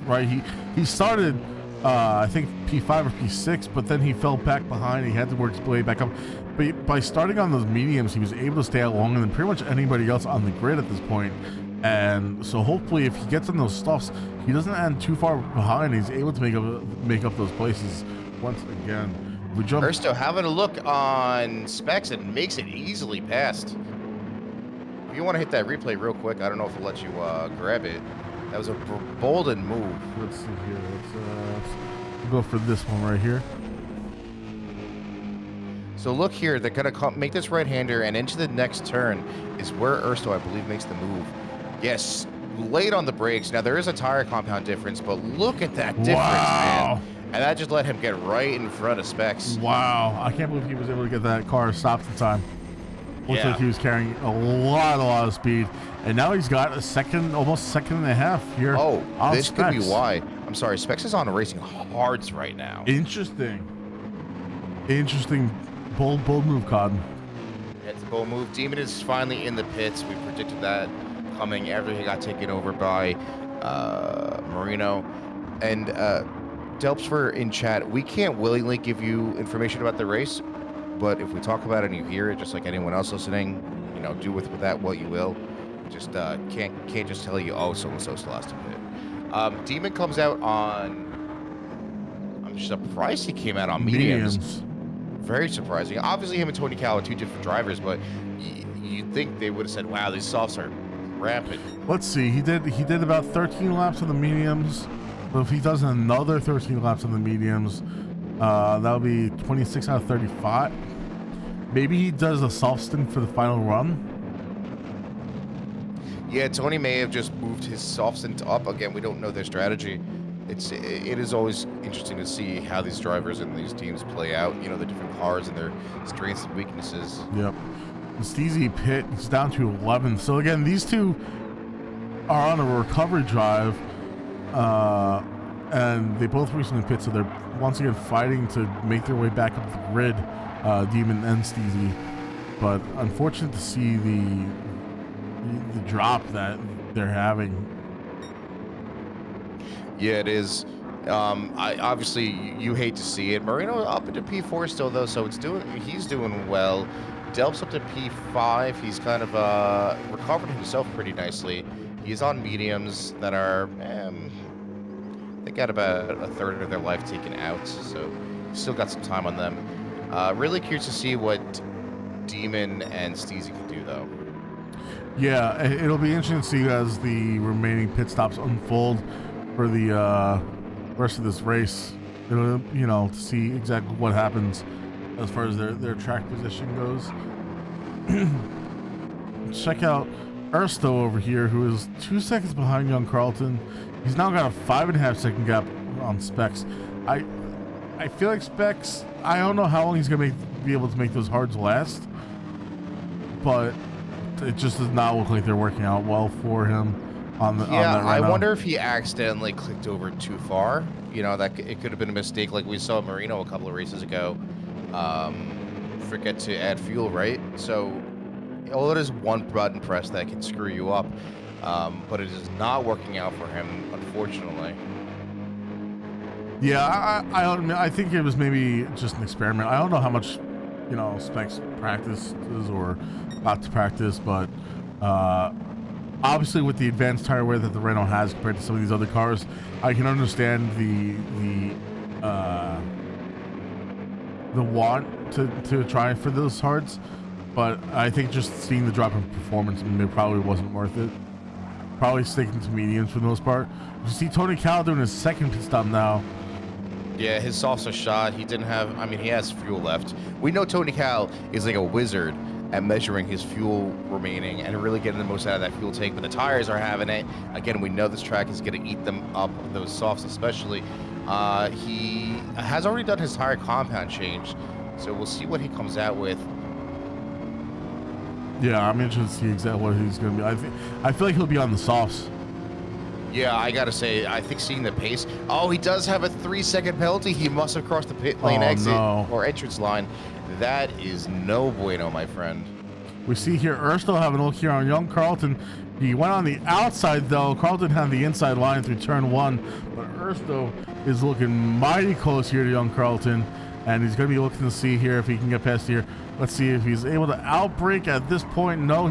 he started I think P5 or P6, but then he fell back behind. He had to work his way back up. But by starting on those mediums, he was able to stay out longer than pretty much anybody else on the grid at this point. And so hopefully if he gets on those stuffs, he doesn't end too far behind. He's able to make up those places once again. Ersto having a look on specs and makes it easily past. If you want to hit that replay real quick, I don't know if it'll let you grab it. That was a Bolden move. Let's see here. Let's go for this one right here. So look here, they're going to make this right-hander, and into the next turn is where Ersto, I believe, makes the move. Yes, late on the brakes. Now, there is a tire compound difference, but look at that difference, man. And that just let him get right in front of specs. Wow. I can't believe he was able to get that car stopped in time. Looks like he was carrying a lot of speed. And now he's got almost second and a half here. Oh, this could be why. I'm sorry, Specs is on racing hards right now. Interesting. Bold move, Cotton. It's a bold move. Demon is finally in the pits. We predicted that coming after he got taken over by Marino. And Delpsfer in chat, we can't willingly give you information about the race, but if we talk about it and you hear it, just like anyone else listening, do with that what you will. Just can't just tell you, oh, so-and-so's the last to pit. Demon comes out on, I'm surprised he came out on mediums. Very surprising. Obviously, him and Tony Cal are two different drivers, but you'd think they would have said, "Wow, these softs are rampant." Let's see. He did about 13 laps on the mediums. But if he does another 13 laps on the mediums, that'll be 26 out of 35. Maybe he does a soft stint for the final run. Yeah, Tony may have just moved his soft stint up. Again, we don't know their strategy. It is always interesting to see how these drivers and these teams play out. You know, the different cars and their strengths and weaknesses. Yep. Steezy pit, he's down to 11. So again, these two are on a recovery drive, and they both recently pit, so they're once again fighting to make their way back up the grid, Demon and Steezy. But unfortunate to see the drop that they're having. Yeah, it is. I obviously you hate to see it. Marino up into P4 still though, so he's doing well. Delp's up to P5. He's kind of recovered himself pretty nicely. He's on mediums that are they got about a third of their life taken out, so still got some time on them. Really curious to see what Demon and Steezy can do though. Yeah, it'll be interesting to see as the remaining pit stops unfold for the rest of this race. It'll, to see exactly what happens as far as their track position goes. Check out Ersto over here, who is 2 seconds behind Young Carlton. He's now got a 5.5 second gap on Specs. I feel like Specs, I don't know how long he's gonna be able to make those hards last, but it just does not look like they're working out well for him on that right now. Wonder if he accidentally clicked over too far. That it could have been a mistake, like we saw Marino a couple of races ago. Forget to add fuel, right? So, it is one button press that can screw you up, but it is not working out for him, unfortunately. Yeah, I think it was maybe just an experiment. I don't know how much, Specs practices or not to practice, but obviously with the advanced tire wear that the Renault has compared to some of these other cars, I can understand the want to try for those hards, but I think just seeing the drop in performance, it probably wasn't worth it. Probably sticking to mediums for the most part. You see Tony Cal doing his second pit stop now. Yeah, his softs are shot. He has fuel left. We know Tony Cal is like a wizard at measuring his fuel remaining and really getting the most out of that fuel tank, but the tires are having it. Again, we know this track is going to eat them up, those softs especially. He has already done his tire compound change, so we'll see what he comes out with. Yeah, I'm interested to see exactly what he's going to be. I feel like he'll be on the softs. Yeah, I gotta say, I think seeing the pace. Oh, he does have a 3-second penalty. He must have crossed the pit lane exit or entrance line. That is no bueno, my friend. We see here Ersto having a look here on Young Carlton. He went on the outside though. Carlton had the inside line through turn 1, but Ersto is looking mighty close here to Young Carlton, and he's going to be looking to see here if he can get past here. Let's see if he's able to outbrake at this point. No,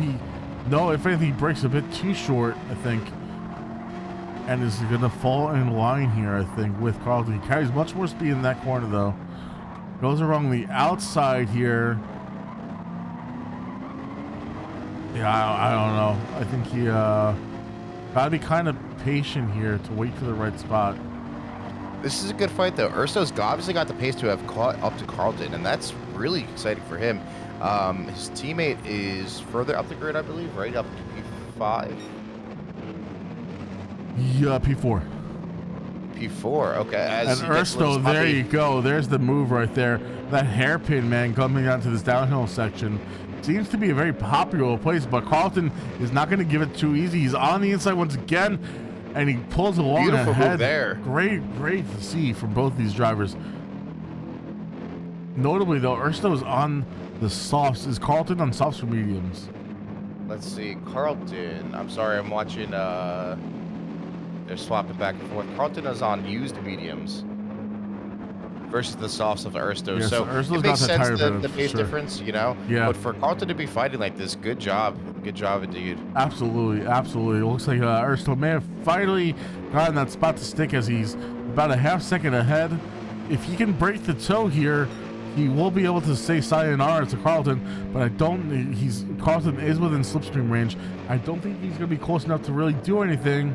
if anything, he breaks a bit too short, I think, and is going to fall in line here, I think, with Carlton. He carries much more speed in that corner though. Goes along the outside here. Yeah, I don't know. I think he gotta be kind of patient here to wait for the right spot. This is a good fight though. Urso's obviously got the pace to have caught up to Carlton, and that's really exciting for him. His teammate is further up the grid, I believe, right up to P5. Yeah, P4. P4, okay. And Ersto, there you go. There's the move right there. That hairpin, man, coming down to this downhill section. Seems to be a very popular place, but Carlton is not going to give it too easy. He's on the inside once again, and he pulls along Beautiful ahead. move there. Great to see from both these drivers. Notably, though, Ersto is on the softs. Is Carlton on softs or mediums? Let's see. Carlton. I'm sorry, I'm watching. They're swapping back and forth. Carlton is on used mediums versus the softs of Ersto. Yeah, so Ersto's it makes got that sense, tire the pace sure. difference, Yeah. But for Carlton to be fighting like this, good job. Good job indeed. Absolutely. It looks like Ersto may have finally gotten that spot to stick as he's about a half second ahead if he can break the toe here, he will be able to say sayonara to Carlton, but Carlton is within slipstream range. I don't think he's going to be close enough to really do anything.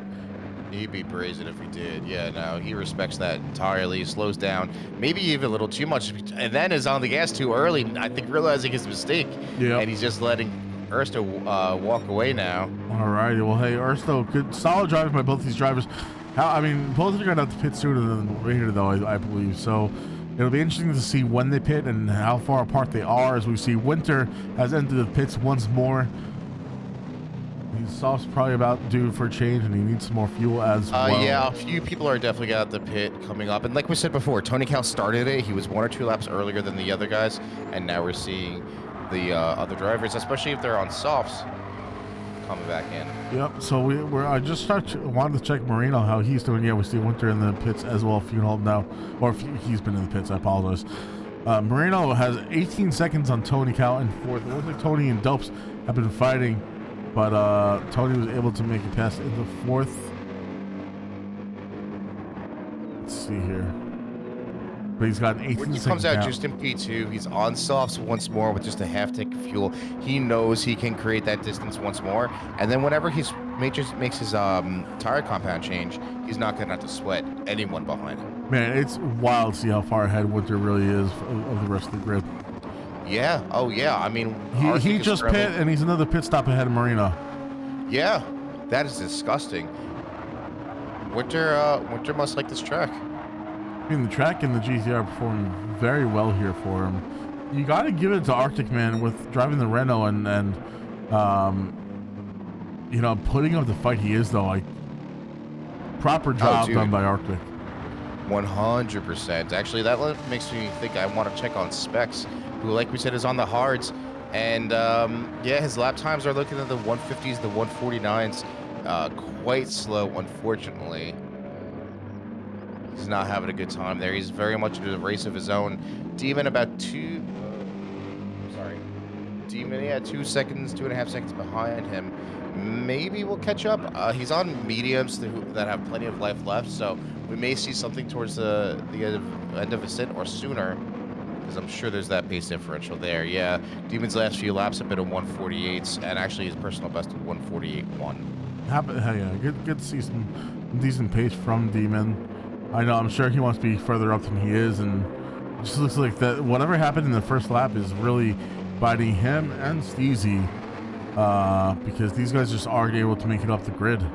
He'd be brazen if he did. Yeah, no, he respects that entirely. He slows down, maybe even a little too much, and then is on the gas too early, I think realizing his mistake. Yeah. And he's just letting Ursto walk away now. All right. Well, hey, Ursto, good, solid driving by both these drivers. I mean, both of them are going to have to pit sooner than later, though, I believe. So it'll be interesting to see when they pit and how far apart they are, as we see Winter has entered the pits once more. His soft's probably about due for a change, and he needs some more fuel as well. Yeah, a few people are definitely got the pit coming up. And like we said before, Tony Cal started it. He was 1 or 2 laps earlier than the other guys. And now we're seeing the other drivers, especially if they're on softs, coming back in. Yep, so I just wanted to check Marino, how he's doing. Yeah, we see Winter in the pits as well. Funeral now, or he's been in the pits, I apologize. Marino has 18 seconds on Tony Cal in 4th. It looks like Tony and Dopes have been fighting, but Tony was able to make it past into 4th. Let's see here. But he's got 18 seconds. When he comes out just in P2, he's on softs once more with just a half tank of fuel. He knows he can create that distance once more. And then whenever he makes his tire compound change, he's not going to have to sweat anyone behind him. Man, it's wild to see how far ahead Winter really is of the rest of the grid. Yeah. Oh, yeah. I mean, he just pit, and he's another pit stop ahead of Marino. Yeah, that is disgusting. Winter must like this track. I mean, the track and the GT are performing very well here for him. You got to give it to Arctic, man, with driving the Renault and you know, putting up the fight he is, though. Like, proper job done by Arctic. 100%. Actually, that makes me think I want to check on Specs, who, like we said, is on the hards. And, yeah, his lap times are looking at the 150s, the 149s. Quite slow, unfortunately. He's not having a good time there. He's very much into a race of his own. Demon about 2 seconds, 2.5 seconds behind him. Maybe we'll catch up. He's on mediums that have plenty of life left, so we may see something towards the end of his stint or sooner, because I'm sure there's that pace differential there. Yeah, Demon's last few laps have been a 148s, and actually his personal best of 148.1. Yeah, good to see some decent pace from Demon. I know, I'm sure he wants to be further up than he is, and it just looks like that whatever happened in the first lap is really biting him and Steezy, because these guys just aren't able to make it up the grid.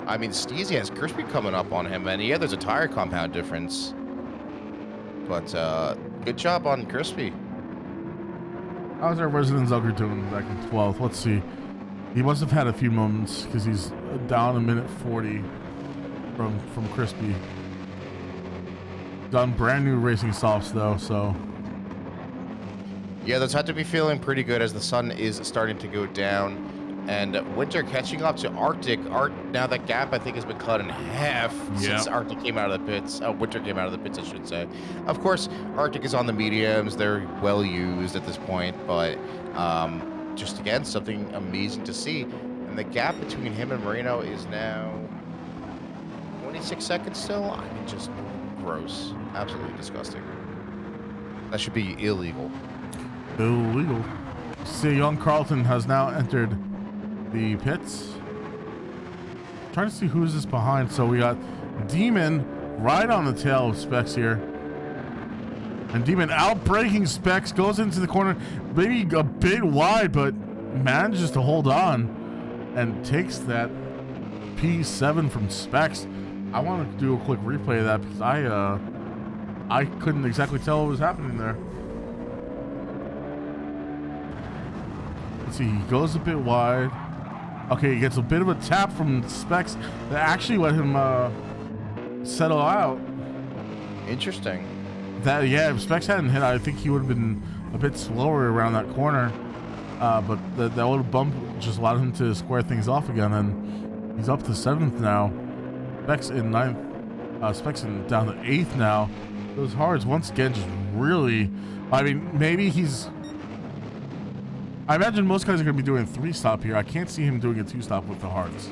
I mean, Steezy has Crispy coming up on him, and yeah, there's a tire compound difference, but good job on Crispy. How's our resident Zugger doing back in 12th? Let's see. He must have had a few moments, because he's down a minute 40 from Crispy. Done brand new racing softs though, so yeah, those had to be feeling pretty good as the sun is starting to go down, and Winter catching up to Arctic. Now that gap I think has been cut in half since Arctic came out of the pits. Winter came out of the pits, I should say. Of course, Arctic is on the mediums; they're well used at this point, but just again something amazing to see. And the gap between him and Marino is now 26 seconds still. I mean, just gross, absolutely disgusting. That should be illegal. Illegal. See, young Carlton has now entered the pits. Trying to see who's this behind. So we got Demon right on the tail of Specs here. And Demon out-braking Specs, goes into the corner, maybe a bit wide, but manages to hold on and takes that P7 from Specs. I want to do a quick replay of that because I couldn't exactly tell what was happening there. Let's see, he goes a bit wide. Okay, he gets a bit of a tap from Specs that actually let him settle out. Interesting. Yeah, if Specs hadn't hit, I think he would have been a bit slower around that corner. But that little bump just allowed him to square things off again, and he's up to 7th now. Specs in 9th. Specs in down to 8th now. Those hards once again just really. I mean, maybe he's. I imagine most guys are going to be doing a 3-stop here. I can't see him doing a 2-stop with the hards.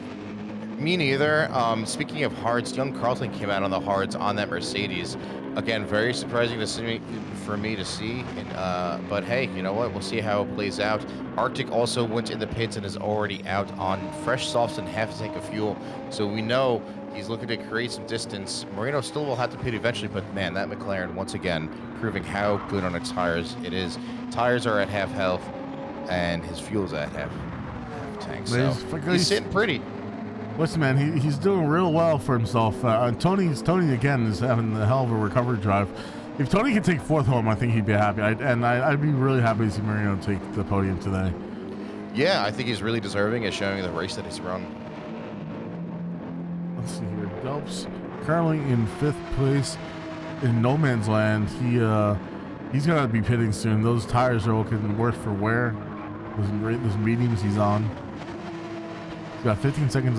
Me neither. Speaking of hards, young Carlton came out on the hards on that Mercedes. Again, very surprising to see for me to see. But hey, you know what? We'll see how it plays out. Arctic also went in the pits and is already out on fresh softs and half a tank of fuel. So we know he's looking to create some distance. Marino still will have to pit eventually, but man, that McLaren once again proving how good on its tires it is. Tires are at half health, and his fuel's at half tank. So he's sitting pretty. Listen, man, he's doing real well for himself. Tony again is having a hell of a recovery drive. If Tony could take fourth home, I think he'd be happy. I'd be really happy to see Marino take the podium today. Yeah, I think he's really deserving of showing the race that he's run. Let's see here. Delps currently in 5th place in no man's land. He's gonna be pitting soon. Those tires are looking worse for wear. Those mediums he's on. He's got 15 seconds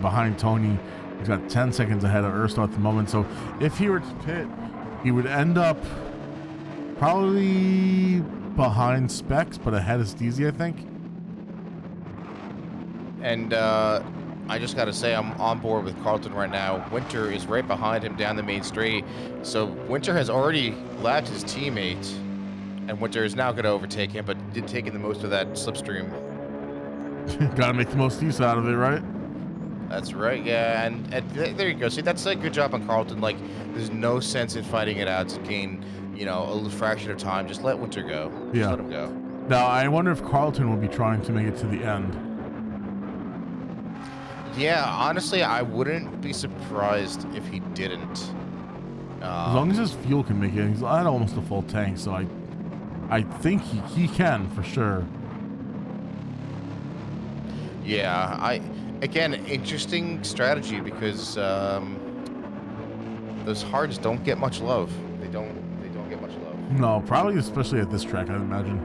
behind Tony. He's got 10 seconds ahead of Ursula at the moment. So if he were to pit, he would end up probably behind Specs, but ahead of Steezy, I think. And I just got to say, I'm on board with Carlton right now. Winter is right behind him down the main straight. So Winter has already lapped his teammate, and Winter is now going to overtake him, but did taking the most of that slipstream. Got to make the most use out of it, right? That's right, yeah. And there you go. See, that's a good job on Carlton. Like, there's no sense in fighting it out to gain, a little fraction of time. Just let Winter go. Just let him go. Now, I wonder if Carlton will be trying to make it to the end. Yeah, honestly, I wouldn't be surprised if he didn't. As long as his fuel can make it. He's at almost a full tank, so I think he can for sure. Yeah, again, interesting strategy because those hards don't get much love. They don't get much love. No, probably especially at this track, I'd imagine.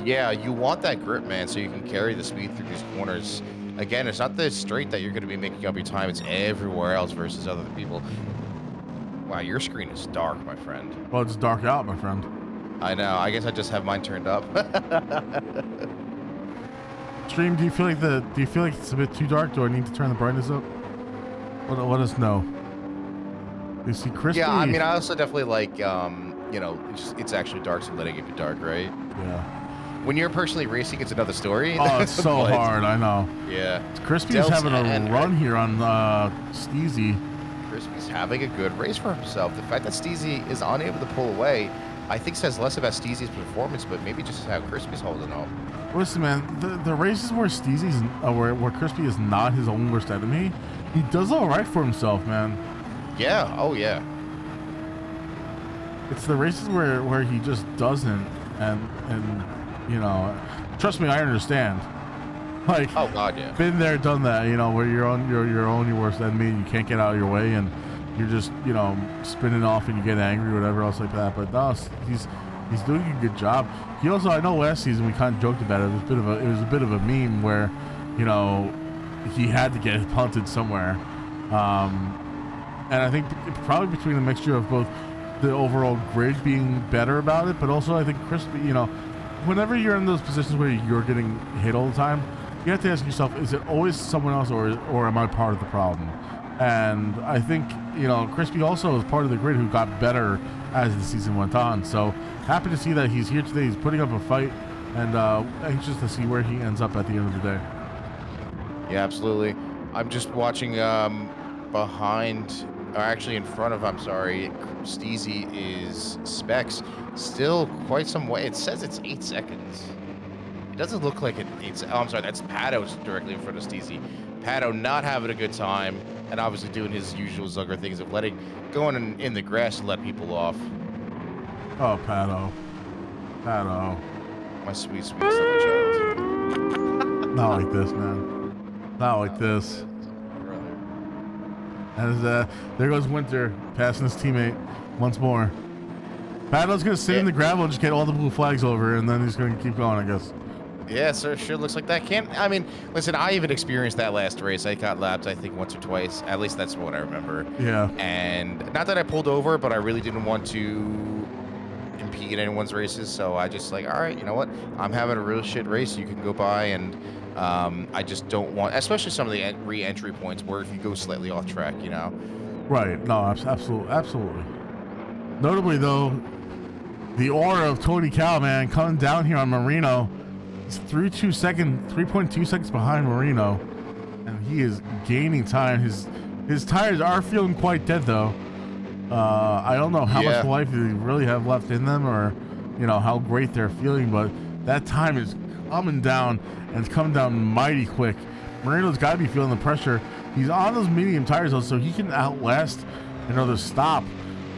Yeah, you want that grip, man, so you can carry the speed through these corners. Again, it's not the straight that you're going to be making up your time. It's everywhere else versus other people. Wow, your screen is dark, my friend. Well, it's dark out, my friend. I know. I guess I just have mine turned up. Stream, do you feel like it's a bit too dark? Do I need to turn the brightness up? Let us know. You see Crispy? Yeah, I mean, I also definitely like, it's actually dark, so letting it be dark, right? Yeah. When you're personally racing, it's another story. Oh, it's so hard, I know. Yeah. Crispy's having a run here on Steezy. Crispy's having a good race for himself. The fact that Steezy is unable to pull away, I think says less about Steezy's performance, but maybe just how Crispy's holding up. Listen, man, the races where Steezy's, where Crispy is not his own worst enemy, he does all right for himself, man. Yeah, oh yeah. It's the races where he just doesn't, and trust me, I understand. Like, oh god, yeah. Been there, done that. Where you're on your worst enemy, and you can't get out of your way, and you're just spinning off, and you get angry or whatever else like that. But no, he's doing a good job. He also, I know last season we kind of joked about it. It was a bit of a meme where, he had to get punted somewhere, and I think probably between a mixture of both the overall grid being better about it, but also I think Crispy, whenever you're in those positions where you're getting hit all the time, you have to ask yourself, is it always someone else or am I part of the problem? And I think, Crispy also is part of the grid who got better as the season went on. So happy to see that he's here today. He's putting up a fight, and anxious to see where he ends up at the end of the day. Yeah, absolutely. I'm just watching behind, or actually in front of, Steezy is Specs. Still quite some way. It says it's 8 seconds. It doesn't look like it. That's Pado's directly in front of Steezy. Pado not having a good time, and obviously doing his usual Zugger things of going in the grass to let people off. Oh, Pado. My sweet summer child. Not like this, man. Not like this. As there goes Winter passing his teammate once more. Pado's gonna sit in the gravel and just get all the blue flags over, and then he's gonna keep going, I guess. Yeah, so sure looks like that. Listen, I even experienced that last race. I got lapped, I think, once or twice. At least that's what I remember. Yeah. And not that I pulled over, but I really didn't want to compete in anyone's races. So I just like, all right, you know what? I'm having a real shit race. You can go by, and I just don't want, especially some of the re-entry points where if you go slightly off track, you know. Right. No, absolutely. Notably, though, the aura of Tony Cal, man, coming down here on Marino. He's 3.2 seconds behind Marino, and he is gaining time. His tires are feeling quite dead, though. I don't know how much life they really have left in them, or how great they're feeling, but that time is coming down, and it's coming down mighty quick. Marino's got to be feeling the pressure. He's on those medium tires, though, so he can outlast another stop.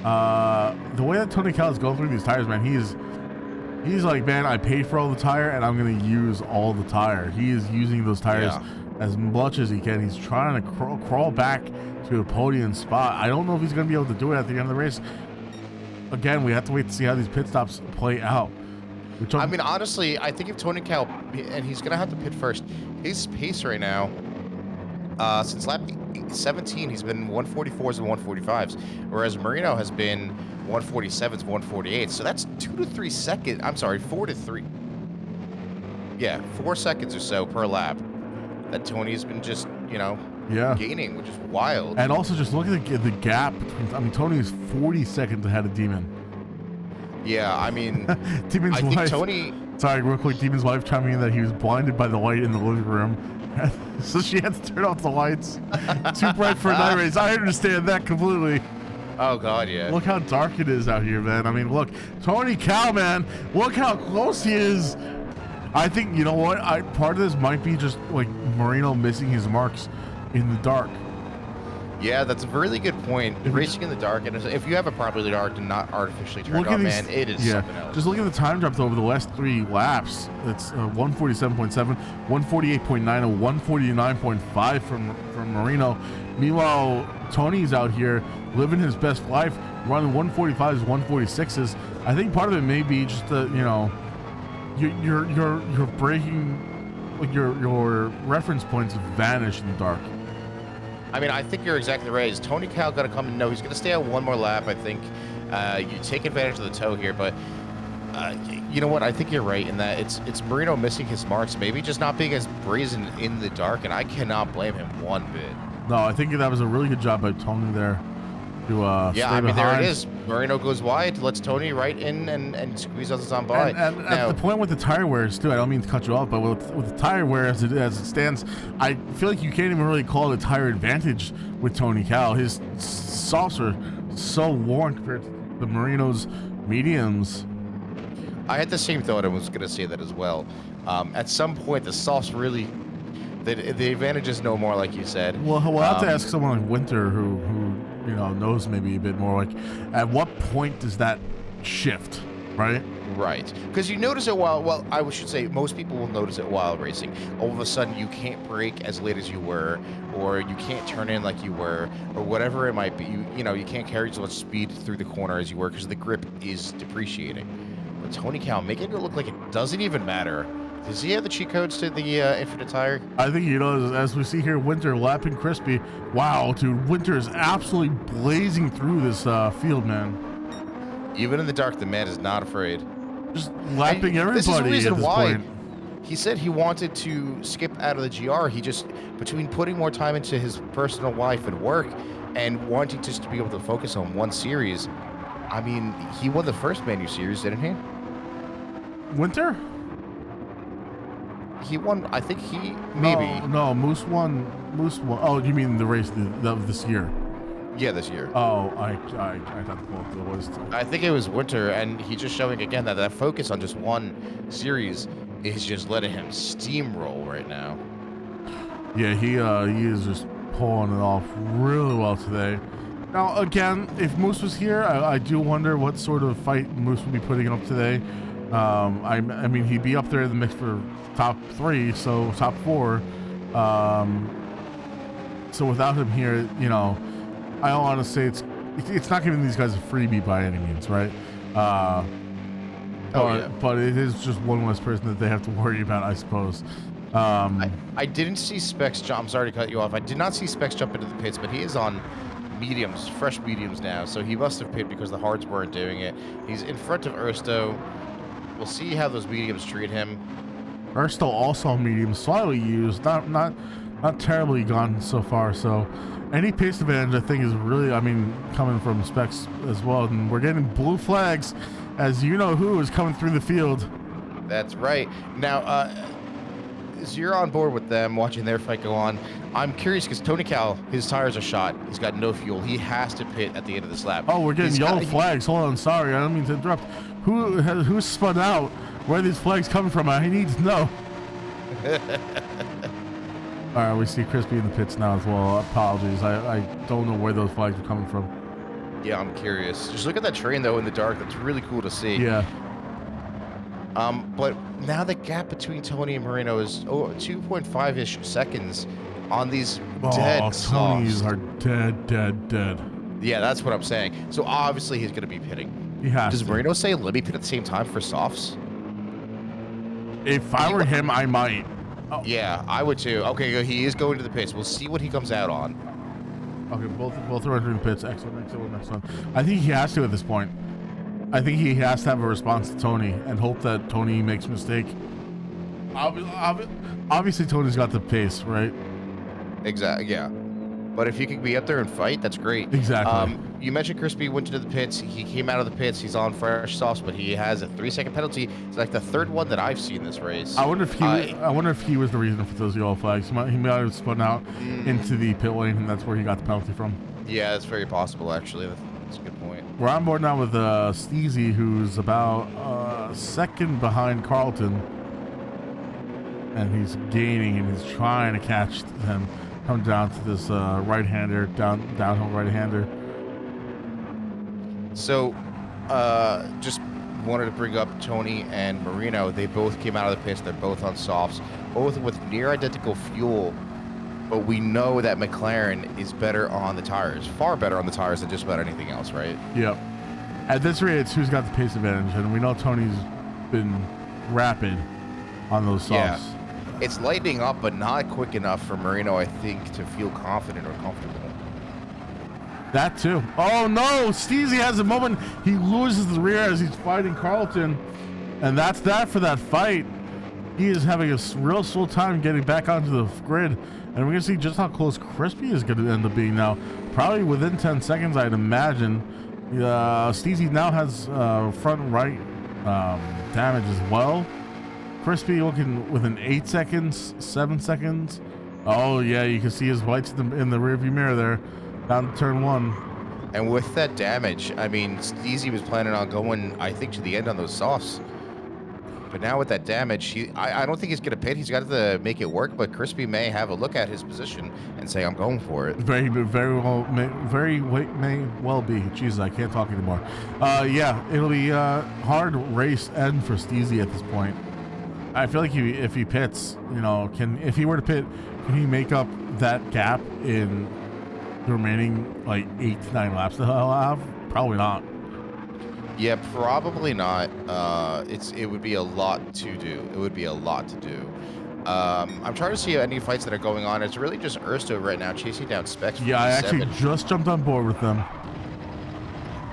The way that Tony Cal is going through these tires, man, he's like, man, I paid for all the tire, and I'm going to use all the tire. He is using those tires as much as he can. He's trying to crawl back to a podium spot. I don't know if he's going to be able to do it at the end of the race. Again, we have to wait to see how these pit stops play out. I mean, honestly, I think if Tony Cal, and he's going to have to pit first, his pace right now, since lap 17, he's been 144s and 145s, whereas Marino has been 147s, 148s. So that's 2 to 3 seconds. I'm sorry, 4 to 3. Yeah, 4 seconds or so per lap that Tony's been just, gaining, which is wild. And also, just look at the gap between. I mean, Tony is 40 seconds ahead of Demon. Yeah, I mean, Demon's I wife. think Tony. Sorry, real quick. Demon's wife chiming in that he was blinded by the light in the living room, so she had to turn off the lights. Too bright for a night race. I understand that completely. Oh God, yeah. Look how dark it is out here, man. I mean, look, Tony Cal, man. Look how close he is. I think, you know what? Part of this might be just like Marino missing his marks in the dark. Yeah, that's a really good point. Racing in the dark, and if you have it properly dark and not artificially turned on, man, it is something else. Just look at the time drops over the last 3 laps. It's 147.7, 148.9, and 149.5 from Marino. Meanwhile, Tony's out here living his best life, running 145s, 146s. I think part of it may be just the, you're breaking, like your reference points vanish in the dark. I mean, I think you're exactly right. Is Tony Cal going to come and no, he's going to stay out one more lap, I think. You take advantage of the tow here, but you know what? I think you're right in that it's Marino missing his marks, maybe just not being as brazen in the dark, and I cannot blame him one bit. No, I think that was a really good job by Tony there. Yeah, I mean, there it is. Marino goes wide, lets Tony right in and squeeze us on by. And at the point with the tire wears too, I don't mean to cut you off, but with the tire wear as it stands, I feel like you can't even really call it a tire advantage with Tony Cal. His softs are so worn compared to the Marino's mediums. I had the same thought. I was going to say that as well. At some point, the softs really, the advantage is no more, like you said. Well, we'll have to ask someone like Winter who knows maybe a bit more. Like, at what point does that shift, right? Right, because you notice it well, I should say most people will notice it while racing. All of a sudden, you can't brake as late as you were, or you can't turn in like you were, or whatever it might be. You can't carry so much speed through the corner as you were because the grip is depreciating. But Tony Cal, making it look like it doesn't even matter. Does he have the cheat codes to the infinite tire? I think he does. As we see here, Winter lapping Crispy. Wow, dude, Winter is absolutely blazing through this field, man. Even in the dark, the man is not afraid. Just lapping everybody. This is the reason at this why. point. He said he wanted to skip out of the GR. He just, between putting more time into his personal life and work and wanting just to be able to focus on one series, I mean, he won the first Manu series, didn't he? Winter? He won, I think maybe. No, Moose won. Oh, you mean the race of this year? Yeah, this year. Oh, I thought it was. I think it was Winter, and he's just showing again that focus on just one series is just letting him steamroll right now. Yeah, he is just pulling it off really well today. Now, again, if Moose was here, I do wonder what sort of fight Moose would be putting up today. I mean, he'd be up there in the mix for top 3, so top 4. So without him here, I don't want to say it's not giving these guys a freebie by any means, right? But it is just one less person that they have to worry about, I suppose. I didn't see Specs jump. I'm sorry to cut you off. I did not see Specs jump into the pits, but he is on mediums, fresh mediums now. So he must have pit because the hards weren't doing it. He's in front of Ersto. We'll see how those mediums treat him. Ersto also medium, slightly used, not terribly gone so far. So any pace advantage, I think, is really, I mean, coming from Specs as well. And we're getting blue flags as you know who is coming through the field. That's right. Now, as you're on board with them, watching their fight go on, I'm curious because Tony Cal, his tires are shot. He's got no fuel. He has to pit at the end of this lap. Oh, we're getting yellow flags. Hold on, sorry, I don't mean to interrupt. Who spun out? Where are these flags coming from? I need to know. All right, we see Crispy in the pits now as well. Apologies, I don't know where those flags are coming from. Yeah, I'm curious. Just look at that train though in the dark. That's really cool to see. Yeah. But now the gap between Tony and Marino is 2.5-ish seconds on these dead Tonys softs. are dead. Yeah, that's what I'm saying. So obviously he's going to be pitting. He has Does to. Marino say, let me pit at the same time for softs? If I were him, I might. Oh. Yeah, I would too. Okay, he is going to the pits. We'll see what he comes out on. Okay, both are entering the pits. Excellent. I think he has to at this point. I think he has to have a response to Tony and hope that Tony makes a mistake. Obviously, Tony's got the pace, right? Exactly, yeah. But if he could be up there and fight, that's great. Exactly. You mentioned Crispy went into the pits. He came out of the pits. He's on fresh softs, but he has a 3-second penalty. It's like the third one that I've seen this race. I wonder if he was the reason for those yellow flags. He might have spun out into the pit lane, and that's where he got the penalty from. Yeah, that's very possible, actually. That's a good point. We're on board now with Steezy, who's about second behind Carlton, and he's gaining, and he's trying to catch him. Come down to this right-hander, downhill right-hander. So, just wanted to bring up Tony and Marino. They both came out of the pits. They're both on softs, both with near identical fuel. But we know that McLaren is better on the tires, far better on the tires than just about anything else, right? Yep. At this rate, it's who's got the pace advantage, and we know Tony's been rapid on those softs. Yeah. It's lightening up, but not quick enough for Marino, I think, to feel confident or comfortable. That too. Oh no! Steezy has a moment. He loses the rear as he's fighting Carlton, and that's that for that fight. He is having a real slow time getting back onto the grid, and we're gonna see just how close Crispy is gonna end up being now. Probably within 10 seconds, I'd imagine. Steezy now has front right damage as well. Crispy looking within 8 seconds, 7 seconds. Oh yeah, you can see his whites in the rearview mirror there, down to turn 1. And with that damage, I mean, Steezy was planning on going, I think, to the end on those softs. But now with that damage, I don't think he's gonna pit. He's got to make it work. But Crispy may have a look at his position and say, "I'm going for it." Very may well be. Jesus, I can't talk anymore. Yeah, it'll be a hard race end for Steezy at this point. I feel like if he pits, if he were to pit, can he make up that gap in the remaining like 8 to 9 laps that he'll have? Probably not. Yeah, probably not. It would be a lot to do. I'm trying to see any fights that are going on. It's really just Ersto right now chasing down Specs. Yeah, I actually just jumped on board with them.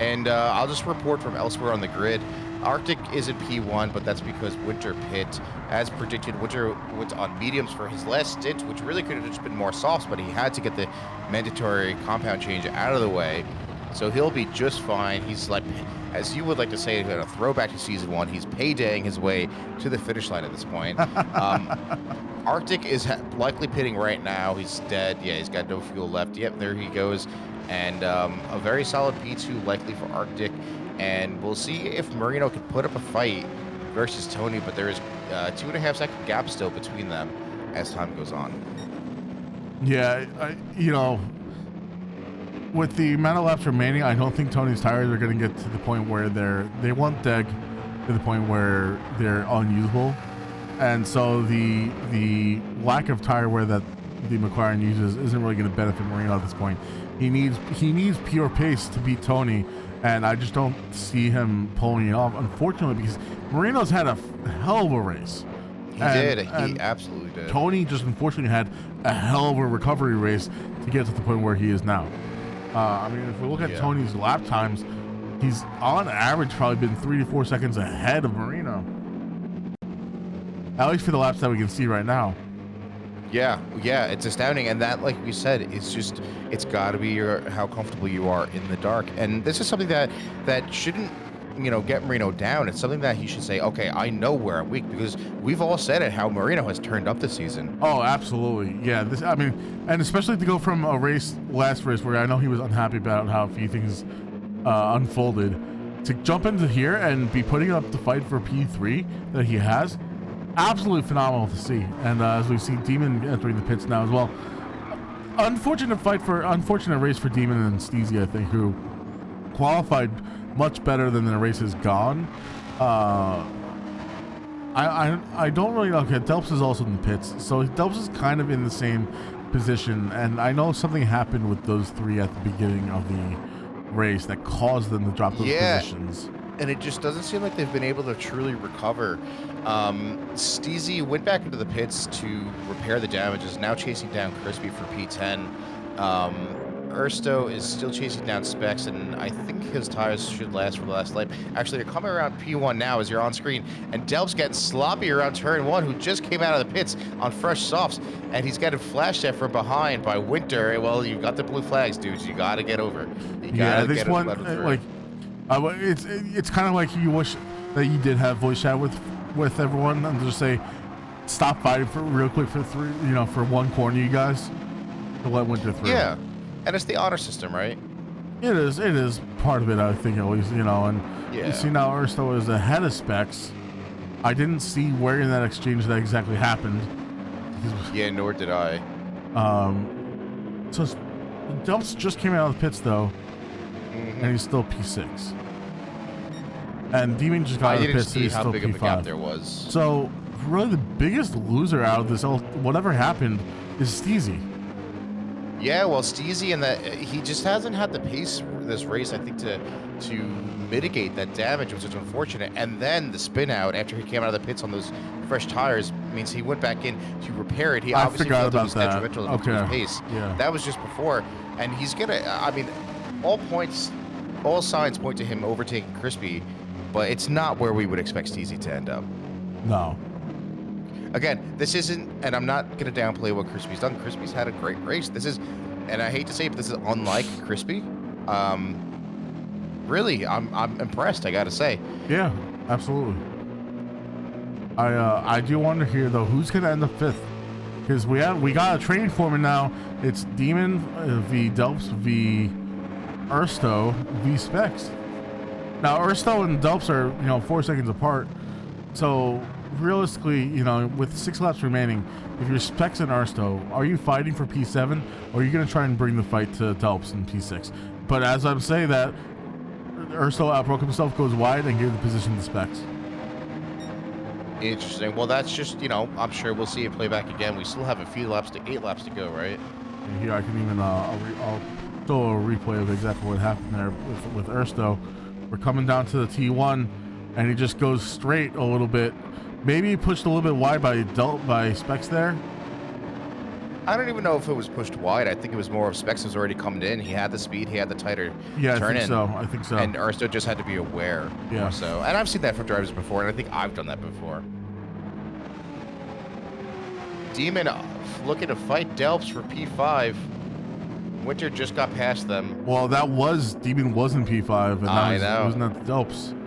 And I'll just report from elsewhere on the grid. Arctic is in P1, but that's because Winter pit. As predicted, Winter went on mediums for his last stint, which really could have just been more softs, but he had to get the mandatory compound change out of the way. So he'll be just fine. He's like, as you would like to say, a throwback to season 1, he's paydaying his way to the finish line at this point. Arctic is likely pitting right now. He's dead. Yeah, he's got no fuel left. Yep, there he goes. And a very solid P2 likely for Arctic. And we'll see if Marino can put up a fight versus Tony, but there is a 2.5 second gap still between them as time goes on. Yeah, with the amount of laps remaining, I don't think Tony's tires are going to get to the point where they won't deg to the point where they're unusable, and so the lack of tire wear that the McLaren uses isn't really going to benefit Marino at this point. He needs pure pace to beat Tony, and I just don't see him pulling it off, unfortunately, because Marino's had a hell of a race. He absolutely did. Tony just unfortunately had a hell of a recovery race to get to the point where he is now. I mean, if we look at Yeah. Tony's lap times, he's on average probably been 3 to 4 seconds ahead of Marino. At least for the laps that we can see right now. Yeah, it's astounding, and that, like you said, it's got to be how comfortable you are in the dark, and this is something that shouldn't, get Marino down. It's something that he should say, okay, I know where I'm weak, because we've all said it, how Marino has turned up this season. Oh, absolutely. Yeah, and especially to go from a last race where I know he was unhappy about how a few things unfolded, to jump into here and be putting up the fight for P3 that he has, absolutely phenomenal to see. And as we see Demon entering the pits now as well. Unfortunate race for Demon and Steezy, I think, who qualified much better than the race has gone. I don't really know. Okay, Delps is also in the pits, so Delps is kind of in the same position, and I know something happened with those three at the beginning of the race that caused them to drop those positions. And it just doesn't seem like they've been able to truly recover. Steezy went back into the pits to repair the damages, now chasing down Crispy for P10. Ersto is still chasing down Specs, and I think his tires should last for the last lap. Actually, they're coming around P1 now as you're on screen, and Delp's getting sloppy around turn 1, who just came out of the pits on fresh softs, and he's getting flashed at from behind by Winter. Well, you've got the blue flags, dudes. You got to get over. This one, it's kind of like you wish that you did have voice chat with everyone and just say, stop fighting for real quick for for one corner, you guys, to let Winter through. Yeah. And it's the honor system, right? It is part of it, I think, at least, and you see now Ersto is ahead of Specs. I didn't see where in that exchange that exactly happened. Yeah, nor did I. So Delps just came out of the pits, though, and he's still P6. And Demon just got out of the pits, so he's still big P5. Of a gap there was. So, really the biggest loser out of this, whatever happened, is Steezy. Yeah, well, Steezy, and he just hasn't had the pace this race, I think, to mitigate that damage, which is unfortunate. And then the spin out after he came out of the pits on those fresh tires means he went back in to repair it. He obviously felt it was detrimental to his pace. Yeah. That was just before, and he's gonna. I mean, all signs point to him overtaking Crispy, but it's not where we would expect Steezy to end up. No. Again, this isn't, and I'm not going to downplay what Crispy's done. Crispy's had a great race. This is, and I hate to say it, but this is unlike Crispy. Really, I'm impressed, I got to say. Yeah, absolutely. I do wonder here, though, who's going to end up 5th? Because we got a training foreman now. It's Demon v Delps v Ersto v Specs. Now, Ersto and Delps are, 4 seconds apart. So, realistically, with 6 laps remaining, if you're Specs and Ersto, are you fighting for P7, or are you going to try and bring the fight to Delps in P6? But as I'm saying that, Ersto outbroke himself, goes wide, and gave the position to Specs. Interesting. Well, that's just, I'm sure we'll see it play back again. We still have a few laps 8 laps to go, right? And here I can even, I'll throw a replay of exactly what happened there with Ersto. We're coming down to the T1, and he just goes straight a little bit. Maybe he pushed a little bit wide by Specs there. I don't even know if it was pushed wide. I think it was more of Specs was already coming in. He had the speed. He had the tighter turn in. I think so. And Ersto just had to be aware. Yeah. So, and I've seen that from drivers before, and I think I've done that before. Demon looking to fight Delps for P5. Winter just got past them. Well, Demon was in P5, and I know. Wasn't that Delps?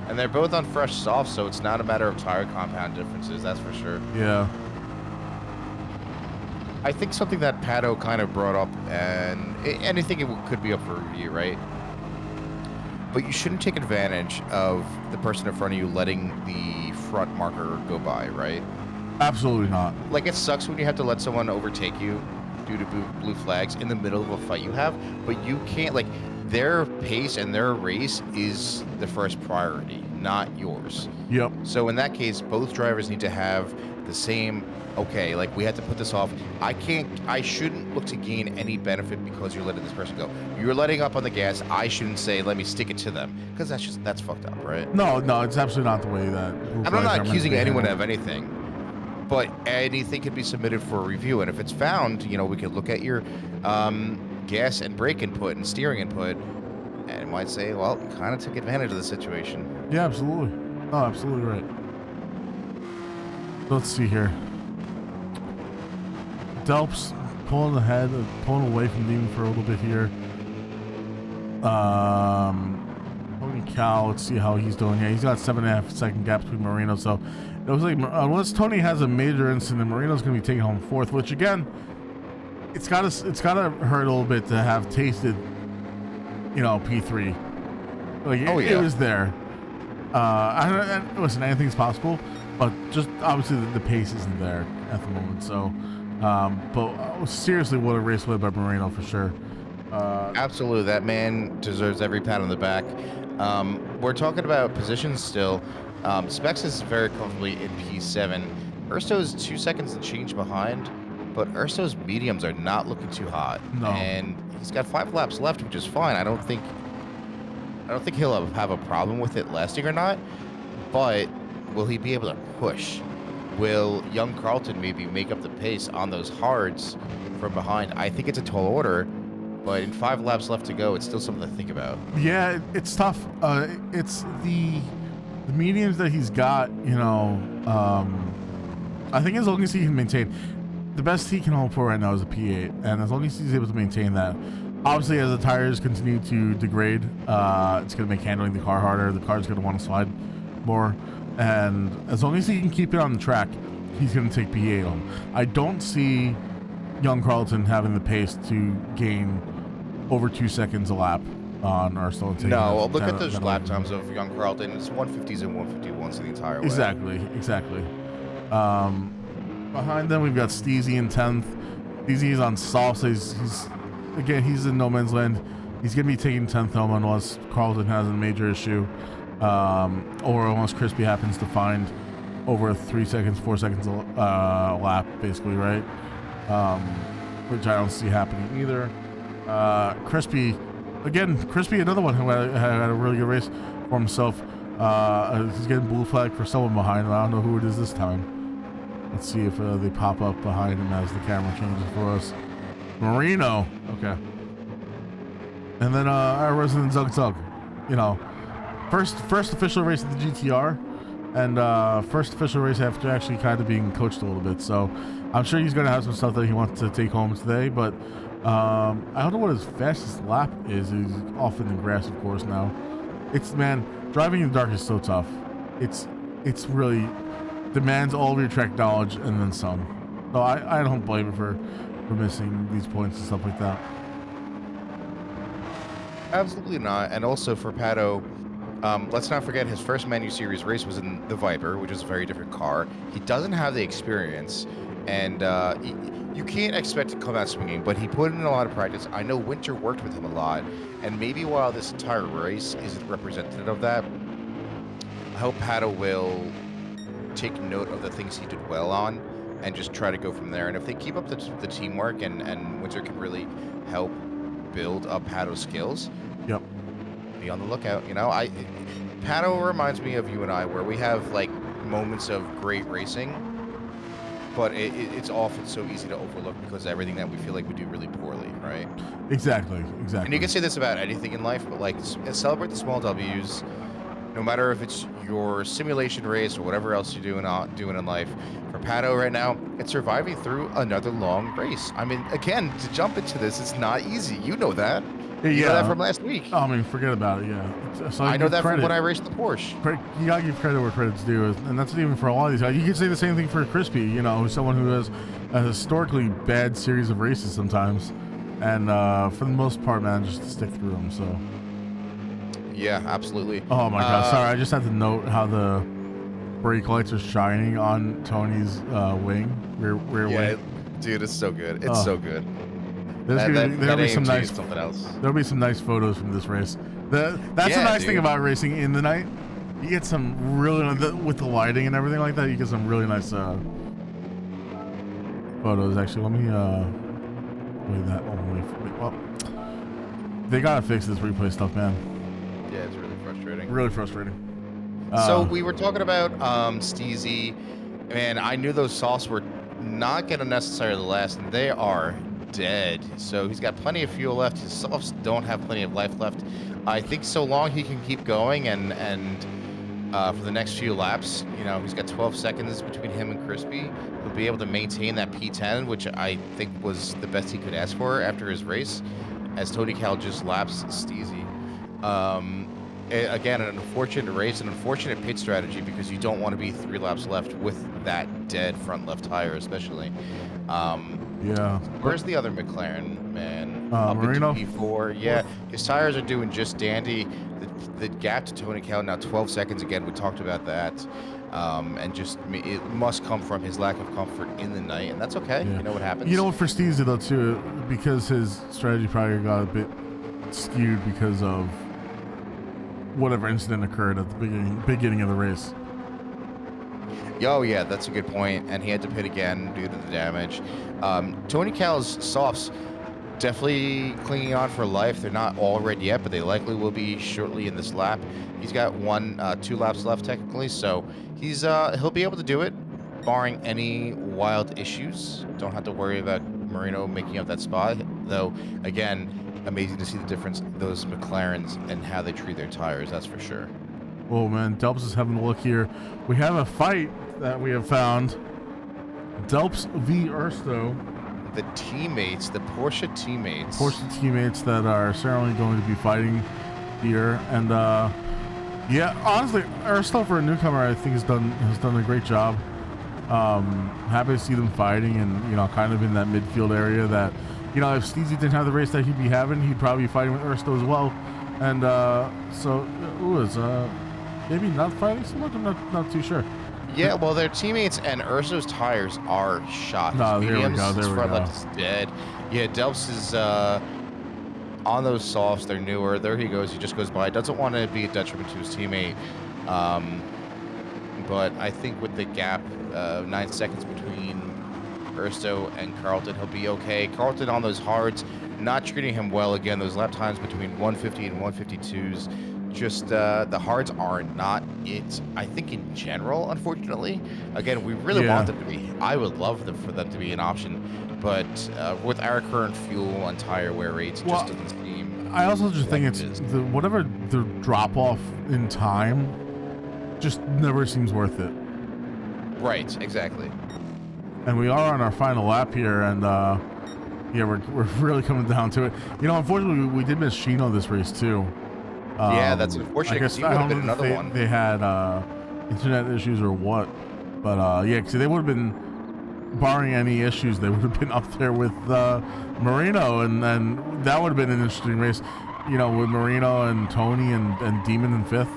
And they're both on fresh softs, so it's not a matter of tire compound differences, that's for sure. Yeah. I think something that Pato kind of brought up, and I think it could be up for review, right? But you shouldn't take advantage of the person in front of you letting the front marker go by, right? Absolutely not. Like, it sucks when you have to let someone overtake you due to blue flags in the middle of a fight you have, but you can't, like, their pace and their race is the first priority, not yours. Yep. So in that case, both drivers need to have the same, okay, like, we had to put this off. I shouldn't look to gain any benefit because you're letting this person go. You're letting up on the gas. I shouldn't say, let me stick it to them, because that's fucked up, right? No, it's absolutely not the way that. I'm not accusing anyone of anything, but anything can be submitted for review, and if it's found, we could look at your gas and brake input and steering input, and you might say, well, kind of took advantage of the situation. Yeah, absolutely. Oh, absolutely right. Let's see here. Delp's pulling ahead, pulling away from Demon for a little bit here. Tony Cal, let's see how he's doing. Yeah, he's got 7.5 second gap between Marino. So it was like unless Tony has a major incident, Marino's going to be taking home 4th. Which again, it's gotta hurt a little bit to have tasted, P3. Like it was there. Listen, anything's possible, but just obviously the pace isn't there at the moment. So, but seriously, what a race led by Marino for sure. Absolutely, that man deserves every pat on the back. We're talking about positions still. Specs is very comfortably in P7. Ursto's 2 seconds and change behind, but Ursto's mediums are not looking too hot. No. And he's got 5 laps left, which is fine. I don't think he'll have a problem with it lasting or not, but will he be able to push? Will young Carlton maybe make up the pace on those hards from behind? I think it's a tall order, but in 5 laps left to go, it's still something to think about. Yeah, it's tough. It's the mediums that he's got, I think as long as he can maintain, the best he can hope for right now is a P8, and as long as he's able to maintain that, obviously as the tires continue to degrade, it's going to make handling the car harder. The car's going to want to slide more, and as long as he can keep it on the track, he's going to take P8 home. I don't see young Carlton having the pace to gain over 2 seconds a lap on Ursto. No, look at those lap times of young Carlton. It's 150s and 151s the entire way. Exactly. Behind them, we've got Steezy in 10th. Steezy is on soft, so he's in no man's land. He's going to be taking 10th home unless Carlton has a major issue, or unless Crispy happens to find over 3 seconds, 4 seconds a lap, basically, right? Which I don't see happening either. Crispy, another one who had a really good race for himself. He's getting blue flag for someone behind him. I don't know who it is this time. Let's see if they pop up behind him as the camera changes for us. Marino. Okay. And then our resident Zug Zug. First official race at the GTR, and first official race after actually kind of being coached a little bit. So I'm sure he's going to have some stuff that he wants to take home today, but I don't know what his fastest lap is. He's off in the grass, of course, now. Driving in the dark is so tough. It's really demands all of your track knowledge and then some. So I don't blame him for missing these points and stuff like that. Absolutely not. And also for Pato, let's not forget his first Manu Series race was in the Viper, which is a very different car. He doesn't have the experience, and you can't expect to come out swinging, but he put in a lot of practice. I know Winter worked with him a lot, and maybe while this entire race isn't representative of that, I hope Pato will take note of the things he did well on and just try to go from there. And if they keep up the teamwork and Winter can really help build up Pato's skills, yep, be on the lookout. Pato reminds me of you and I, where we have like moments of great racing, but it's often so easy to overlook because of everything that we feel like we do really poorly, right? Exactly. And you can say this about anything in life, but like celebrate the small W's. No matter if it's your simulation race or whatever else you're doing in life. For Pato right now, it's surviving through another long race. I mean, again, to jump into this, it's not easy. You know that. You know that from last week. Oh, I mean, forget about it, yeah. So I know that from when I raced the Porsche. You gotta give credit where credit's due, and that's not even for a lot of these guys. You can say the same thing for Crispy, someone who has a historically bad series of races sometimes, and for the most part, man, just stick through them, so. Yeah, absolutely. Oh my God! Sorry, I just had to note how the brake lights are shining on Tony's rear wing. Dude, it's so good. It's so good. There'll be some nice. Something else. There'll be some nice photos from this race. That's the nice thing about racing in the night. You get some really with the lighting and everything like that. You get some really nice photos. Actually, let me play that only. Well, they gotta fix this replay stuff, man. Yeah, it's really frustrating. Really frustrating. So we were talking about Steezy, and I knew those softs were not going to necessarily last, and they are dead. So he's got plenty of fuel left. His softs don't have plenty of life left. I think so long he can keep going and for the next few laps, you know, he's got 12 seconds between him and Crispy. He'll be able to maintain that P10, which I think was the best he could ask for after his race, as Tony Cal just laps Steezy. Again, an unfortunate race, an unfortunate pit strategy, because you don't want to be 3 laps left with that dead front left tire, especially. Yeah. Where's the other McLaren, man? Marino? Up into P4. Yeah, his tires are doing just dandy. The gap to Tony Cal now 12 seconds again. We talked about that. And just it must come from his lack of comfort in the night, and that's okay. Yeah. You know what happens. You know what, for Steezy though too, because his strategy probably got a bit skewed because of whatever incident occurred at the beginning of the race. Oh yeah, that's a good point. And he had to pit again due to the damage. Tony Cal's softs definitely clinging on for life. They're not all red yet, but they likely will be shortly in this lap. He's got 2 laps left technically, so he'll be able to do it, barring any wild issues. Don't have to worry about Marino making up that spot, though. Again, amazing to see the difference those McLarens and how they treat their tires. That's for sure. Oh man, Delps is having a look here. We have a fight that we have found. Delps v Ersto. The teammates, the Porsche teammates. Porsche teammates that are certainly going to be fighting here, and yeah, honestly, Ersto for a newcomer, I think has done a great job. Happy to see them fighting, and you know, kind of in that midfield area that, you know, if Steezy didn't have the race that he'd be having, he'd probably be fighting with Ersto as well. And so is maybe not fighting so much. I'm not too sure. Yeah, well, their teammates and Urso's tires are shot. No, there we go. His front left is dead. Yeah, Delps is on those softs. They're newer. There he goes. He just goes by. Doesn't want to be a detriment to his teammate. But I think with the gap, 9 seconds between Urso and Carlton, he'll be okay. Carlton on those hards, not treating him well. Again, those lap times between 150 and 152s. Just the hards are not it, I think, in general, unfortunately. Again, we really want them to be. I would love for them to be an option, but with our current fuel and tire wear rates, it just doesn't seem. I also just think it's whatever the drop off in time just never seems worth it. Right, exactly. And we are on our final lap here, and yeah, we're really coming down to it. You know, unfortunately, we did miss Chino this race too. Yeah, that's unfortunate. I guess he would have been another one. They had internet issues or what, but yeah, because they would have been, barring any issues, they would have been up there with Marino, and that would have been an interesting race. You know, with Marino and Tony and Demon in 5th.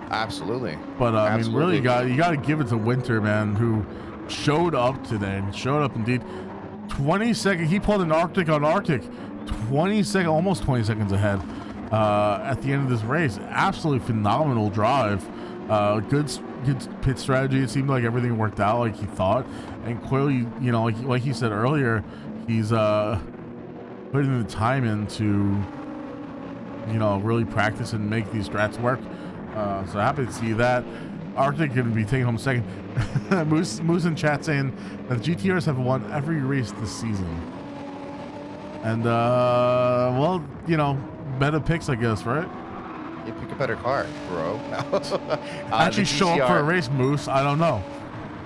Absolutely. But I mean, really, you got to give it to Winter, man, who showed up today and showed up indeed. 20 seconds. He pulled an Arctic on Arctic. 20 seconds, almost 20 seconds ahead. At the end of this race, absolutely phenomenal drive. Good pit strategy. It seemed like everything worked out like he thought, and clearly, you know, like he said earlier, he's putting the time in to, you know, really practice and make these strats work. So happy to see that. Arctic going to be taking home second. Moose in chat saying that the GTRs have won every race this season, and well, you know, better picks, I guess, right? You pick a better car, bro. Actually show up for a race, Moose. I don't know.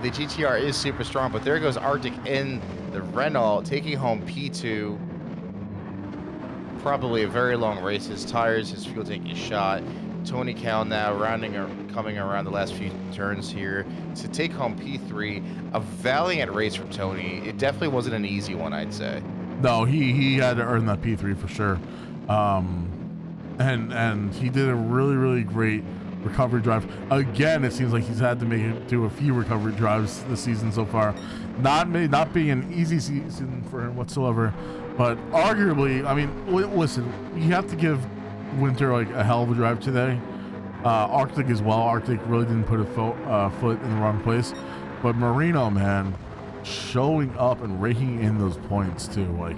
The GTR is super strong, but there goes Arctic in the Renault, taking home P2. Probably a very long race. His tires, his fuel tank is shot. Tony Cal now coming around the last few turns here to take home P3. A valiant race from Tony. It definitely wasn't an easy one, I'd say. No, he had to earn that P3 for sure. And he did a really great recovery drive. Again, it seems like he's had to do a few recovery drives this season so far. Not being an easy season for him whatsoever, but arguably, I mean, listen, you have to give Winter like a hell of a drive today. Arctic as well. Arctic really didn't put a foot in the wrong place, but Marino, man, showing up and raking in those points too, like.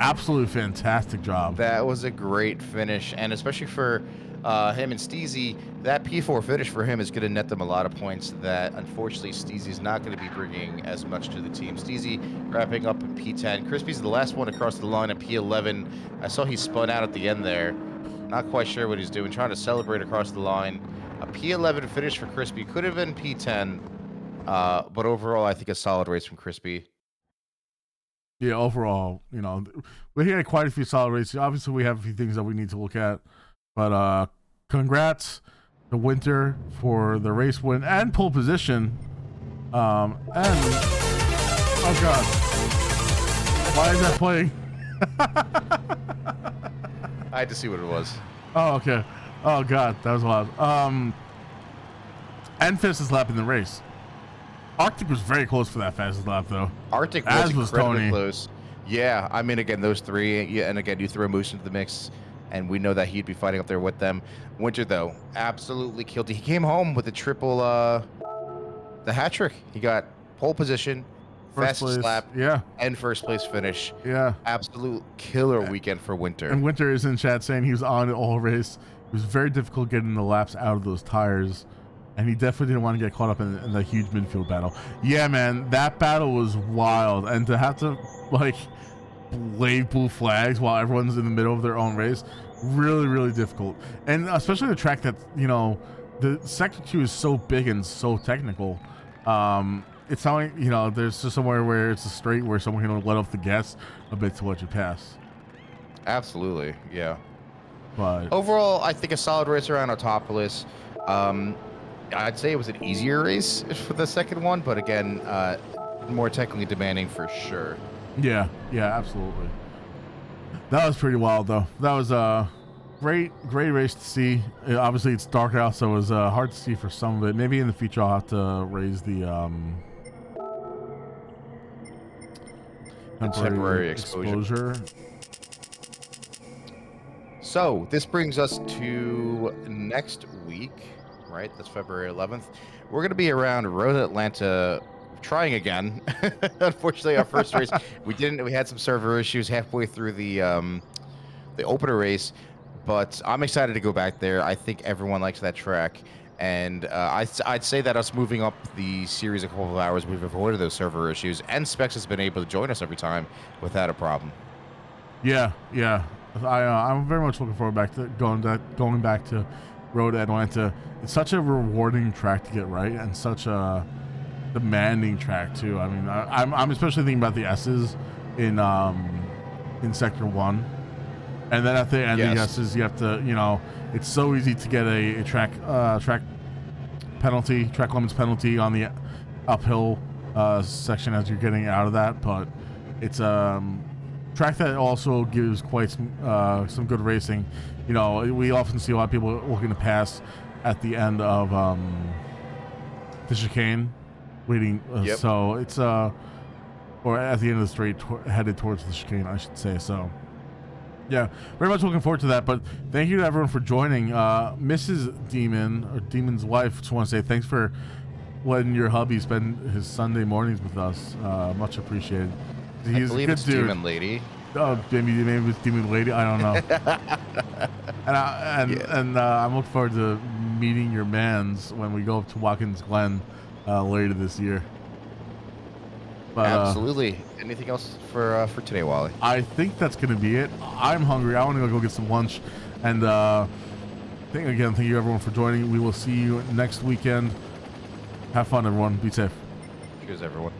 Absolutely fantastic job. That was a great finish, and especially for him and Steezy, that P4 finish for him is going to net them a lot of points that, unfortunately, Steezy's not going to be bringing as much to the team. Steezy wrapping up in P10. Crispy's the last one across the line at P11. I saw he spun out at the end there. Not quite sure what he's doing, trying to celebrate across the line. A P11 finish for Crispy. Could have been P10, but overall, I think a solid race from Crispy. Yeah, overall, we had quite a few solid races. Obviously, we have a few things that we need to look at, but congrats to Winter for the race win and pole position. And oh god, why is that playing? I had to see what it was. Oh, okay. Oh god, that was wild. And fastest lap in the race. Arctic was very close for that fastest lap, though. Arctic was incredibly close. Yeah, I mean, again, those three, yeah, and again, you throw Moose into the mix, and we know that he'd be fighting up there with them. Winter, though, absolutely killed it. He came home with a triple, the hat trick. He got pole position, fastest lap, yeah, and first place finish. Yeah. Absolute killer weekend for Winter. And Winter is in chat saying he was on it all race. It was very difficult getting the laps out of those tires. And he definitely didn't want to get caught up in the huge midfield battle. Yeah, man, that battle was wild. And to have to, wave blue flags while everyone's in the middle of their own race, really, really difficult. And especially the track that, the Sector 2 is so big and so technical. It's not like, there's just somewhere where it's a straight where someone can let off the gas a bit to let you pass. Absolutely, yeah. But overall, I think a solid race around Autopolis. I'd say it was an easier race for the second one, but again, more technically demanding for sure. Yeah, absolutely. That was pretty wild, though. That was a great race to see. Obviously, it's dark out, so it was hard to see for some of it. Maybe in the future, I'll have to raise the temporary exposure. So this brings us to next week. Right, that's February 11th. We're going to be around Road Atlanta, trying again. Unfortunately, our first race we had some server issues halfway through the opener race, but I'm excited to go back there. I think everyone likes that track, and I'd say that us moving up the series a couple of hours, we've avoided those server issues, and Specs has been able to join us every time without a problem. Yeah. I'm very much looking forward back to going back to Road Atlanta. It's such a rewarding track to get right, and such a demanding track too. I mean, I'm especially thinking about the S's in Sector 1, and then at the end of the S's, you have to, it's so easy to get a track limits penalty on the uphill section as you're getting out of that, but it's track that also gives quite some good racing. We often see a lot of people looking to pass at the end of the chicane, waiting. So it's or at the end of the straight headed towards the chicane, I should say. So yeah, very much looking forward to that. But thank you to everyone for joining. Mrs. Demon, or Demon's wife, just want to say thanks for letting your hubby spend his Sunday mornings with us. Much appreciated. He's a good dude. Demon Lady. Oh, maybe it's Demon Lady. I don't know. and I'm looking forward to meeting your mans when we go up to Watkins Glen later this year. But, absolutely. Anything else for today, Wally? I think that's gonna be it. I'm hungry. I want to go get some lunch. And thank you everyone for joining. We will see you next weekend. Have fun, everyone. Be safe. Cheers, everyone.